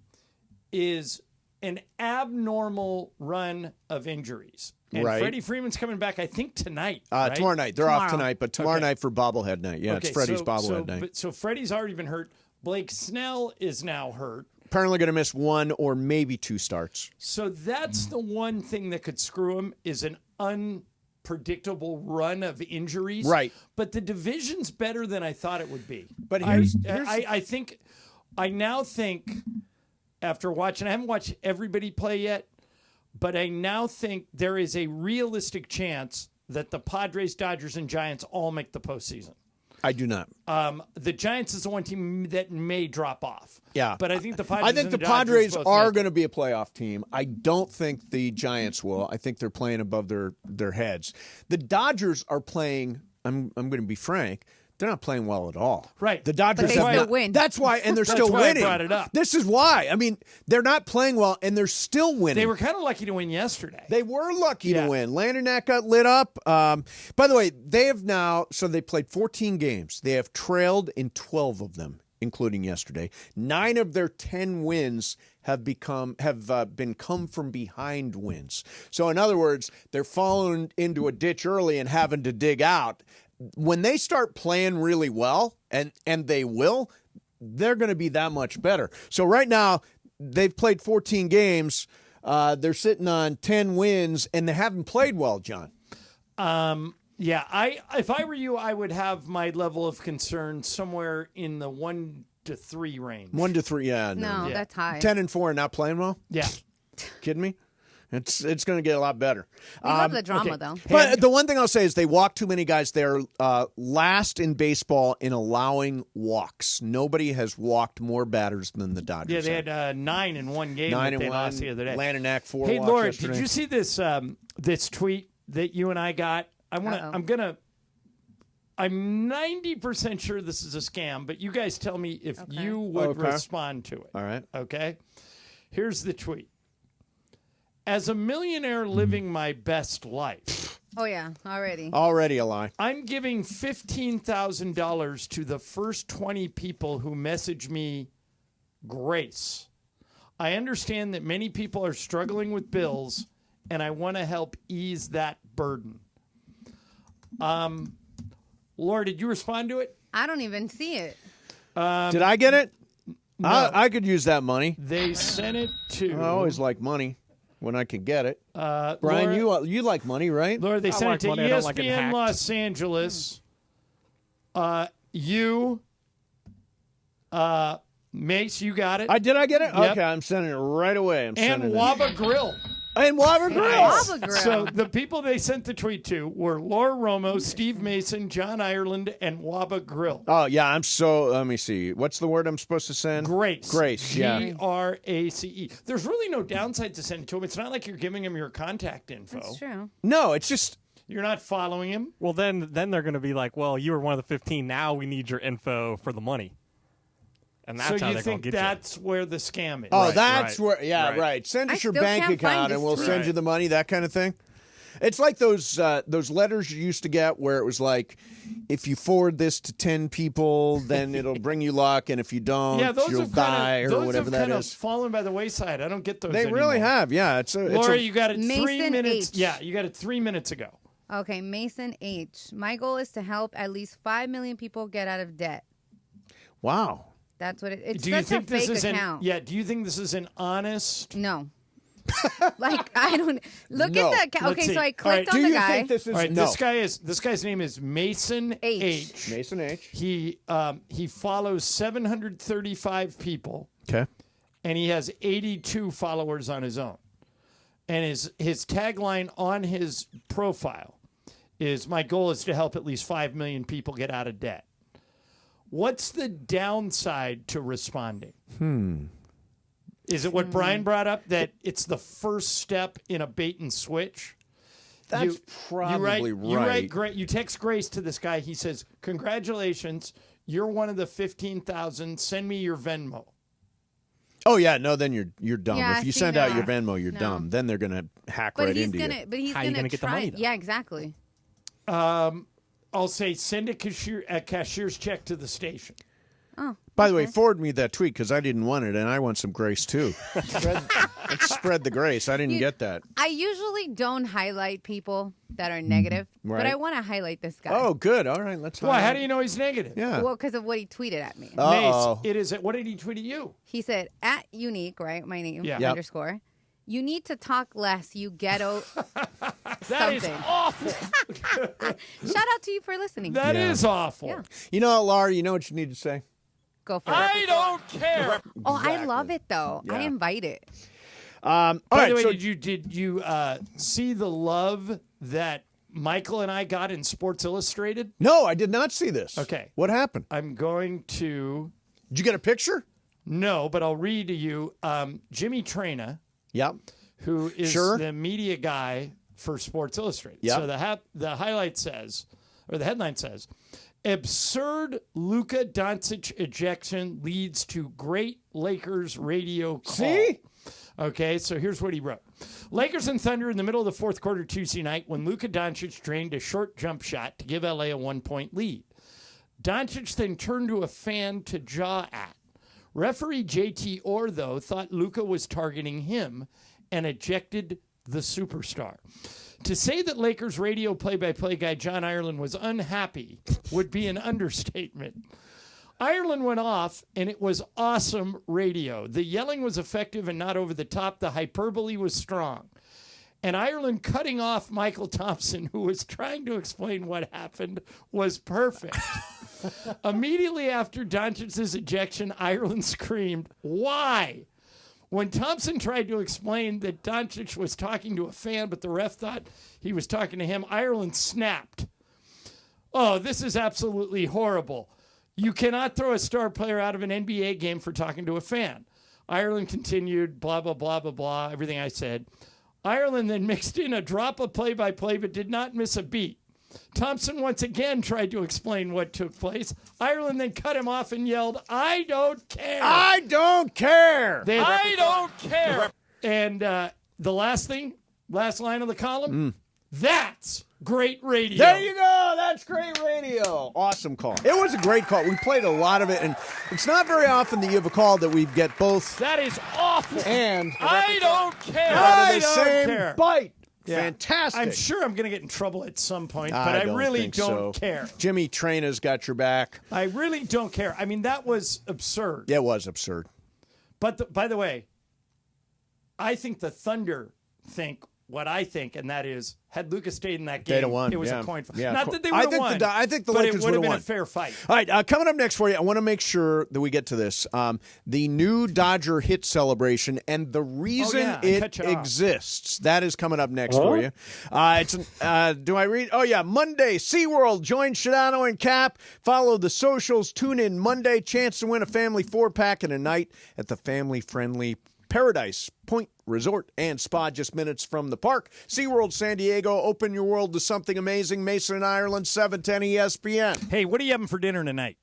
is an abnormal run of injuries. And Freddie Freeman's coming back, I think, tonight. Right? Tomorrow night. They're off tonight, but tomorrow night for bobblehead night. Yeah, it's Freddie's bobblehead night. So Freddie's already been hurt. Blake Snell is now hurt. Apparently going to miss 1 or maybe 2 starts. So that's the one thing that could screw him is an unpredictable run of injuries. Right. But the division's better than I thought it would be. But I now think, after watching, I haven't watched everybody play yet, but I now think there is a realistic chance that the Padres, Dodgers, and Giants all make the postseason. I do not. The Giants is the one team that may drop off. Yeah. But I think the Padres the Dodgers Padres both are make going to be a playoff team. I don't think the Giants will. I think they're playing above their heads. The Dodgers are playing, I'm going to be frank, they're not playing well at all. Right. The Dodgers But they have still not, win. That's why, and they're That's still why winning. I brought it up. This is why. I mean, they're not playing well, and they're still winning. They were kind of lucky to win yesterday. They were lucky to win. Landon got lit up. By the way, they have now, so they played 14 games. They have trailed in 12 of them, including yesterday. 9 of their 10 wins have been come from behind wins. So in other words, they're falling into a ditch early and having to dig out. When they start playing really well, and they will, they're going to be that much better. So right now, they've played 14 games. They're sitting on 10 wins, and they haven't played well, John. Yeah, if I were you, I would have my level of concern somewhere in the 1 to 3 range. 1 to 3, yeah. No, that's high. 10-4 and not playing well? Yeah. Kidding me? It's going to get a lot better. We love the drama, though. But the one thing I'll say is they walk too many guys. They're last in baseball in allowing walks. Nobody has walked more batters than the Dodgers. Yeah, they had 9 in one game 9 that they in lost one. the other day. Landon 4 Hey, walks Laura, yesterday. did you see this this tweet that you and I got? I'm 90% sure this is a scam, but you guys tell me if you would respond to it. All right. Okay? Here's the tweet. As a millionaire living my best life. Oh, yeah, already. Already a lie. I'm giving $15,000 to the first 20 people who message me grace. I understand that many people are struggling with bills, and I want to help ease that burden. Laura, did you respond to it? I don't even see it. Did I get it? No. I could use that money. They sent it to... I always like money when I can get it. Brian, Laura, you like money, right? Laura, they sent it to ESPN Los Angeles. Mace, you got it. Did I get it? Yep. Okay, I'm sending it right away. And Waba Grill. And Waba Grill. Waba Grill. So the people they sent the tweet to were Laura Romo, Steve Mason, John Ireland, and Waba Grill. Oh, yeah, let me see. What's the word I'm supposed to send? Grace. Grace, yeah. Grace. There's really no downside to sending to him. It's not like you're giving him your contact info. That's true. No, it's just... You're not following him. Well, then they're going to be like, well, you were one of the 15. Now we need your info for the money. And that's so how you they're think going to get that's where the scam is? Oh, that's where, right. Send us your still bank can't find account this and we'll tweet. send you the money, that kind of thing. It's like those letters you used to get where it was like, if you forward this to 10 people, then it'll bring you luck, and if you don't, you'll die or whatever that those is. have fallen by the wayside. I don't get those They anymore. really have, yeah. Laura, you got it 3 Mason minutes. H. Yeah, you got it 3 minutes ago. Okay, Mason H. My goal is to help at least 5 million people get out of debt. Wow. That's what it's Do you such think a fake this is account. do you think this is an honest? No. Like, I don't look No. at the Let's okay. see. So I All right, clicked do on the you guy. think this is All right, no? this guy's name is Mason H. Mason H. He follows 735 people. Okay. And he has 82 followers on his own. And his tagline on his profile is, my goal is to help at least 5 million people get out of debt. What's the downside to responding? Is it what Brian brought up, that it's the first step in a bait and switch? That's probably right. You text Grace to this guy. He says, congratulations, you're one of the 15,000. Send me your Venmo. Oh, yeah, no, then you're dumb. Yeah, if you see, send no. out your Venmo, you're No. dumb. Then they're going to hack But right he's into gonna. you. But he's How are you gonna gonna get the try. money, though? Yeah, exactly. I'll say send a cashier's check to the station. Oh. By the way, forward me that tweet because I didn't want it, and I want some grace, too. Let's spread the grace. I didn't get that. I usually don't highlight people that are negative, Right. but I want to highlight this guy. Oh, good. All right, let's Why? How do you know he's negative? Yeah. Well, because of what he tweeted at me. Uh-oh. Mace, it is. What did he tweet at you? He said, at unique, right? My name, Yeah. Yep. underscore. You need to talk less, you ghetto. That is something. awful. Shout out to you for listening. That is awful. Yeah. You know what, Laura? You know what you need to say? Go for it. I don't care. Oh, I love it, though. I Yeah. invite it. All By right, the way, so did you see the love that Michael and I got in Sports Illustrated? no, I did not see this. Okay. What happened? I'm going to. Did you get a picture? No, but I'll read to you. Jimmy Traina, Yep. who is Sure. the media guy for Sports Illustrated. Yep. So the highlight says, or the headline says, absurd Luka Doncic ejection leads to great Lakers radio call. See? Okay, so here's what he wrote. Lakers and Thunder in the middle of the fourth quarter Tuesday night when Luka Doncic drained a short jump shot to give LA a 1-point lead. Doncic then turned to a fan to jaw at. Referee JT Orr, though, thought Luka was targeting him and ejected the superstar. To say that Lakers radio play-by-play guy John Ireland was unhappy would be an understatement. Ireland went off, and it was awesome radio. The yelling was effective and not over the top. The hyperbole was strong. And Ireland cutting off Michael Thompson, who was trying to explain what happened, was perfect. Immediately after Doncic's ejection, Ireland screamed, "Why? When Thompson tried to explain that Doncic was talking to a fan, but the ref thought he was talking to him, Ireland snapped. Oh, this is absolutely horrible. You cannot throw a star player out of an NBA game for talking to a fan. Ireland continued, blah, blah, blah, blah, blah, everything I said. Ireland then mixed in a drop of play-by-play but did not miss a beat. Thompson once again tried to explain what took place. Ireland then cut him off and yelled, "I don't care. I don't care. I don't care." And the last line of the column, that's great radio. There you go. That's great radio. Awesome call. It was a great call. We played a lot of it, and it's not very often that you have a call that we get both. That is awful. And I don't care. out of the I don't same care. bite. Yeah. Fantastic. I'm sure I'm going to get in trouble at some point, but I really think don't so. care. Jimmy Traina's got your back. I really don't care. I mean, that was absurd. It was absurd. But by the way, I think the Thunder think what I think, and that is, had Luka stayed in that game, They'd have won. it was Yeah. a coin flip. Yeah. Not that they would have won. I think the but Lakers it would have been won. a fair fight. All right, coming up next for you, I want to make sure that we get to this. The new Dodger hit celebration and the reason it exists. That is coming up next for you. Do I read? Oh, yeah, Monday, SeaWorld. Join Shadano and Cap. Follow the socials. Tune in Monday. Chance to win a family 4-pack and a night at the family-friendly Paradise Point Resort and Spa, just minutes from the park. SeaWorld San Diego, open your world to something amazing. Mason, Ireland, 710 ESPN. Hey, what are you having for dinner tonight?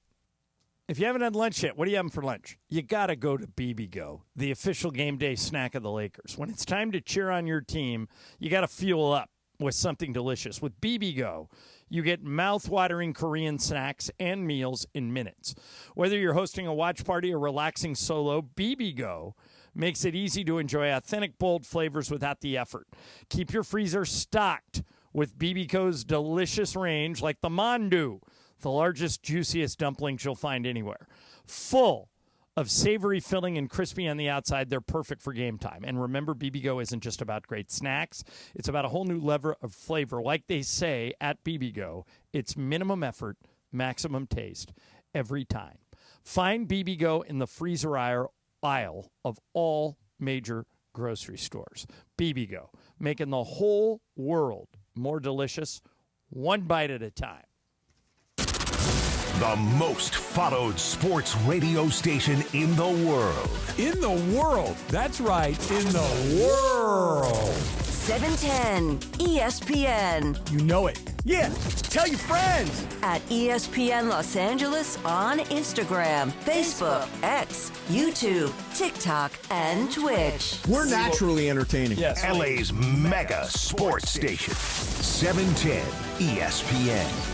If you haven't had lunch yet, what are you having for lunch? You got to go to BB Go, the official game day snack of the Lakers. When it's time to cheer on your team, you got to fuel up with something delicious. With BB Go, you get mouth-watering Korean snacks and meals in minutes. Whether you're hosting a watch party or relaxing solo, BB Go makes it easy to enjoy authentic, bold flavors without the effort. Keep your freezer stocked with BB Go's delicious range like the mandu, the largest, juiciest dumplings you'll find anywhere. Full of savory filling and crispy on the outside, they're perfect for game time. And remember, BB Go isn't just about great snacks. It's about a whole new level of flavor. Like they say at BB Go, it's minimum effort, maximum taste every time. Find BB Go in the freezer aisle of all major grocery stores. BB Go, making the whole world more delicious, one bite at a time. The most followed sports radio station in the world. In the world. That's right. In the world. 710 ESPN. You know it. Yeah. Tell your friends. At ESPN Los Angeles on Instagram, Facebook, X, YouTube, TikTok, and Twitch. We're naturally entertaining. Yes. LA's mega sports station. 710 ESPN.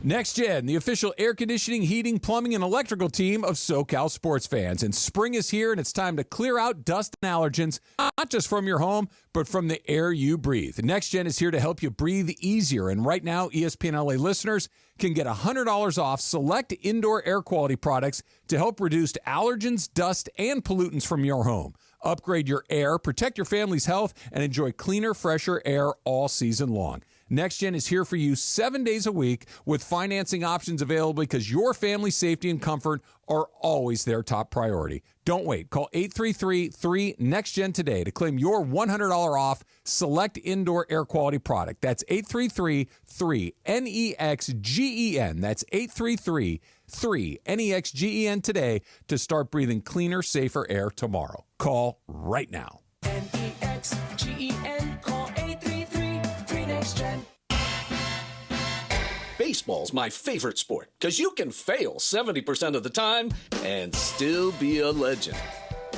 Next Gen, the official air conditioning, heating, plumbing, and electrical team of SoCal sports fans. And spring is here, and it's time to clear out dust and allergens, not just from your home, but from the air you breathe. Next Gen is here to help you breathe easier. And right now, ESPN LA listeners can get $100 off select indoor air quality products to help reduce allergens, dust, and pollutants from your home. Upgrade your air, protect your family's health, and enjoy cleaner, fresher air all season long. Next Gen is here for you 7 days a week with financing options available because your family's safety and comfort are always their top priority. Don't wait. Call 833-3-NEXT-GEN today to claim your $100 off select indoor air quality product. That's 833-3-NEXGEN. That's 833-3-NEXGEN today to start breathing cleaner, safer air tomorrow. Call right now. NEXGEN. Call 833-3-NEXT-GEN. Baseball's my favorite sport because you can fail 70% of the time and still be a legend.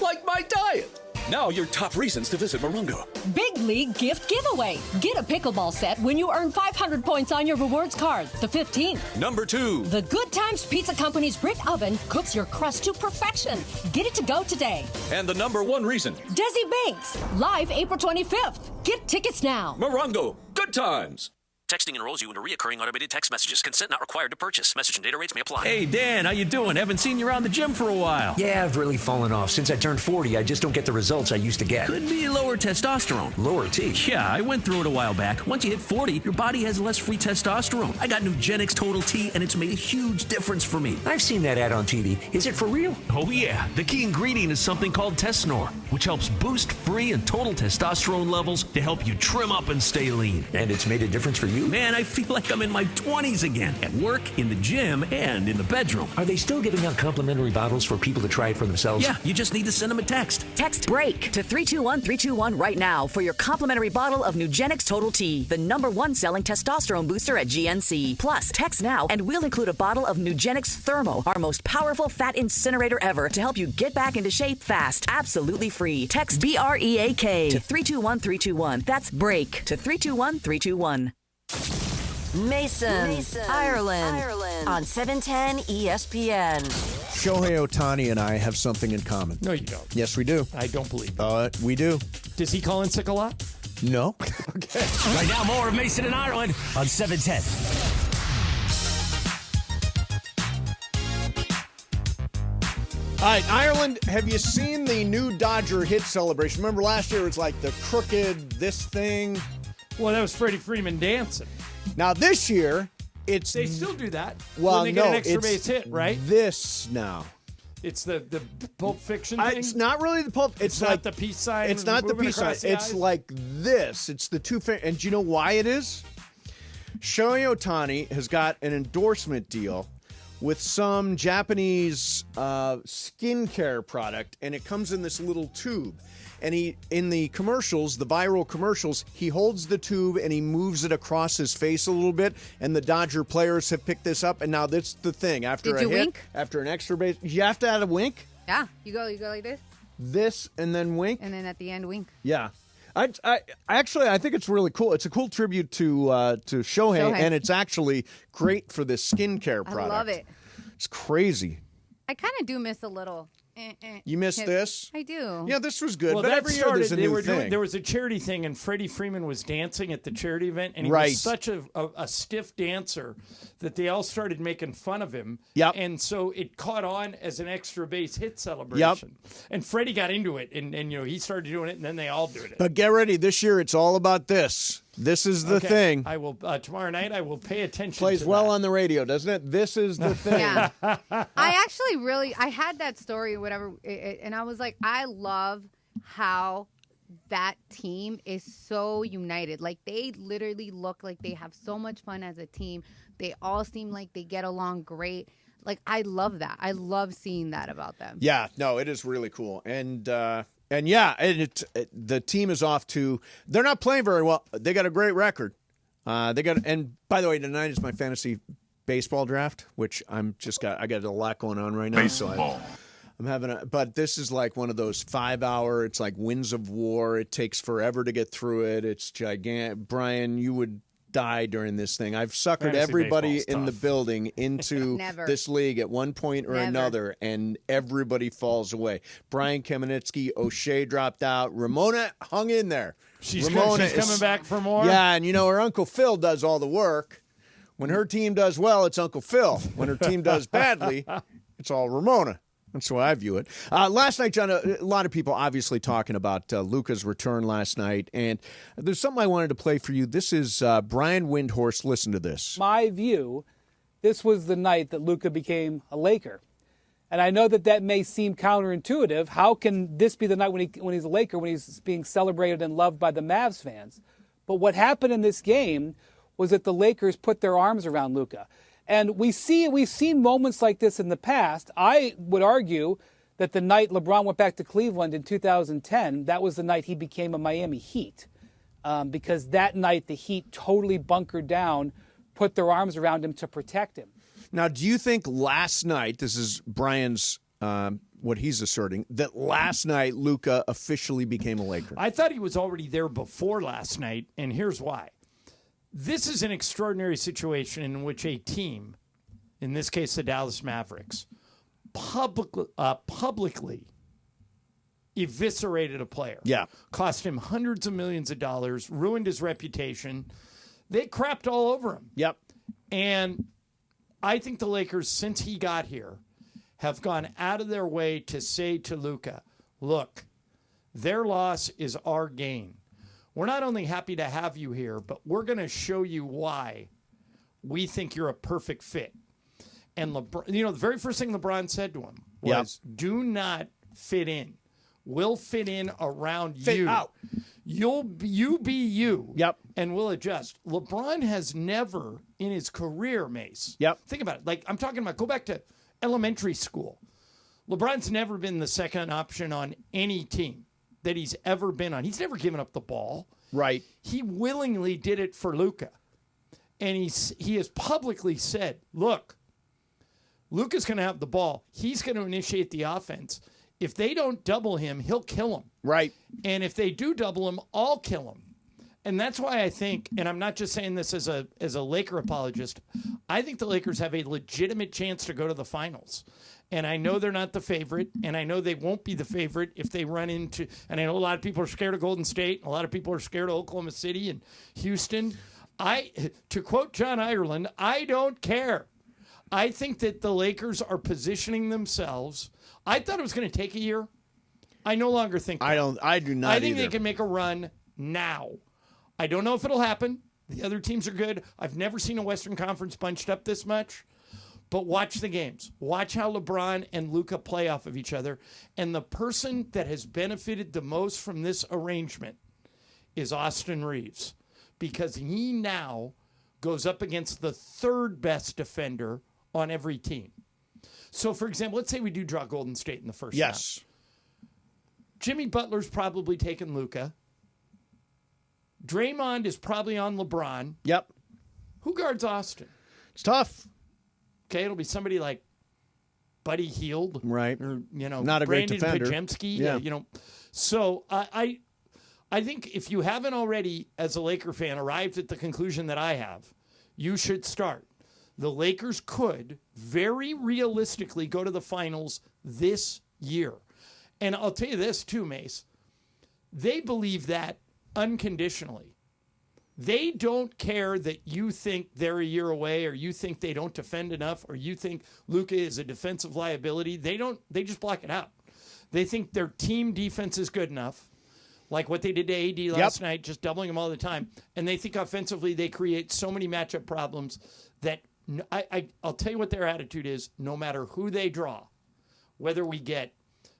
Like my diet. Now your top reasons to visit Morongo. Big League Gift Giveaway. Get a pickleball set when you earn 500 points on your rewards card. The 15th. Number 2. The Good Times Pizza Company's brick oven cooks your crust to perfection. Get it to go today. And the number 1 reason. Desi Banks. Live April 25th. Get tickets now. Morongo. Good times. Texting enrolls you into recurring automated text messages. Consent not required to purchase. Message and data rates may apply. Hey, Dan, how you doing? Haven't seen you around the gym for a while. Yeah, I've really fallen off. Since I turned 40, I just don't get the results I used to get. Could be lower testosterone. Lower T? Yeah, I went through it a while back. Once you hit 40, your body has less free testosterone. I got Nugenix Total T, and it's made a huge difference for me. I've seen that ad on TV. Is it for real? Oh, yeah. The key ingredient is something called Tesnor, which helps boost free and total testosterone levels to help you trim up and stay lean. And it's made a difference for you? Man, I feel like I'm in my 20s again, at work, in the gym, and in the bedroom. Are they still giving out complimentary bottles for people to try it for themselves? Yeah, you just need to send them a text. Text BREAK to 321-321 right now for your complimentary bottle of Nugenix Total T, the #1 selling testosterone booster at GNC. Plus, text now and we'll include a bottle of Nugenix Thermo, our most powerful fat incinerator ever, to help you get back into shape fast. Absolutely free. Text BREAK to 321-321. That's BREAK to 321-321. Mason, Ireland, on 710 ESPN. Shohei Ohtani and I have something in common. No, you don't. Yes, we do. I don't believe it. We do. Does he call in sick a lot? No. Okay. Right now, more of Mason and Ireland on 710. All right, Ireland, have you seen the new Dodger hit celebration? Remember last year it was like the crooked this thing? Well, that was Freddie Freeman dancing. Now this year, They still do that well, when they get an extra base hit, right? This now. It's the Pulp Fiction thing? It's not really the Pulp. It's like, not the peace sign. It's not the moving peace sign. across the It's eyes? like this. It's the two fingers. And do you know why it is? Shohei Ohtani has got an endorsement deal with some Japanese skincare product, and it comes in this little tube. And in the commercials, the viral commercials, he holds the tube and he moves it across his face a little bit. And the Dodger players have picked this up. And now that's the thing. After Did a you hit, wink? after an extra base, you have to add a wink. Yeah, you go like this, This and then wink. and then at the end wink. Yeah. I think it's really cool. It's a cool tribute to Shohei, and it's actually great for this skincare product. I love it. It's crazy. I kind of do miss a little. You miss this? I do. Yeah, this was good. Well, but that every year there's a new thing. There was a charity thing, and Freddie Freeman was dancing at the charity event, and he Right. was such a stiff dancer that they all started making fun of him. Yep. And so it caught on as an extra base hit celebration. Yep. And Freddie got into it, and he started doing it, and then they all did it. But get ready. This year it's all about this. This is the Okay. thing. I will tomorrow night. I will pay attention. Plays to well that. on the radio, doesn't it? This is the thing. Yeah. I actually I had that story or whatever, and I was like, I love how that team is so united. Like, they literally look like they have so much fun as a team. They all seem like they get along great. Like, I love that. I love seeing that about them. Yeah, no, it is really cool. And yeah, the team is off to. They're not playing very well. They got a great record. And by the way, tonight is my fantasy baseball draft, which I got a lot going on right now. Baseball. So I'm having but this is like one of those 5-hour. It's like Winds of War. It takes forever to get through it. It's gigantic. Brian, you would die during this thing. I've suckered Fantasy everybody baseball's in the tough. building into Never. this league at one point or Never. another, and everybody falls away. Brian Kamenetsky, O'Shea dropped out. Ramona hung in there. She's Ramona coming back for more. Yeah, and her Uncle Phil does all the work. When her team does well, it's Uncle Phil. When her team does badly, it's all Ramona. That's the way I view it. Last night, John, a lot of people obviously talking about Luka's return last night, and there's something I wanted to play for you. This is Brian Windhorst. Listen to this. My view, this was the night that Luka became a Laker. And I know that may seem counterintuitive. How can this be the night when he's a Laker, when he's being celebrated and loved by the Mavs fans? But what happened in this game was that the Lakers put their arms around Luka. And we've seen moments like this in the past. I would argue that the night LeBron went back to Cleveland in 2010, that was the night he became a Miami Heat. Because that night the Heat totally bunkered down, put their arms around him to protect him. Now, do you think last night, this is Brian's, what he's asserting, that last night Luka officially became a Laker? I thought he was already there before last night, and here's why. This is an extraordinary situation in which a team, in this case the Dallas Mavericks, publicly eviscerated a player. Yeah. Cost him hundreds of millions of dollars, ruined his reputation. They crapped all over him. Yep. And I think the Lakers, since he got here, have gone out of their way to say to Luka, look, their loss is our gain. We're not only happy to have you here, but we're going to show you why we think you're a perfect fit. And LeBron, the very first thing LeBron said to him was, do not fit in. We'll fit in around Fit you. out. You be you. Yep. And we'll adjust. LeBron has never in his career, Mace. Yep. Think about it. Like I'm talking about, go back to elementary school. LeBron's never been the second option on any team that he's ever been on. He's never given up the ball. Right. He willingly did it for Luka. And he has publicly said, look, Luka's going to have the ball. He's going to initiate the offense. If they don't double him, he'll kill him. Right. And if they do double him, I'll kill him. And that's why I think, and I'm not just saying this as a Laker apologist, I think the Lakers have a legitimate chance to go to the finals. And I know they're not the favorite, and I know they won't be the favorite if they run into, and I know a lot of people are scared of Golden State, and a lot of people are scared of Oklahoma City and Houston. To quote John Ireland, I don't care. I think that the Lakers are positioning themselves. I thought it was going to take a year. I no longer think that. I do not I think either. they can make a run now. I don't know if it'll happen. The other teams are good. I've never seen a Western Conference bunched up this much. But watch the games. Watch how LeBron and Luka play off of each other. And the person that has benefited the most from this arrangement is Austin Reeves, because he now goes up against the third best defender on every team. So, for example, let's say we do draw Golden State in the first round. Yes. Jimmy Butler's probably taking Luka. Draymond is probably on LeBron. Yep. Who guards Austin? It's tough. Okay, it'll be somebody like Buddy Hield. Right. Or, not a great Brandon defender. Podziemski. Yeah. So I think if you haven't already, as a Laker fan, arrived at the conclusion that I have, you should start. The Lakers could very realistically go to the finals this year. And I'll tell you this too, Mace. They believe that unconditionally. They don't care that you think they're a year away, or you think they don't defend enough, or you think Luka is a defensive liability. They just block it out. They think their team defense is good enough, like what they did to AD last night, just doubling him all the time. And they think offensively they create so many matchup problems that I'll tell you what their attitude is. No matter who they draw, whether we get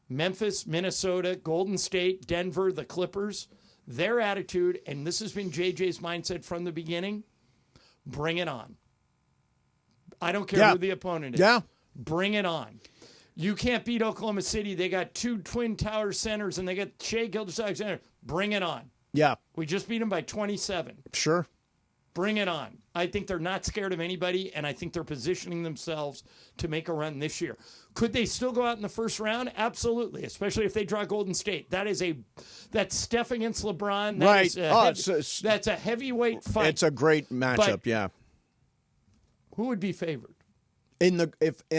Memphis, Minnesota, Golden State, Denver, the Clippers, their attitude, and this has been JJ's mindset from the beginning, bring it on. I don't care who the opponent is. Yeah. Bring it on. You can't beat Oklahoma City. They got two Twin Tower centers, and they got Shai Gilgeous-Alexander. Bring it on. Yeah. We just beat them by 27. Sure. Bring it on. I think they're not scared of anybody, and I think they're positioning themselves to make a run this year. Could they still go out in the first round? Absolutely, especially if they draw Golden State. That's Steph against LeBron. That's a heavyweight fight. It's a great matchup, yeah. Who would be favored? In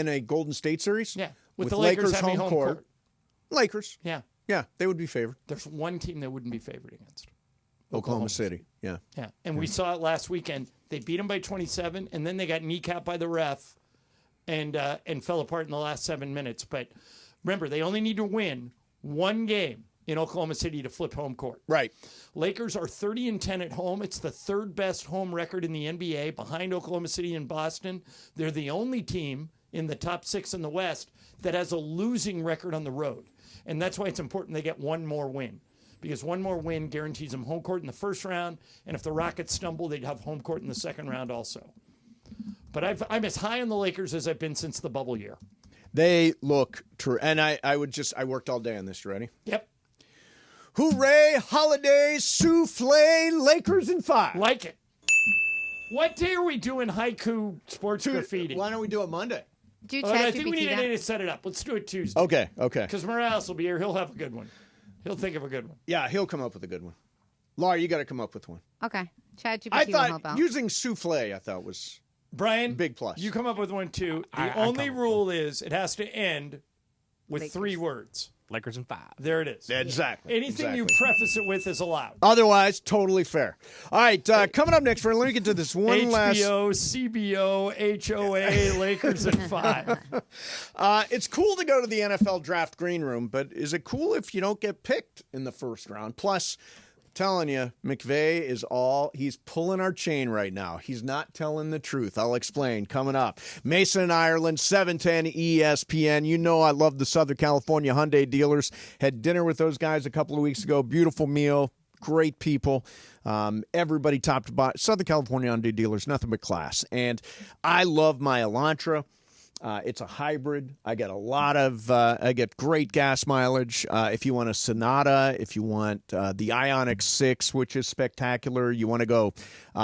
a Golden State series? Yeah. With the Lakers having home court. Lakers. Yeah. Yeah, they would be favored. There's one team that wouldn't be favored against. Oklahoma City. Yeah. Yeah. And we saw it last weekend. They beat them by 27, and then they got kneecapped by the ref and fell apart in the last 7 minutes. But remember, they only need to win one game in Oklahoma City to flip home court. Right. Lakers are 30-10 at home. It's the third best home record in the NBA, behind Oklahoma City and Boston. They're the only team in the top 6 in the West that has a losing record on the road. And that's why it's important they get one more win, because one more win guarantees them home court in the first round, and if the Rockets stumble, they'd have home court in the second round also. But I'm as high on the Lakers as I've been since the bubble year. They look true. And I worked all day on this. You ready? Yep. Hooray, holiday, souffle, Lakers in 5. Like it. What day are we doing haiku sports graffiti? Why don't we do it Monday? I think we need a day to set it up. Let's do it Tuesday. Okay. Because Morales will be here. He'll have a good one. He'll think of a good one. Yeah, he'll come up with a good one. Laura, you got to come up with one. Okay. ChatGPT I will thought help out. using souffle, I thought was Brian, big plus. You come up with one too. The only rule is it has to end with 3 words. Lakers in 5. There it is. Exactly. Anything you preface it with is allowed. Otherwise, totally fair. All right, coming up next, let me get to this one last. HBO, CBO, HOA, Lakers in 5. It's cool to go to the NFL draft green room, but is it cool if you don't get picked in the first round? Plus, telling you, McVay he's pulling our chain right now. He's not telling the truth. I'll explain coming up. Mason and Ireland, 710 ESPN. You know I love the Southern California Hyundai dealers. Had dinner with those guys a couple of weeks ago. Beautiful meal. Great people. Everybody top to bottom. Southern California Hyundai dealers, nothing but class. And I love my Elantra. It's a hybrid. I get I get great gas mileage. If you want a Sonata, if you want the Ioniq 6, which is spectacular, you want to go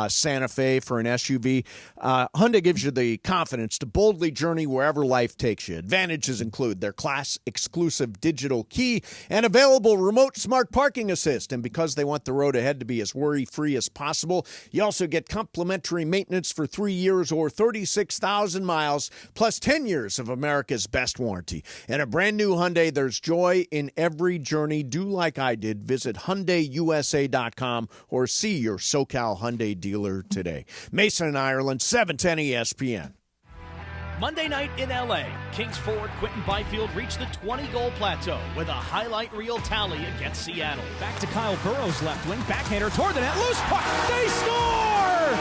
Santa Fe for an SUV, Hyundai gives you the confidence to boldly journey wherever life takes you. Advantages include their class-exclusive digital key and available remote smart parking assist. And because they want the road ahead to be as worry-free as possible, you also get complimentary maintenance for 3 years or 36,000 miles, plus 10 years of America's best warranty. And a brand new Hyundai, there's joy in every journey. Do like I did. Visit HyundaiUSA.com or see your SoCal Hyundai dealer today. Mason and Ireland, 710 ESPN. Monday night in L.A., Kings forward Quentin Byfield reached the 20-goal plateau with a highlight reel tally against Seattle. Back to Kyle Burrows, left wing, backhander toward the net, loose puck, they score!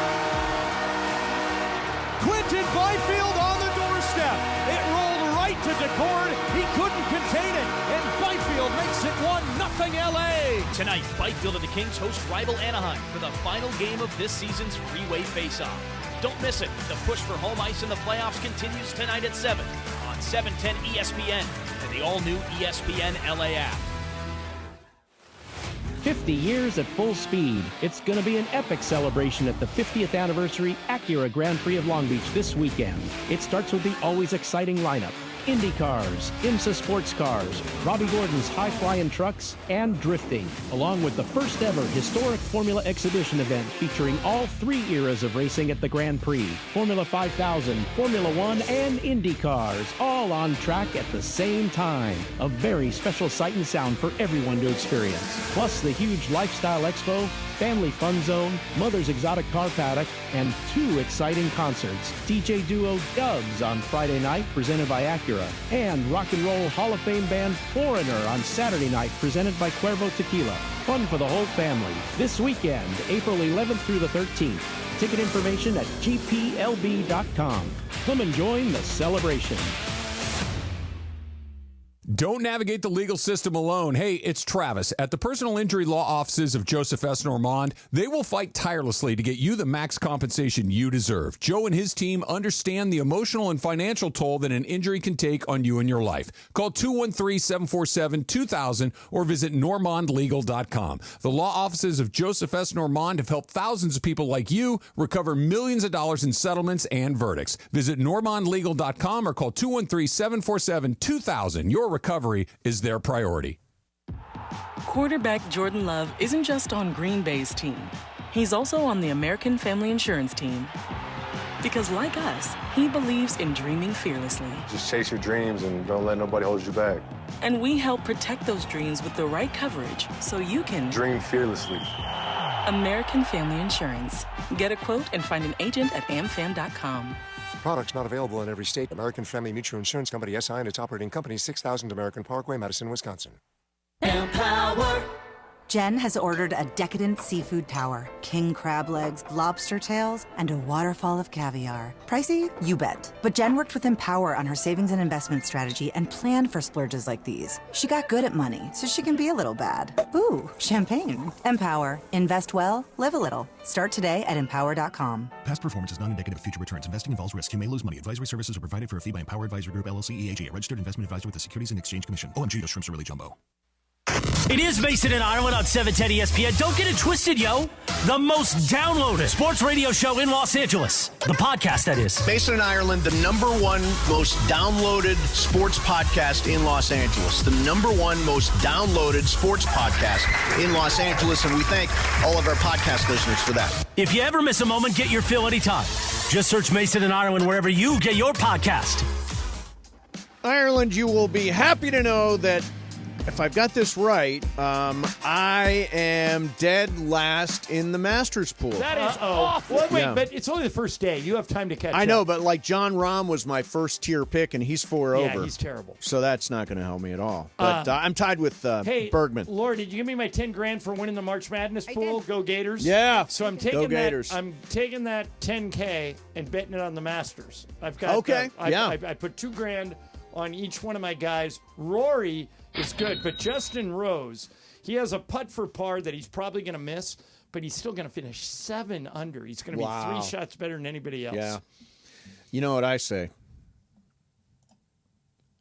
Quentin Byfield on the doorstep. It rolled right to DeCord. He couldn't contain it, and Byfield makes it 1-0 L.A. Tonight, Byfield and the Kings host rival Anaheim for the final game of this season's freeway faceoff. Don't miss it. The push for home ice in the playoffs continues tonight at 7 on 710 ESPN and the all-new ESPN LA app. 50 years at full speed. It's going to be an epic celebration at the 50th anniversary Acura Grand Prix of Long Beach this weekend. It starts with the always exciting lineup. Indy cars, IMSA sports cars, Robbie Gordon's high-flying trucks, and drifting, along with the first ever historic Formula Exhibition event featuring all 3 eras of racing at the Grand Prix, Formula 5000, Formula 1, and Indy cars, all on track at the same time. A very special sight and sound for everyone to experience. Plus the huge Lifestyle Expo, Family Fun Zone, Mother's Exotic Car Paddock, and 2 exciting concerts. DJ duo Doves on Friday night, presented by Acura, and Rock and Roll Hall of Fame band Foreigner on Saturday night, presented by Cuervo Tequila. Fun for the whole family. This weekend, April 11th through the 13th. Ticket information at gplb.com. Come and join the celebration. Don't navigate the legal system alone. Hey, it's Travis. At the personal injury law offices of Joseph S. Normand, they will fight tirelessly to get you the max compensation you deserve. Joe and his team understand the emotional and financial toll that an injury can take on you and your life. Call 213-747-2000 or visit normandlegal.com. The law offices of Joseph S. Normand have helped thousands of people like you recover millions of dollars in settlements and verdicts. Visit normandlegal.com or call 213-747-2000. Your recovery is their priority. Quarterback Jordan Love isn't just on Green Bay's team. He's also on the American Family Insurance team. Because like us, he believes in dreaming fearlessly. Just chase your dreams and don't let nobody hold you back. And we help protect those dreams with the right coverage so you can dream fearlessly. American Family Insurance. Get a quote and find an agent at amfam.com. Products not available in every state. American Family Mutual Insurance Company, SI, and its operating company, 6000 American Parkway, Madison, Wisconsin. Empower. Jen has ordered a decadent seafood tower, king crab legs, lobster tails, and a waterfall of caviar. Pricey? You bet. But Jen worked with Empower on her savings and investment strategy and planned for splurges like these. She got good at money, so she can be a little bad. Ooh, champagne. Empower. Invest well, live a little. Start today at empower.com. Past performance is not indicative of future returns. Investing involves risk. You may lose money. Advisory services are provided for a fee by Empower Advisory Group, LLC, EAG, a registered investment advisor with the Securities and Exchange Commission. OMG, those shrimps are really jumbo. It is Mason and Ireland on 710 ESPN. Don't get it twisted, yo. The most downloaded sports radio show in Los Angeles. The podcast, that is. Mason and Ireland, the #1 most downloaded sports podcast in Los Angeles. The #1 most downloaded sports podcast in Los Angeles, and we thank all of our podcast listeners for that. If you ever miss a moment, get your fill anytime. Just search Mason and Ireland wherever you get your podcast. Ireland, you will be happy to know that if I've got this right, I am dead last in the Masters pool. That is awful. Well, wait, but it's only the first day. You have time to catch up. I know, but like John Rahm was my first tier pick, and he's 4 over. Yeah, he's terrible. So that's not going to help me at all. But I'm tied with Bergman. Laura, did you give me my $10,000 for winning the March Madness pool? Go Gators! Yeah. So I'm taking I'm taking that $10K and betting it on the Masters. I've got I put $2,000 on each one of my guys. Rory is good, but Justin Rose, he has a putt for par that he's probably going to miss, but he's still going to finish 7 under. He's going to be 3 shots better than anybody else. Yeah. You know what I say?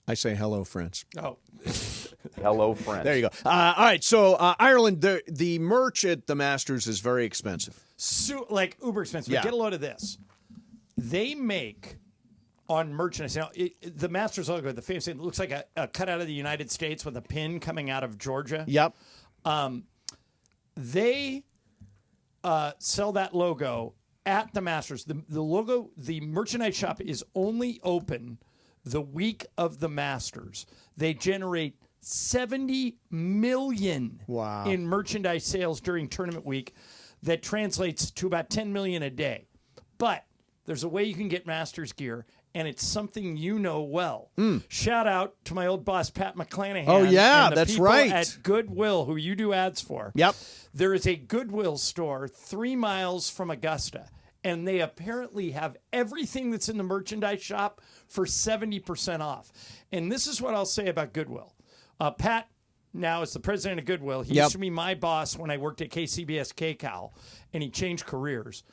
I say hello, friends. Oh. Hello, friends. There you go. All right, so Ireland, the merch at the Masters is very expensive. Like uber expensive. Yeah. Get a load of this. They make on merchandise. Now, the Masters logo, the famous thing, it looks like a cutout of the United States with a pin coming out of Georgia. Yep. They sell that logo at the Masters. The logo, the merchandise shop is only open the week of the Masters. They generate $70 million in merchandise sales during tournament week. That translates to about $10 million a day. But there's a way you can get Masters gear, and it's something you know well. Shout out to my old boss, Pat McClanahan. Oh, yeah, and the that's people right. at Goodwill, who you do ads for. Yep. There is a Goodwill store 3 miles from Augusta, and they apparently have everything that's in the merchandise shop for 70% off. And this is what I'll say about Goodwill. Pat now is the president of Goodwill. He used to be my boss when I worked at KCBS KCAL, and he changed careers.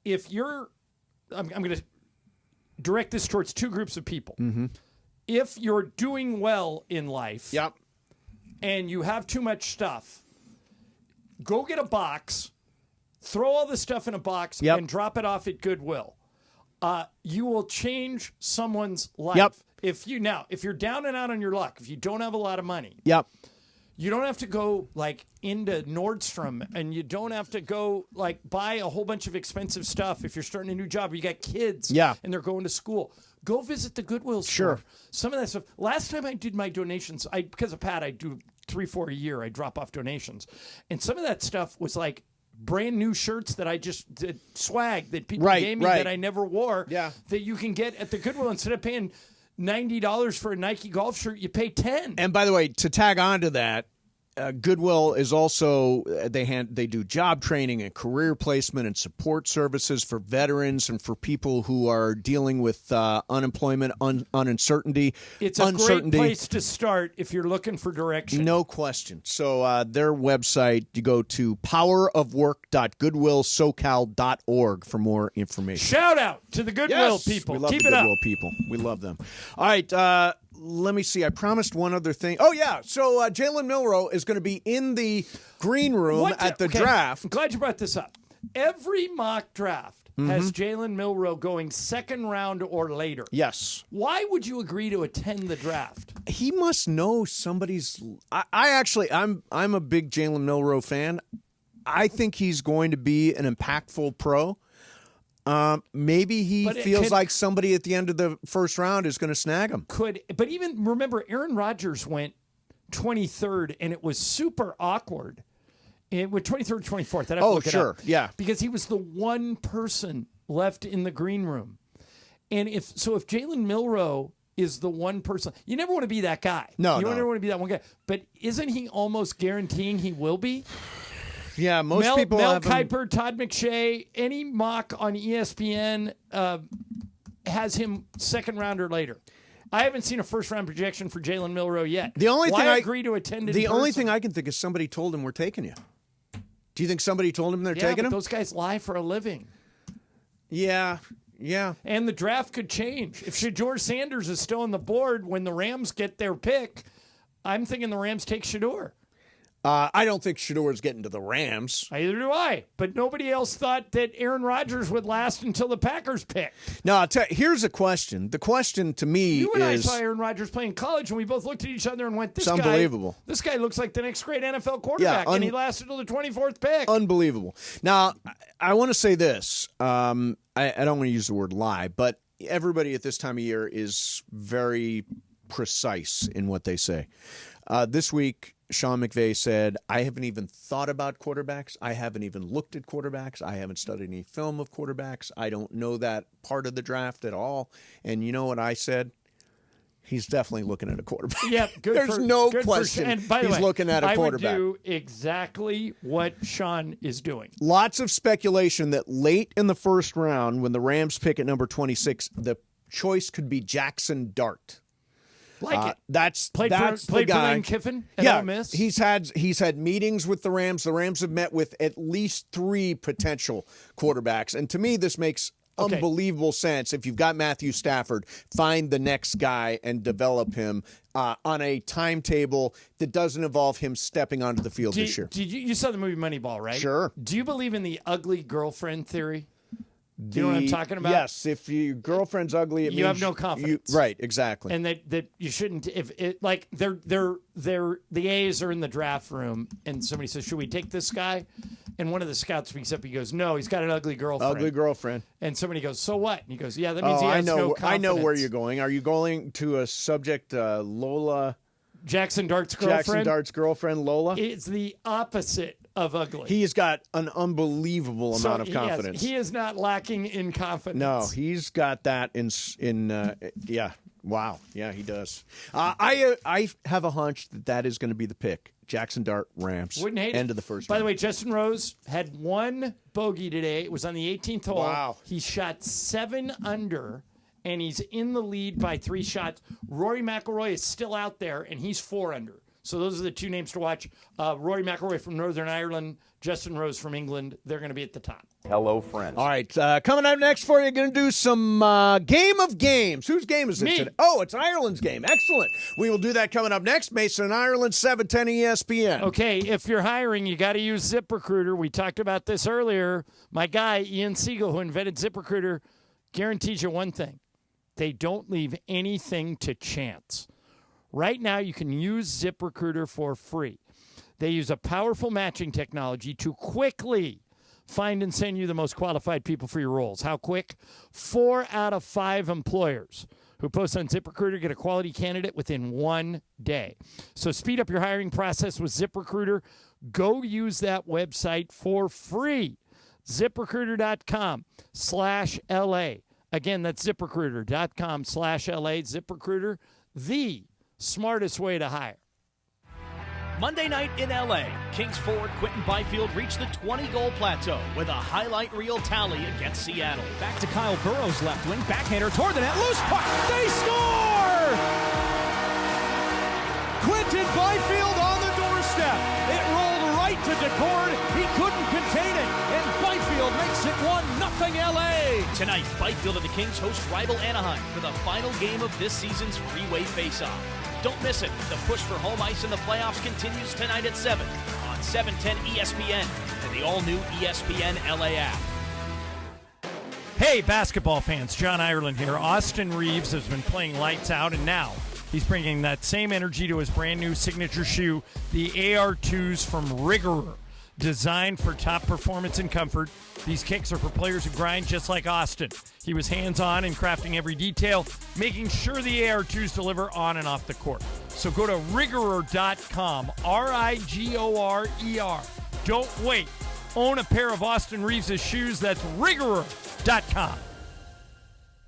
If you're, I'm going to direct this towards 2 groups of people. Mm-hmm. If you're doing well in life, and you have too much stuff, go get a box, throw all the stuff in a box, and drop it off at Goodwill. You will change someone's life. If you're down and out on your luck, if you don't have a lot of money, you don't have to go like into Nordstrom, and you don't have to go like buy a whole bunch of expensive stuff. If you're starting a new job, or you got kids, and they're going to school, go visit the Goodwill store. Sure. Some of that stuff. Last time I did my donations, because of Pat, I do 3-4 a year. I drop off donations, and some of that stuff was like brand new shirts that I just did, swag that people gave me that I never wore. That you can get at the Goodwill instead of paying $90 for a Nike golf shirt, you pay $10. And by the way, to tag on to that, Goodwill is also they do job training and career placement and support services for veterans and for people who are dealing with unemployment, uncertainty. It's a great place to start if you're looking for direction. No question. So their website, you go to powerofwork.goodwillsocal.org for more information. Shout out to the Goodwill people. We love Keep the it Goodwill up. people. We love them. All right. Let me see. I promised one other thing. Oh, yeah. So Jalen Milroe is going to be in the green room at the draft. I'm glad you brought this up. Every mock draft has Jalen Milroe going second round or later. Yes. Why would you agree to attend the draft? He must know somebody's. I'm a big Jalen Milroe fan. I think he's going to be an impactful pro. Maybe he feels like somebody at the end of the first round is going to snag him. But even remember, Aaron Rodgers went 23rd, and it was super awkward. It went 23rd, 24th. I'd have to look it up. Yeah, because he was the one person left in the green room, and if Jalen Milroe is the one person, you never want to be that guy. No, you never want to be that one guy. But isn't he almost guaranteeing he will be? Yeah, most people Mel have Kiper, Todd McShay, any mock on ESPN has him second round or later. I haven't seen a first round projection for Jalen Milroe yet. The only thing I agree to attend in the person? only thing I can think is somebody told him we're taking you. Do you think somebody told him they're taking him? Those guys lie for a living. Yeah. And the draft could change. If Shedeur Sanders is still on the board when the Rams get their pick, I'm thinking the Rams take Shedeur. I don't think Shedeur's getting to the Rams. Neither do I. But nobody else thought that Aaron Rodgers would last until the Packers pick. No, I'll tell you, here's a question. The question to me You and I is... saw Aaron Rodgers play in college, and we both looked at each other and went, It's unbelievable. This guy looks like the next great NFL quarterback, and he lasted until the 24th pick. Unbelievable. Now, I want to say this. I don't want to use the word lie, but everybody at this time of year is very precise in what they say. This week, Sean McVay said, I haven't even thought about quarterbacks. I haven't even looked at quarterbacks. I haven't studied any film of quarterbacks. I don't know that part of the draft at all. And you know what I said? He's definitely looking at a quarterback. Yeah, There's no question and by the he's way, looking at a quarterback. I would do exactly what Sean is doing. Lots of speculation that late in the first round, when the Rams pick at number 26, the choice could be Jackson Dart. Like it. That's Played the for guy. Lane Kiffin at Yeah, Ole Miss. he's had meetings with the Rams. The Rams have met with at least 3 potential quarterbacks, and to me, this makes unbelievable sense. If you've got Matthew Stafford, find the next guy and develop him on a timetable that doesn't involve him stepping onto the field this year. Did you saw the movie Moneyball, right? Sure. Do you believe in the ugly girlfriend theory? Do you know what I'm talking about? Yes. If your girlfriend's ugly, it you means have no confidence. Right. Exactly. And that you shouldn't. If it like they're the A's are in the draft room, and somebody says, "Should we take this guy?" And one of the scouts speaks up. He goes, "No, he's got an ugly girlfriend." Ugly girlfriend. And somebody goes, "So what?" And he goes, "Yeah, that means he has no confidence." I know where you're going. Are you going to a subject, Lola? Jackson Dart's girlfriend? Jackson Dart's girlfriend, Lola? It's the opposite of ugly. He's got an unbelievable amount of confidence. He is not lacking in confidence. No, he's got that in yeah. Wow. Yeah, he does. I have a hunch that is going to be the pick. Jackson Dart, Rams. Wouldn't hate End it. of the first By round. the way, Justin Rose had 1 bogey today. It was on the 18th hole. Wow. He shot 7 under, and he's in the lead by 3 shots. Rory McIlroy is still out there, and he's 4 under. So those are the 2 names to watch. Rory McIlroy from Northern Ireland, Justin Rose from England. They're going to be at the top. Hello, friends. All right, coming up next for you, going to do some game of games. Whose game is it Me. today? Oh, it's Ireland's game. Excellent. We will do that coming up next. Mason and Ireland, 710 ESPN. Okay, if you're hiring, you got to use ZipRecruiter. We talked about this earlier. My guy, Ian Siegel, who invented ZipRecruiter, guarantees you one thing. They don't leave anything to chance. Right now, you can use ZipRecruiter for free. They use a powerful matching technology to quickly find and send you the most qualified people for your roles. How quick? 4 out of 5 employers who post on ZipRecruiter get a quality candidate within 1 day. So speed up your hiring process with ZipRecruiter. Go use that website for free. ZipRecruiter.com/LA. Again, that's ZipRecruiter.com/LA. ZipRecruiter, the smartest way to hire. Monday night in L.A., Kings forward Quentin Byfield reached the 20-goal plateau with a highlight reel tally against Seattle. Back to Kyle Burrow's left wing, backhander toward the net, loose puck, they score! Quentin Byfield on the doorstep. It rolled right to Decord. He couldn't contain it, and Byfield makes it 1-0 L.A. Tonight, Byfield and the Kings host rival Anaheim for the final game of this season's Freeway Face-Off. Don't miss it. The push for home ice in the playoffs continues tonight at 7 on 710 ESPN and the all-new ESPN LA app. Hey, basketball fans, John Ireland here. Austin Reeves has been playing lights out, and now he's bringing that same energy to his brand-new signature shoe, the AR2s from Rigorer. Designed for top performance and comfort, these kicks are for players who grind just like Austin. He was hands-on in crafting every detail, making sure the AR2s deliver on and off the court. So go to Rigorer.com, RIGORER. Don't wait. Own a pair of Austin Reeves' shoes. That's Rigorer.com.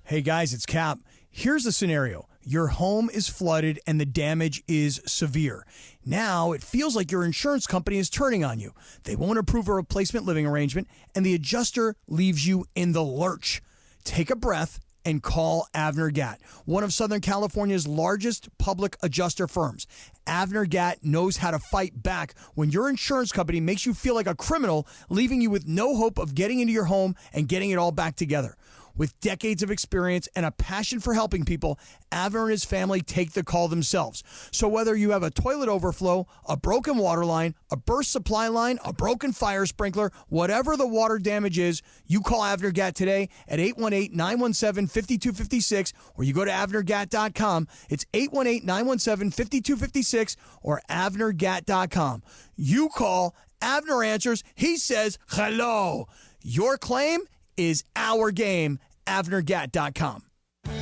Hey guys, it's Cap. Here's the scenario. Your home is flooded and the damage is severe. Now it feels like your insurance company is turning on you. They won't approve a replacement living arrangement, and the adjuster leaves you in the lurch. Take a breath and call Avner Gatt, one of Southern California's largest public adjuster firms. Avner Gatt knows how to fight back when your insurance company makes you feel like a criminal, leaving you with no hope of getting into your home and getting it all back together. With decades of experience and a passion for helping people, Avner and his family take the call themselves. So whether you have a toilet overflow, a broken water line, a burst supply line, a broken fire sprinkler, whatever the water damage is, you call Avner Gatt today at 818-917-5256, or you go to avnergatt.com. It's 818-917-5256 or avnergatt.com. You call, Avner answers, he says hello. Your claim is our game. avnergatt.com.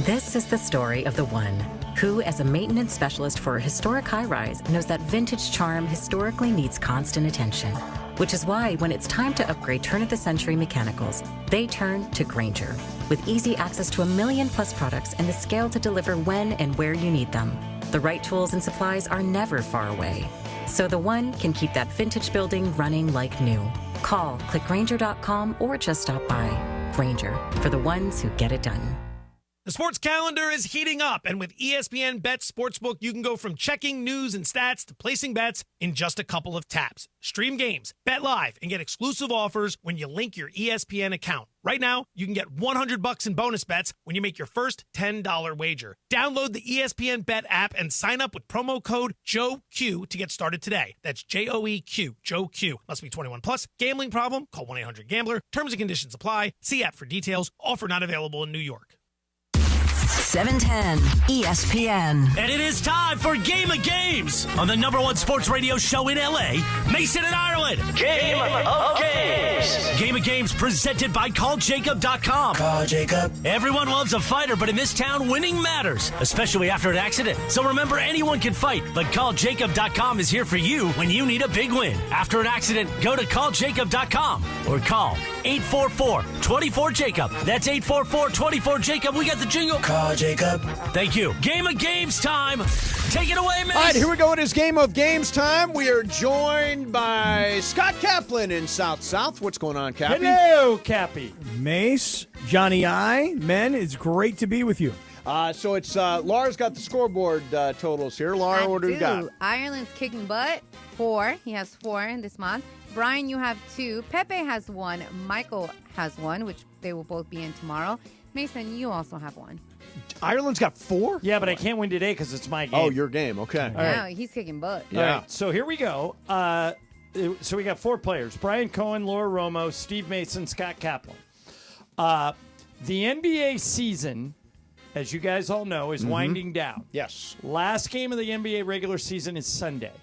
This is the story of the one who, as a maintenance specialist for a historic high-rise, knows that vintage charm historically needs constant attention. Which is why, when it's time to upgrade turn-of-the-century mechanicals, they turn to Grainger. With easy access to 1 million-plus products and the scale to deliver when and where you need them. The right tools and supplies are never far away. So the one can keep that vintage building running like new. Call, click Grainger.com, or just stop by. Grainger, for the ones who get it done. The sports calendar is heating up, and with ESPN Bet Sportsbook, you can go from checking news and stats to placing bets in just a couple of taps. Stream games, bet live, and get exclusive offers when you link your ESPN account. Right now, you can get $100 in bonus bets when you make your first $10 wager. Download the ESPN Bet app and sign up with promo code JOEQ to get started today. That's JOEQ, Joe Q. Must be 21 plus. Gambling problem? Call 1-800-GAMBLER. Terms and conditions apply. See app for details. Offer not available in New York. 710 ESPN. And it is time for Game of Games on the #1 sports radio show in LA, Mason and Ireland. Game of Games. Game of Games presented by CallJacob.com. Call Jacob. Everyone loves a fighter, but in this town, winning matters, especially after an accident. So remember, anyone can fight, but CallJacob.com is here for you when you need a big win. After an accident, go to CallJacob.com or call 844-24-JACOB. That's 844-24-JACOB. We got the jingle. Call Jacob. Thank you. Game of Games time. Take it away, Mace. All right, here we go. It is Game of Games time. We are joined by Scott Kaplan in South. What's going on, Cappy? Hello, Cappy. Mace, Johnny I, men, it's great to be with you. So it's Laura's got the scoreboard totals here. Laura, what do we got? Ireland's kicking butt. 4. He has 4 in this month. Brian, you have 2. Pepe has 1. Michael has 1, which they will both be in tomorrow. Mason, you also have 1. Ireland's got 4? Yeah, but I can't win today because it's my game. Oh, your game. Okay. All right. He's kicking butt. Yeah. All right, so here we go. So we got 4 players. Brian Cohen, Laura Romo, Steve Mason, Scott Kaplan. The NBA season, as you guys all know, is winding down. Yes. Last game of the NBA regular season is Sunday.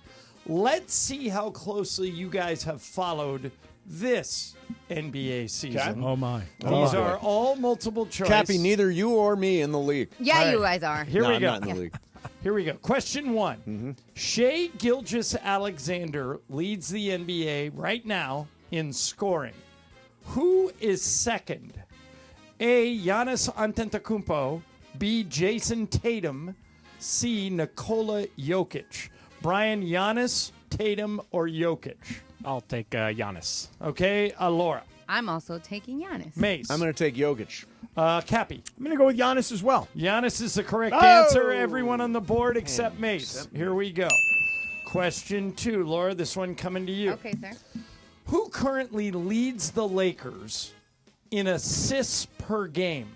Let's see how closely you guys have followed this NBA season. Okay. Oh, my. These are all multiple choice. Cappy, neither you or me in the league. Yeah, All you right. guys are. Here we I'm go. not in the league. Here we go. Question 1. Shai Gilgeous-Alexander leads the NBA right now in scoring. Who is second? A, Giannis Antetokounmpo. B, Jason Tatum. C, Nikola Jokic. Brian, Giannis, Tatum, or Jokic? I'll take Giannis. Okay, Laura. I'm also taking Giannis. Mace. I'm going to take Jokic. Cappy. I'm going to go with Giannis as well. Giannis is the correct answer. Everyone on the board except Mace. Here we go. Question 2. Laura, this one coming to you. Okay, sir. Who currently leads the Lakers in assists per game?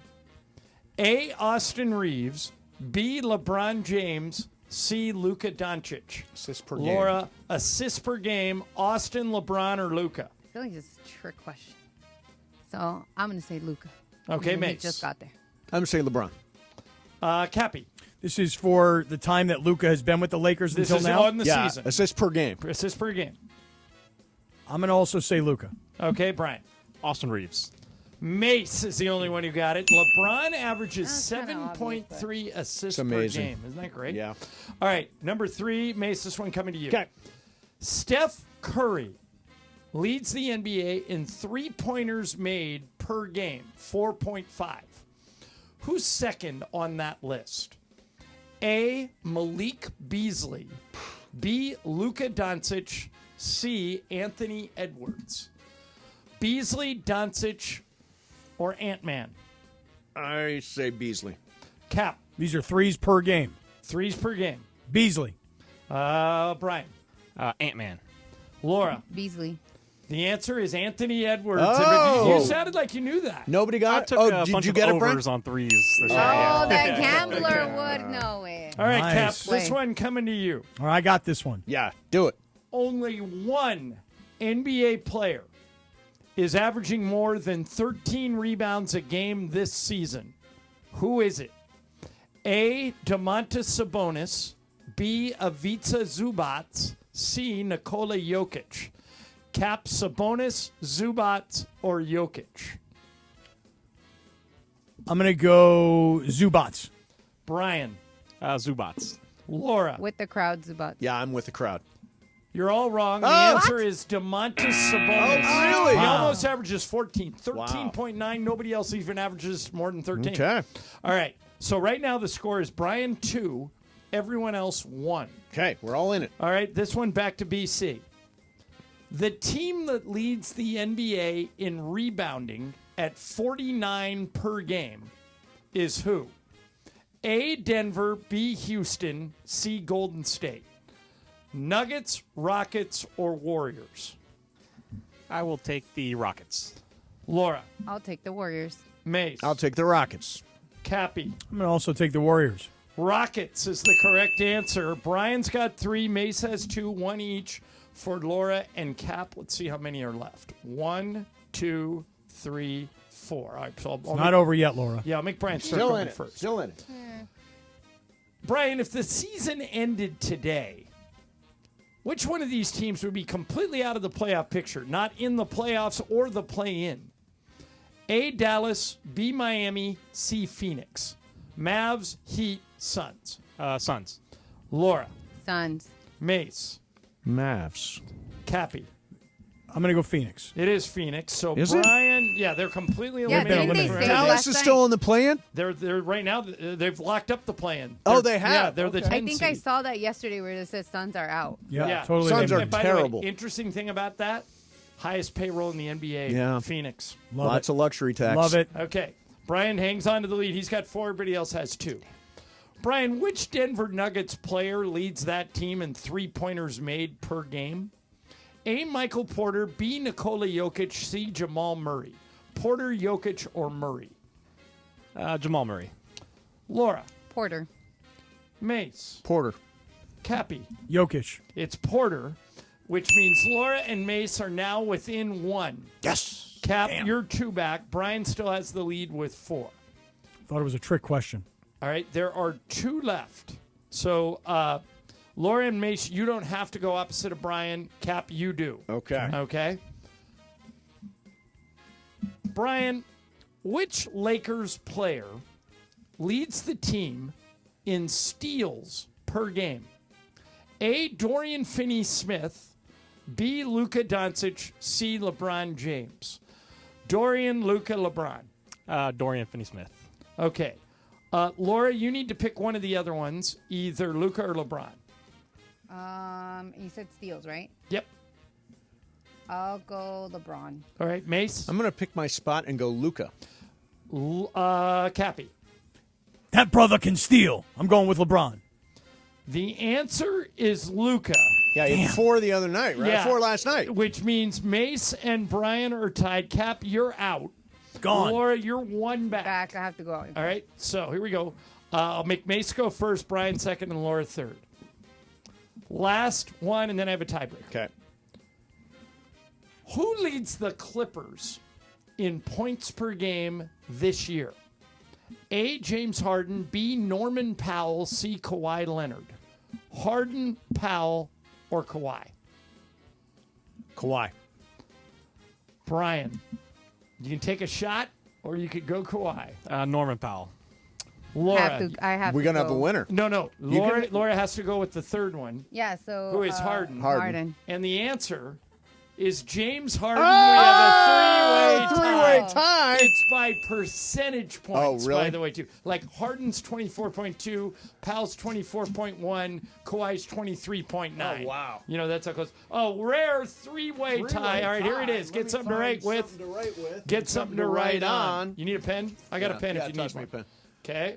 A, Austin Reeves. B, LeBron James. C, Luka Doncic. Assists per game. Laura, assists per game. Austin, LeBron, or Luka? I feel like this is a trick question. So I'm going to say Luka. Okay, He Mace. just got there. I'm going to say LeBron. Cappy. This is for the time that Luka has been with the Lakers This until is now? on the Yeah, season. assists per game. Assists per game. I'm going to also say Luka. Okay, Brian. Austin Reeves. Mace is the only one who got it. LeBron averages That's kinda obvious, 7.3 assists It's per amazing. game. Isn't that great? Yeah. All right, number 3, Mace, this one coming to you. Okay. Steph Curry leads the NBA in three-pointers made per game, 4.5. Who's second on that list? A, Malik Beasley. B, Luka Doncic. C, Anthony Edwards. Beasley, Doncic, or Ant-Man? I say Beasley. Cap. These are 3s per game. 3s per game. Beasley. Brian. Ant-Man. Laura. Beasley. The answer is Anthony Edwards. Oh. You sounded like you knew that. Nobody got I it? took Oh, a did bunch you of get it, overs Brent? on 3s this year. Oh, that gambler would know it. All right, Nice. Cap. This one coming to you. All right, I got this one. Yeah, do it. Only one NBA player is averaging more than 13 rebounds a game this season. Who is it? A, Domantas Sabonis. B, Ivica Zubac. C, Nikola Jokic. Cap, Sabonis, Zubac, or Jokic? I'm going to go Zubac. Brian. Zubats. Laura. With the crowd, Zubat. Yeah, I'm with the crowd. You're all wrong. The Oh! answer is Domantas Sabonis. Oh, really? He Wow. almost averages 14. 13.9. Nobody else even averages more than 13. Okay. All right. So right now the score is Brian 2, everyone else 1. Okay, we're all in it. All right, this one back to BC. The team that leads the NBA in rebounding at 49 per game is who? A, Denver, B, Houston, C, Golden State. Nuggets, Rockets, or Warriors? I will take the Rockets. Laura. I'll take the Warriors. Mace. I'll take the Rockets. Cappy. I'm going to also take the Warriors. Rockets is the correct answer. Brian's got 3. Mace has 2, 1 each for Laura and Cap. Let's see how many are left. 1, 2, 3, 4. All right, so I'll Not over yet, Laura. Yeah, I'll make Brian start Still going in it. first. Still in it. Brian, if the season ended today, which one of these teams would be completely out of the playoff picture, not in the playoffs or the play-in? A, Dallas, B, Miami, C, Phoenix. Mavs, Heat, Suns. Suns. Laura. Suns. Mace. Mavs. Cappy. I'm going to go Phoenix. It is Phoenix. So Is it? Brian, yeah, they're completely Yeah, eliminated. didn't they from say everything. Dallas is still in the play-in? They're right now. They've locked up the play-in. Oh, They're- they have? Yeah, they're the Okay. 10 I think seed. I saw that yesterday where it says Suns are out. Yeah, totally. Suns are And by the way, terrible. interesting thing about that, highest payroll in the NBA. Yeah. Phoenix. Lots of luxury tax. Love it. Okay. Brian hangs on to the lead. He's got 4. Everybody else has 2. Brian, which Denver Nuggets player leads that team in three-pointers made per game? A, Michael Porter, B, Nikola Jokic, C, Jamal Murray. Porter, Jokic, or Murray? Jamal Murray. Laura. Porter. Mace. Porter. Cappy. Jokic. It's Porter, which means Laura and Mace are now within 1. Yes. Cap, Damn. you're 2 back. Brian still has the lead with 4. Thought it was a trick question. All right, there are 2 left. So, Laura and Mace, you don't have to go opposite of Brian. Cap, you do. Okay. Okay. Brian, which Lakers player leads the team in steals per game? A, Dorian Finney-Smith, B, Luka Doncic, C, LeBron James. Dorian, Luka, LeBron. Dorian Finney-Smith. Okay. Laura, you need to pick one of the other ones, either Luka or LeBron. You said steals, right? Yep. I'll go LeBron. All right, Mace. I'm going to pick my spot and go Luka. Cappy. That brother can steal. I'm going with LeBron. The answer is Luka. Yeah, he had 4 the other night, right? Yeah. 4 last night. Which means Mace and Brian are tied. Cap, you're out. Gone. Laura, you're 1 back. I have to go out. All right, so here we go. I'll make Mace go first, Brian second, and Laura third. Last one, and then I have a tiebreaker. Okay. Who leads the Clippers in points per game this year? A, James Harden, B, Norman Powell, C, Kawhi Leonard. Harden, Powell, or Kawhi? Kawhi. Brian, you can take a shot, or you could go Kawhi. Norman Powell. Laura. I have We're to going to go. have a winner. No. You Laura, can- Laura has to go with the third one. Yeah, so. Who is Harden? Harden. And the answer is James Harden. Oh! We have a Three-way tie. It's by percentage points, Oh, really? by the way, too. Like Harden's 24.2, Powell's 24.1, Kawhi's 23.9. Oh, wow. You know, that's how close. Oh, rare three-way tie. All right, here it is. Get something to write with. Get something to write on. You need a pen? I got a pen if you need one. Pen. Okay.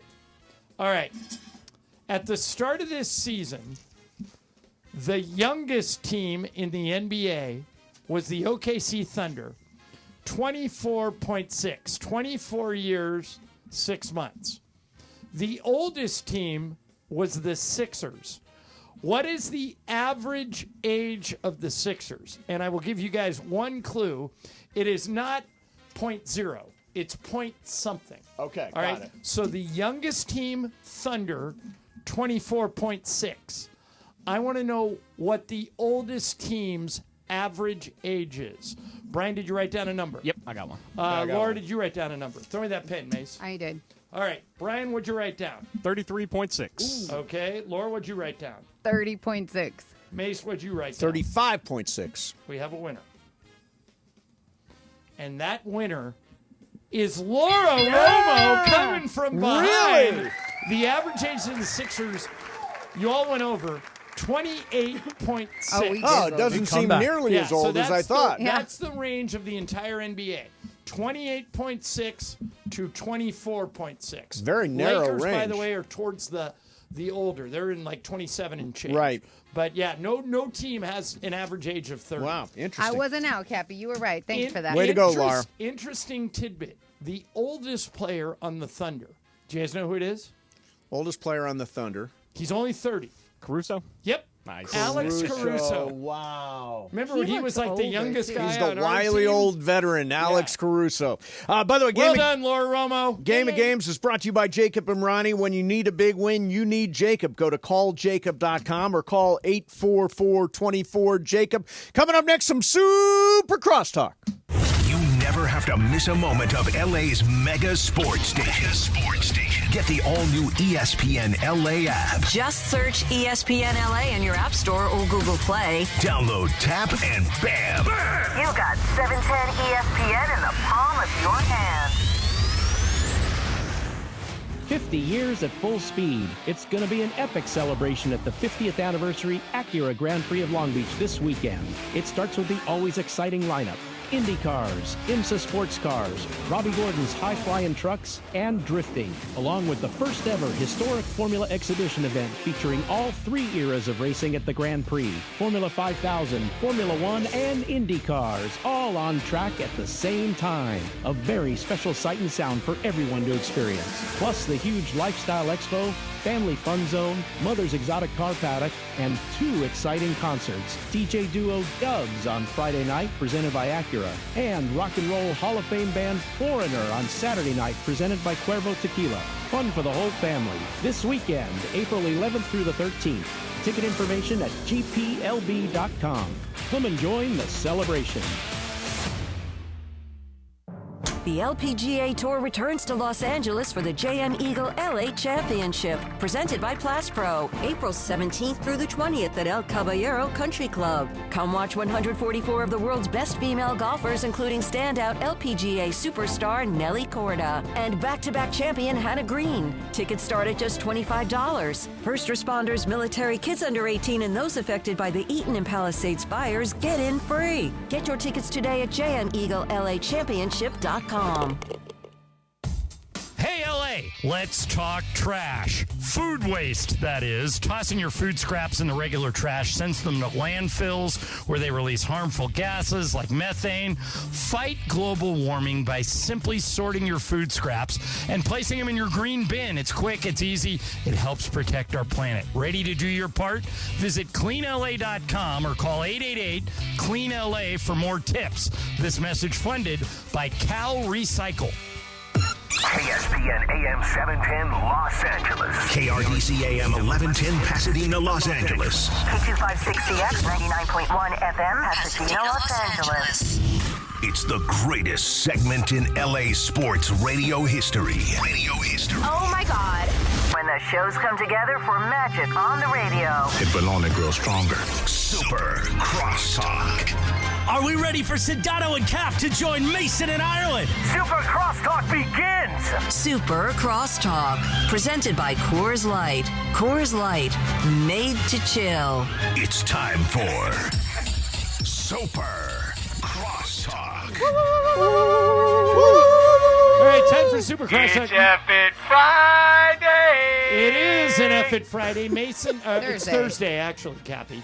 All right. At the start of this season, the youngest team in the NBA was the OKC Thunder, 24.6, 24 years, 6 months. The oldest team was the Sixers. What is the average age of the Sixers? And I will give you guys one clue. It is not 0.0. It's point something. Okay, All got right. it. So the youngest team, Thunder, 24.6. I want to know what the oldest team's average age is. Brian, did you write down a number? Yep, I got one. I got Laura, one. did you write down a number? Throw me that pen, Mace. I did. All right, Brian, what'd you write down? 33.6. Okay, Laura, what'd you write down? 30.6. Mace, what'd you write down? 35.6. We have a winner. And that winner is Laura Romo coming from behind. Really? The average age of the Sixers, you all went over 28.6. Oh, it doesn't seem nearly as old as I thought. That's the range of the entire NBA. 28.6 to 24.6. Very narrow Lakers, by range. the way, are towards the older. They're in like 27 and change. Right. But yeah, no team has an average age of 30. Wow, interesting. I wasn't out, Cappy. You were right. Thanks for that. Way to go, Laura. Interesting tidbit. The oldest player on the Thunder. Do you guys know who it is? Oldest player on the Thunder. He's only 30. Caruso? Yep. Nice. Alex Caruso. Wow. Remember when he was like the youngest guy He's on the our wily team? old veteran, Alex Caruso. By the way, Well done, Laura Romo. Game of Games is brought to you by Jacob and Ronnie. When you need a big win, you need Jacob. Go to calljacob.com or call 844-24-JACOB. Coming up next, some Super Crosstalk. You never have to miss a moment of LA's mega sports station. Get the all-new ESPN LA app. Just search ESPN LA in your App Store or Google Play. Download, tap, and bam! You got 710 ESPN in the palm of your hand. 50 years at full speed. It's going to be an epic celebration at the 50th anniversary Acura Grand Prix of Long Beach this weekend. It starts with the always exciting lineup. Indy cars, IMSA sports cars, Robbie Gordon's high-flying trucks, and drifting, along with the first ever historic Formula Exhibition event featuring all three eras of racing at the Grand Prix, Formula 5000, Formula One, and Indy cars, all on track at the same time. A very special sight and sound for everyone to experience. Plus the huge Lifestyle Expo, Family Fun Zone, Mother's Exotic Car Paddock, and two exciting concerts. DJ duo Dubs on Friday night, presented by Acura, and Rock and Roll Hall of Fame band Foreigner on Saturday night, presented by Cuervo Tequila. Fun for the whole family. This weekend, April 11th through the 13th. Ticket information at gplb.com. Come and join the celebration. The LPGA Tour returns to Los Angeles for the JM Eagle LA Championship, presented by Pro, April 17th through the 20th at El Caballero Country Club. Come watch 144 of the world's best female golfers, including standout LPGA superstar Nelly Korda and back-to-back champion Hannah Green. Tickets start at just $25. First responders, military, kids under 18, and those affected by the Eaton and Palisades fires get in free. Get your tickets today at jmeagleLAchampionship.com. Hey, LA, let's talk trash. Food waste, that is. Tossing your food scraps in the regular trash sends them to landfills where they release harmful gases like methane. Fight global warming by simply sorting your food scraps and placing them in your green bin. It's quick, it's easy, it helps protect our planet. Ready to do your part? Visit cleanla.com or call 888-CLEAN-LA for more tips. This message funded by Cal Recycle. KSPN AM 710 Los Angeles. KRDC AM 1110 Pasadena, Los Angeles. K256CX 99.1 FM Pasadena, Los Angeles. It's the greatest segment in LA sports radio history. Oh my God. When the shows come together for magic on the radio. It will only grow stronger. Super Crosstalk. Are we ready for Sedano and Cap to join Mason and Ireland? Super Crosstalk begins. Super Crosstalk, presented by Coors Light. Coors Light, made to chill. It's time for Super Crosstalk. All right, time for Super Crosstalk. It's F-It Friday. It is an F-It Friday. Mason, it's Thursday. Thursday, actually, Cappy.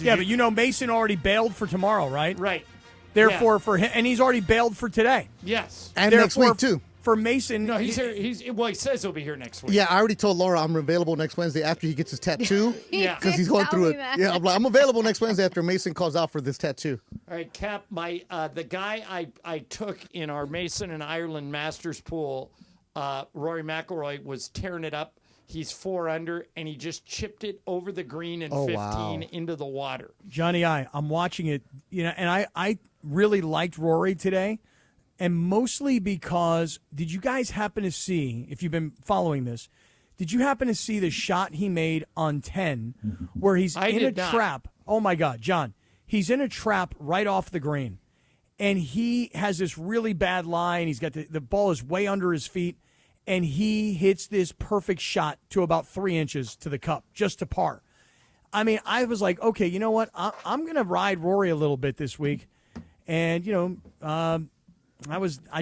But you know Mason already bailed for tomorrow, right? Right. Therefore, for him, and he's already bailed for today. Yes. And next week, too. For Mason. No, he's here. He says he'll be here next week. Yeah, I already told Laura I'm available next Wednesday after he gets his tattoo. Yeah. Because he's going through it. Yeah, I'm available next Wednesday after Mason calls out for this tattoo. All right, Cap, the guy I took in our Mason and Ireland Masters pool, Rory McIlroy, was tearing it up. He's 4 under, and he just chipped it over the green in 15 into the water. Johnny I'm watching it, and I really liked Rory today. and mostly because, did you guys happen to see, if you've been following this, did you happen to see the shot he made on 10 where he's in a trap? Oh, my God, John. He's in a trap right off the green, and he has this really bad lie, and he's got the ball is way under his feet, and he hits this perfect shot to about 3 inches to the cup, just to par. I mean, I was like, okay, you know what? I'm going to ride Rory a little bit this week, and I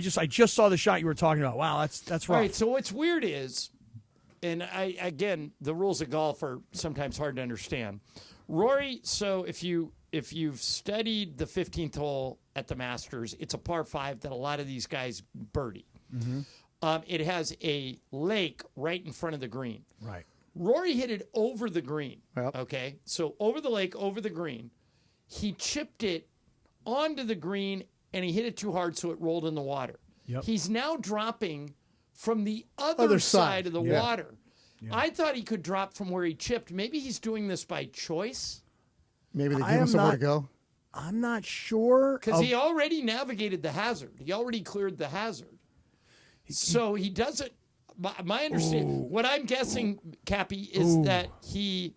just saw the shot you were talking about. Wow, that's rough. All right, so what's weird is, and again, the rules of golf are sometimes hard to understand. Rory, so if you've studied the 15th hole at the Masters, it's a par 5 that a lot of these guys birdie. Mm-hmm. It has a lake right in front of the green. Right. Rory hit it over the green. Yep. Okay, so over the lake, over the green. He chipped it onto the green, and he hit it too hard, so it rolled in the water. Yep. He's now dropping from the other side of the water. Yeah. I thought he could drop from where he chipped. Maybe he's doing this by choice. Maybe they give him somewhere to go. I'm not sure. Because he already navigated the hazard. He already cleared the hazard. So he doesn't. My understanding, what I'm guessing, Cappy, is that he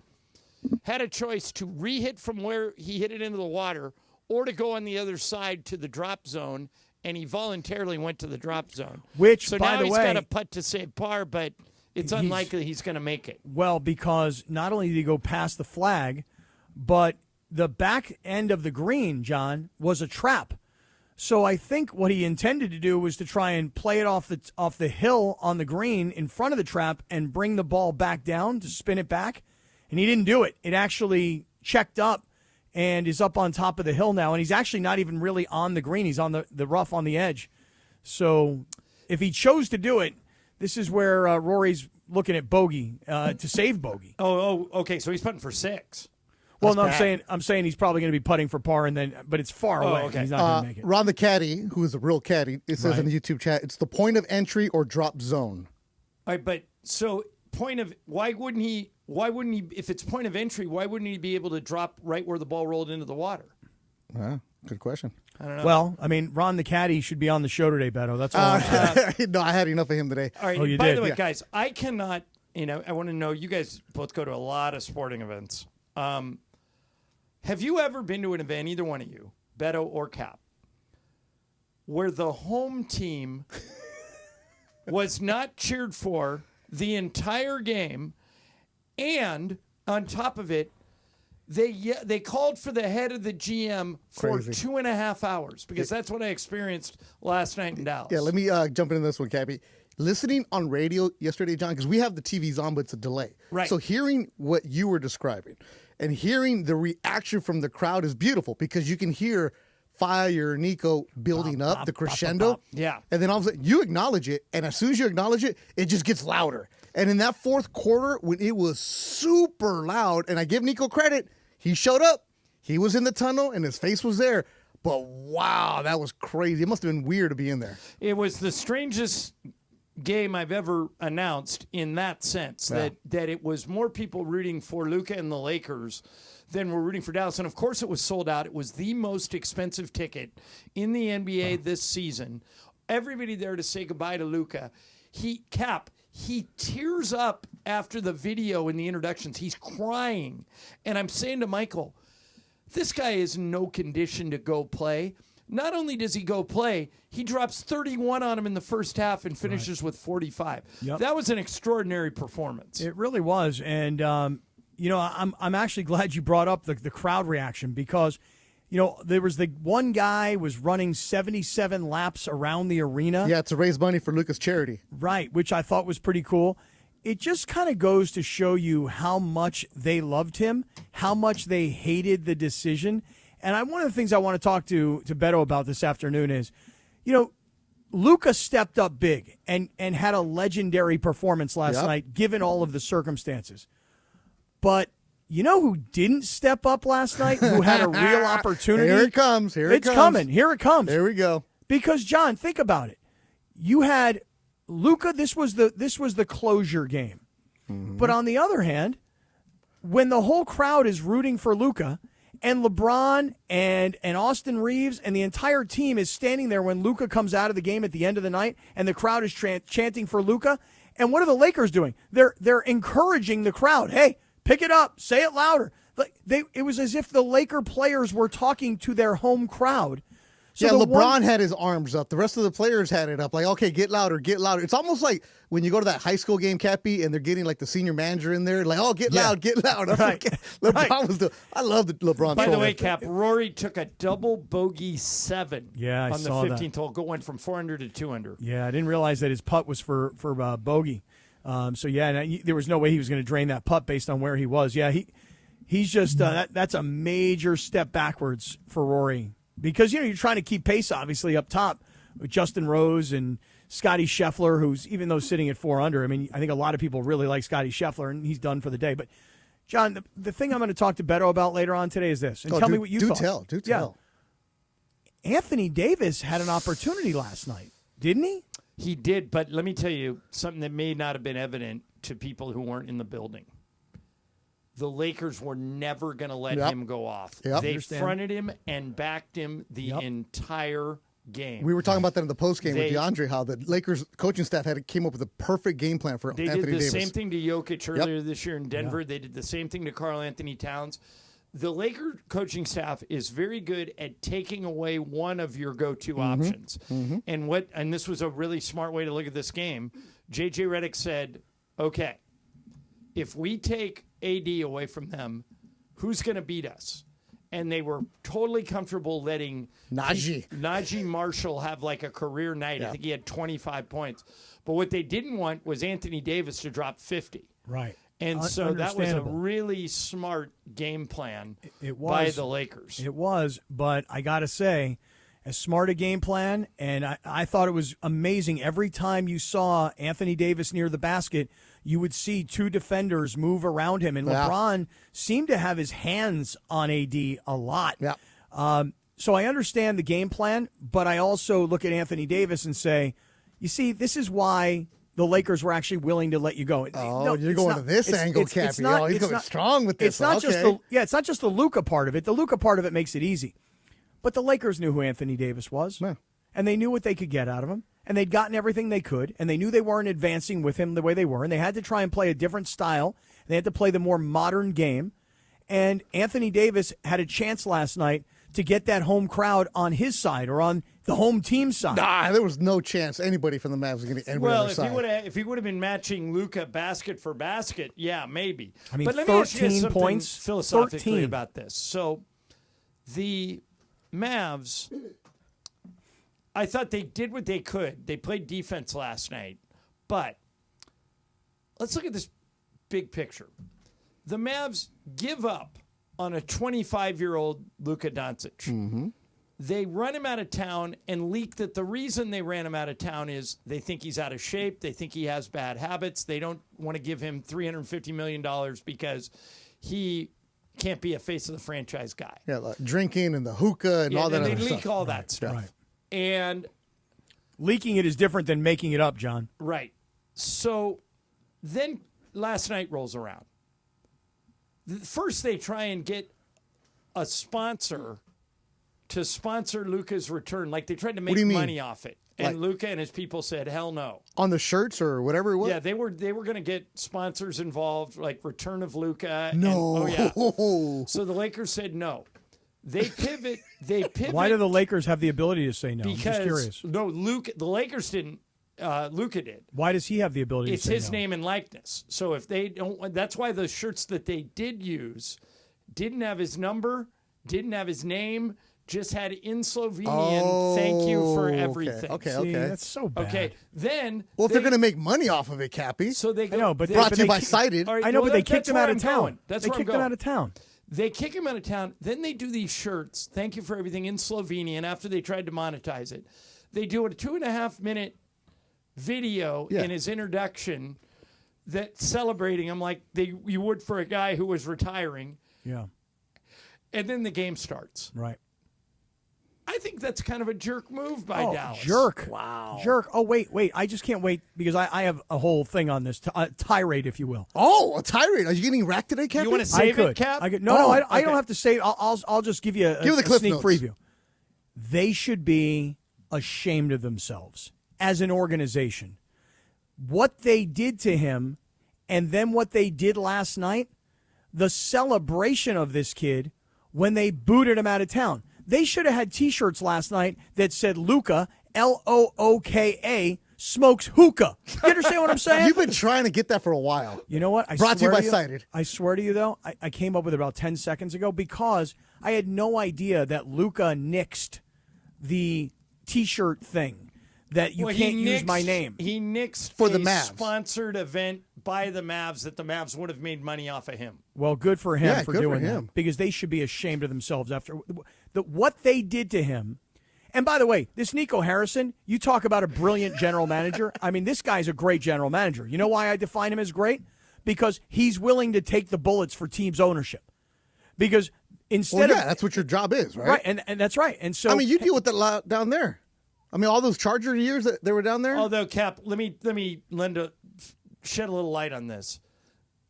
had a choice to re-hit from where he hit it into the water or to go on the other side to the drop zone, and he voluntarily went to the drop zone. Which, so by now the he's way, got a putt to save par, but it's unlikely he's going to make it. Well, because not only did he go past the flag, but the back end of the green, John, was a trap. So I think what he intended to do was to try and play it off the hill on the green in front of the trap and bring the ball back down to spin it back. And he didn't do it. It actually checked up and is up on top of the hill now. And he's actually not even really on the green. He's on the rough on the edge. So if he chose to do it, this is where Rory's looking at bogey to save bogey. Oh, okay. So he's putting for 6. Well, no, I'm saying he's probably going to be putting for par, but it's far away. Okay. He's not going to make it. Ron the caddy, who is a real caddy, it says in the YouTube chat, it's the point of entry or drop zone. All right, but so why wouldn't he, if it's point of entry, why wouldn't he be able to drop right where the ball rolled into the water? Good question. I don't know. Well, I mean, Ron the caddy should be on the show today, Beto. That's all I'm saying. No, I had enough of him today. All right, Oh, you by did? the way, Yeah. guys, I cannot, I want to know, you guys both go to a lot of sporting events. Have you ever been to an event, either one of you, Beto or Cap, where the home team was not cheered for the entire game, and on top of it, they called for the head of the GM for Crazy. 2.5 hours, because that's what I experienced last night in Dallas. Yeah, let me jump into this one, Cappy. Listening on radio yesterday, John, because we have the TVs on, but it's a delay. Right. So hearing what you were describing and hearing the reaction from the crowd is beautiful, because you can hear Fire, Nico building up, the crescendo. Yeah. And then all of a sudden, you acknowledge it, and as soon as you acknowledge it, it just gets louder. And in that fourth quarter, when it was super loud, and I give Nico credit, he showed up. He was in the tunnel, and his face was there. But wow, that was crazy. It must have been weird to be in there. It was the strangest game I've ever announced in that sense, that it was more people rooting for Luka and the Lakers than were rooting for Dallas. And of course it was sold out. It was the most expensive ticket in the NBA this season. Everybody there to say goodbye to Luka. He tears up after the video in the introductions. He's crying. And I'm saying to Michael, this guy is in no condition to go play. Not only does he go play, he drops 31 on him in the first half and finishes with 45. Yep. That was an extraordinary performance. It really was. And, I'm actually glad you brought up the crowd reaction, because, there was the one guy was running 77 laps around the arena. Yeah, to raise money for Luka's charity. Right, which I thought was pretty cool. It just kind of goes to show you how much they loved him, how much they hated the decision. And one of the things I want to talk to Beto about this afternoon is, Luka stepped up big and had a legendary performance last night, given all of the circumstances. But you know who didn't step up last night, who had a real opportunity? Here it comes. It's coming. Here it comes. Here we go. Because, John, think about it. You had Luka, this was the closure game. Mm-hmm. But on the other hand, when the whole crowd is rooting for Luka, And LeBron and Austin Reeves and the entire team is standing there when Luka comes out of the game at the end of the night, and the crowd is chanting for Luka. And what are the Lakers doing? They're encouraging the crowd. Hey, pick it up, say it louder. It was as if the Laker players were talking to their home crowd. So LeBron had his arms up. The rest of the players had it up. Like, okay, get louder, get louder. It's almost like when you go to that high school game, Cappy, and they're getting like the senior manager in there. Like, oh, get loud, get loud. Right. LeBron was I love the LeBron. By the way, Cap, Rory took a double bogey 7 I on the saw 15th hole, going from 4 under to 2 under. Yeah, I didn't realize that his putt was for bogey. There was no way he was going to drain that putt based on where he was. Yeah, he's just that's a major step backwards for Rory. Because, you're trying to keep pace, obviously, up top with Justin Rose and Scotty Scheffler, who's, even though sitting at 4 under, I mean, I think a lot of people really like Scotty Scheffler, and he's done for the day. But, John, the thing I'm going to talk to Beto about later on today is this. And tell me what you thought. Do tell. Anthony Davis had an opportunity last night, didn't he? He did, but let me tell you something that may not have been evident to people who weren't in the building. The Lakers were never going to let him go off. They fronted him and backed him the entire game. We were talking about that in the postgame with DeAndre, how the Lakers coaching staff came up with a perfect game plan for Anthony Davis. They did the same thing to Jokic earlier this year in Denver. Yeah. They did the same thing to Karl Anthony Towns. The Lakers coaching staff is very good at taking away one of your go-to options. Mm-hmm. And this was a really smart way to look at this game. J.J. Redick said, okay, if we take AD away from them, who's going to beat us? And they were totally comfortable letting Najee Marshall have like a career night. Yeah. I think he had 25 points. But what they didn't want was Anthony Davis to drop 50. Right. And so that was a really smart game plan by the Lakers. It was, but I got to say, as smart a game plan, and I thought it was amazing. Every time you saw Anthony Davis near the basket, you would see 2 defenders move around him, and LeBron seemed to have his hands on AD a lot. Yeah. So I understand the game plan, but I also look at Anthony Davis and say, you see, this is why the Lakers were actually willing to let you go. Oh, you're going to this angle, Cappy. He's going strong with this. It's not it's not just the Luka part of it. The Luka part of it makes it easy. But the Lakers knew who Anthony Davis was, and they knew what they could get out of him, and they'd gotten everything they could, and they knew they weren't advancing with him the way they were, and they had to try and play a different style. They had to play the more modern game, and Anthony Davis had a chance last night to get that home crowd on his side or on the home team side. Nah, there was no chance anybody from the Mavs was going to get anybody on their side. If he would have been matching Luka basket for basket, yeah, maybe. I mean, but let 13 me ask you something points philosophically about this. So the Mavs, I thought they did what they could. They played defense last night. But let's look at this big picture. The Mavs give up on a 25-year-old Luka Doncic. Mm-hmm. They run him out of town and leak that the reason they ran him out of town is they think he's out of shape. They think he has bad habits. They don't want to give him $350 million because he can't be a face of the franchise guy. Yeah, like drinking and the hookah and all that other stuff. They leak all that stuff. Right. And leaking it is different than making it up, John. Right. So then last night rolls around. First, they try and get a sponsor to sponsor Luka's return. Like they tried to make money off it. And Luka and his people said, hell no. On the shirts or whatever it was? Yeah, they were going to get sponsors involved, like return of Luka. No. So the Lakers said no. They pivot. Why do the Lakers have the ability to say no? Because, I'm just curious. No, the Lakers didn't. Luka did. Why does he have the ability to say no? It's his name and likeness. So if they don't, that's why the shirts that they did use didn't have his number, didn't have his name, just had in Slovenian, thank you for everything. Okay. That's so bad. Okay, then... Well, if they're going to make money off of it, Cappy. So they go, I know, but brought to you by Cited. Right, I know, but they kicked him out of town. They kicked him out of town. They kick him out of town. Then they do these shirts, thank you for everything, in Slovenian after they tried to monetize it. They do a 2.5-minute video in his introduction that celebrating him like you would for a guy who was retiring. Yeah. And then the game starts. Right. I think that's kind of a jerk move by Dallas. Jerk. Wow. Jerk. Oh, wait. I just can't wait because I have a whole thing on this, tirade, if you will. Oh, a tirade. Are you getting racked today, Cap? You want to save it, Cap? I don't have to save. I'll just give you a the Cliff sneak Notes. preview. They should be ashamed of themselves as an organization. What they did to him and then what they did last night, the celebration of this kid when they booted him out of town. They should have had T-shirts last night that said Luka, Looka, smokes hookah. You understand what I'm saying? You've been trying to get that for a while. You know what? Brought to you by Cited. I swear to you, though, I came up with it about 10 seconds ago because I had no idea that Luka nixed the T-shirt thing, that you can't use my name. He nixed for a the Mavs. Sponsored event by the Mavs that the Mavs would have made money off of him. Well, good for him Yeah, for good doing for him. that because they should be ashamed of themselves after what they did to him. And by the way, this Nico Harrison, you talk about a brilliant general manager. I mean, this guy's a great general manager. You know why I define him as great? Because he's willing to take the bullets for team's ownership. Because instead of that's what your job is, right? Right, and that's right. And so I mean, you deal with that a lot down there. I mean, all those Charger years that they were down there. Although, Cap, let me shed a little light on this.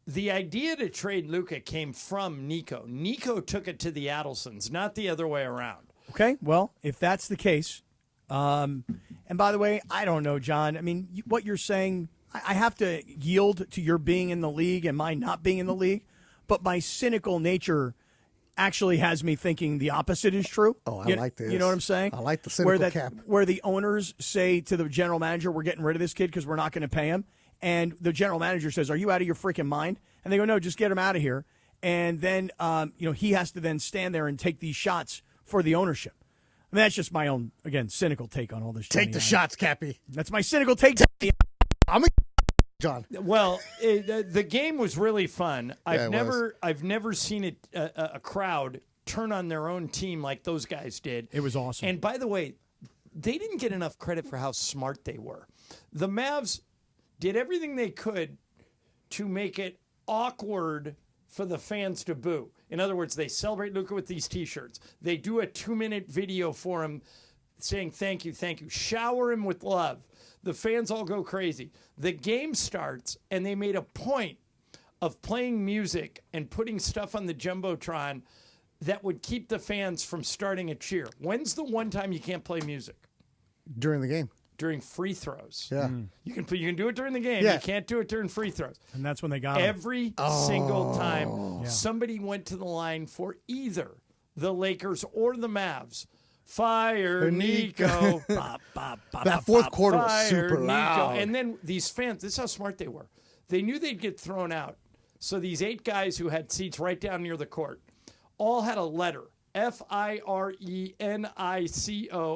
The idea to trade Luka came from Nico. Nico took it to the Adelsons, not the other way around. Okay, well, if that's the case, and by the way, I don't know, John. I mean, what you're saying, I have to yield to your being in the league and my not being in the league, but my cynical nature actually has me thinking the opposite is true. Oh, I like this. You know what I'm saying? I like the cynical cap. Where the owners say to the general manager, we're getting rid of this kid because we're not going to pay him. And the general manager says, are you out of your freaking mind? And they go, no, just get him out of here. And then, he has to then stand there and take these shots for the ownership. I mean, that's just my own, again, cynical take on all this. Take the shots, Cappy. That's my cynical take. I'm a John. Well, the game was really fun. Yeah, I've never seen a crowd turn on their own team like those guys did. It was awesome. And by the way, they didn't get enough credit for how smart they were. The Mavs did everything they could to make it awkward for the fans to boo. In other words, they celebrate Luka with these T-shirts. They do a 2-minute video for him saying thank you, shower him with love. The fans all go crazy. The game starts, and they made a point of playing music and putting stuff on the Jumbotron that would keep the fans from starting a cheer. When's the one time you can't play music? During the game. During free throws. Yeah. You can do it during the game. Yeah. You can't do it during free throws. And that's when they got him. Every single time somebody went to the line for either the Lakers or the Mavs. Fire Nico. That fourth quarter was super loud. And then these fans, this is how smart they were. They knew they'd get thrown out. So these 8 guys who had seats right down near the court all had a letter. Firenico,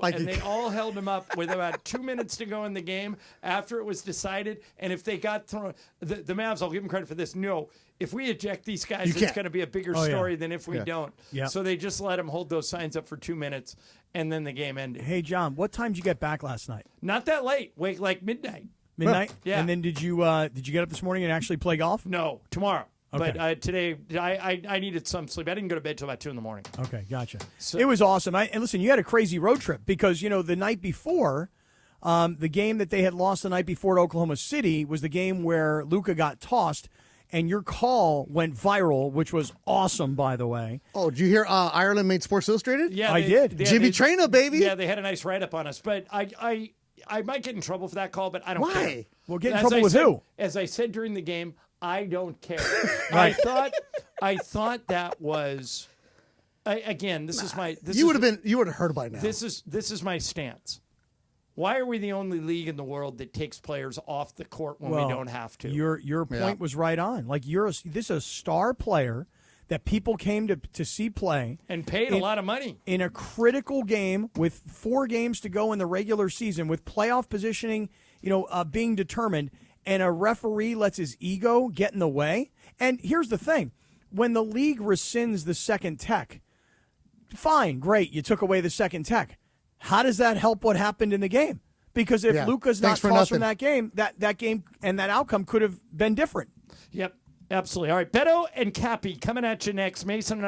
and they all held him up with about 2 minutes to go in the game after it was decided. And if they got thrown, the Mavs, I'll give them credit for this. No, if we eject these guys, it's going to be a bigger story than if we don't. Yeah. So they just let them hold those signs up for 2 minutes, and then the game ended. Hey, John, what time did you get back last night? Not that late. Wake like midnight. Midnight? Yeah. And then did you get up this morning and actually play golf? No, tomorrow. Okay. But today, I needed some sleep. I didn't go to bed till about 2 a.m. Okay, gotcha. So, it was awesome. And listen, you had a crazy road trip because, the night before, the game that they had lost the night before at Oklahoma City was the game where Luka got tossed, and your call went viral, which was awesome, by the way. Oh, did you hear Ireland made Sports Illustrated? Yeah, I did. Jimmy Traina, baby. Yeah, they had a nice write-up on us. But I might get in trouble for that call, but I don't care. Why? Well, get in trouble with who? As I said during the game, I don't care. Right. I thought that was again. This is my. You would have heard by now. This is my stance. Why are we the only league in the world that takes players off the court when we don't have to? Your point was right on. Like this is a star player that people came to see play and paid a lot of money in a critical game with 4 games to go in the regular season, with playoff positioning, being determined. And a referee lets his ego get in the way. And here's the thing. When the league rescinds the second tech, fine, great, you took away the second tech. How does that help what happened in the game? Because if Luka's not tossed from that game, that game and that outcome could have been different. Yep, absolutely. All right, Beto and Cappy coming at you next. Mason and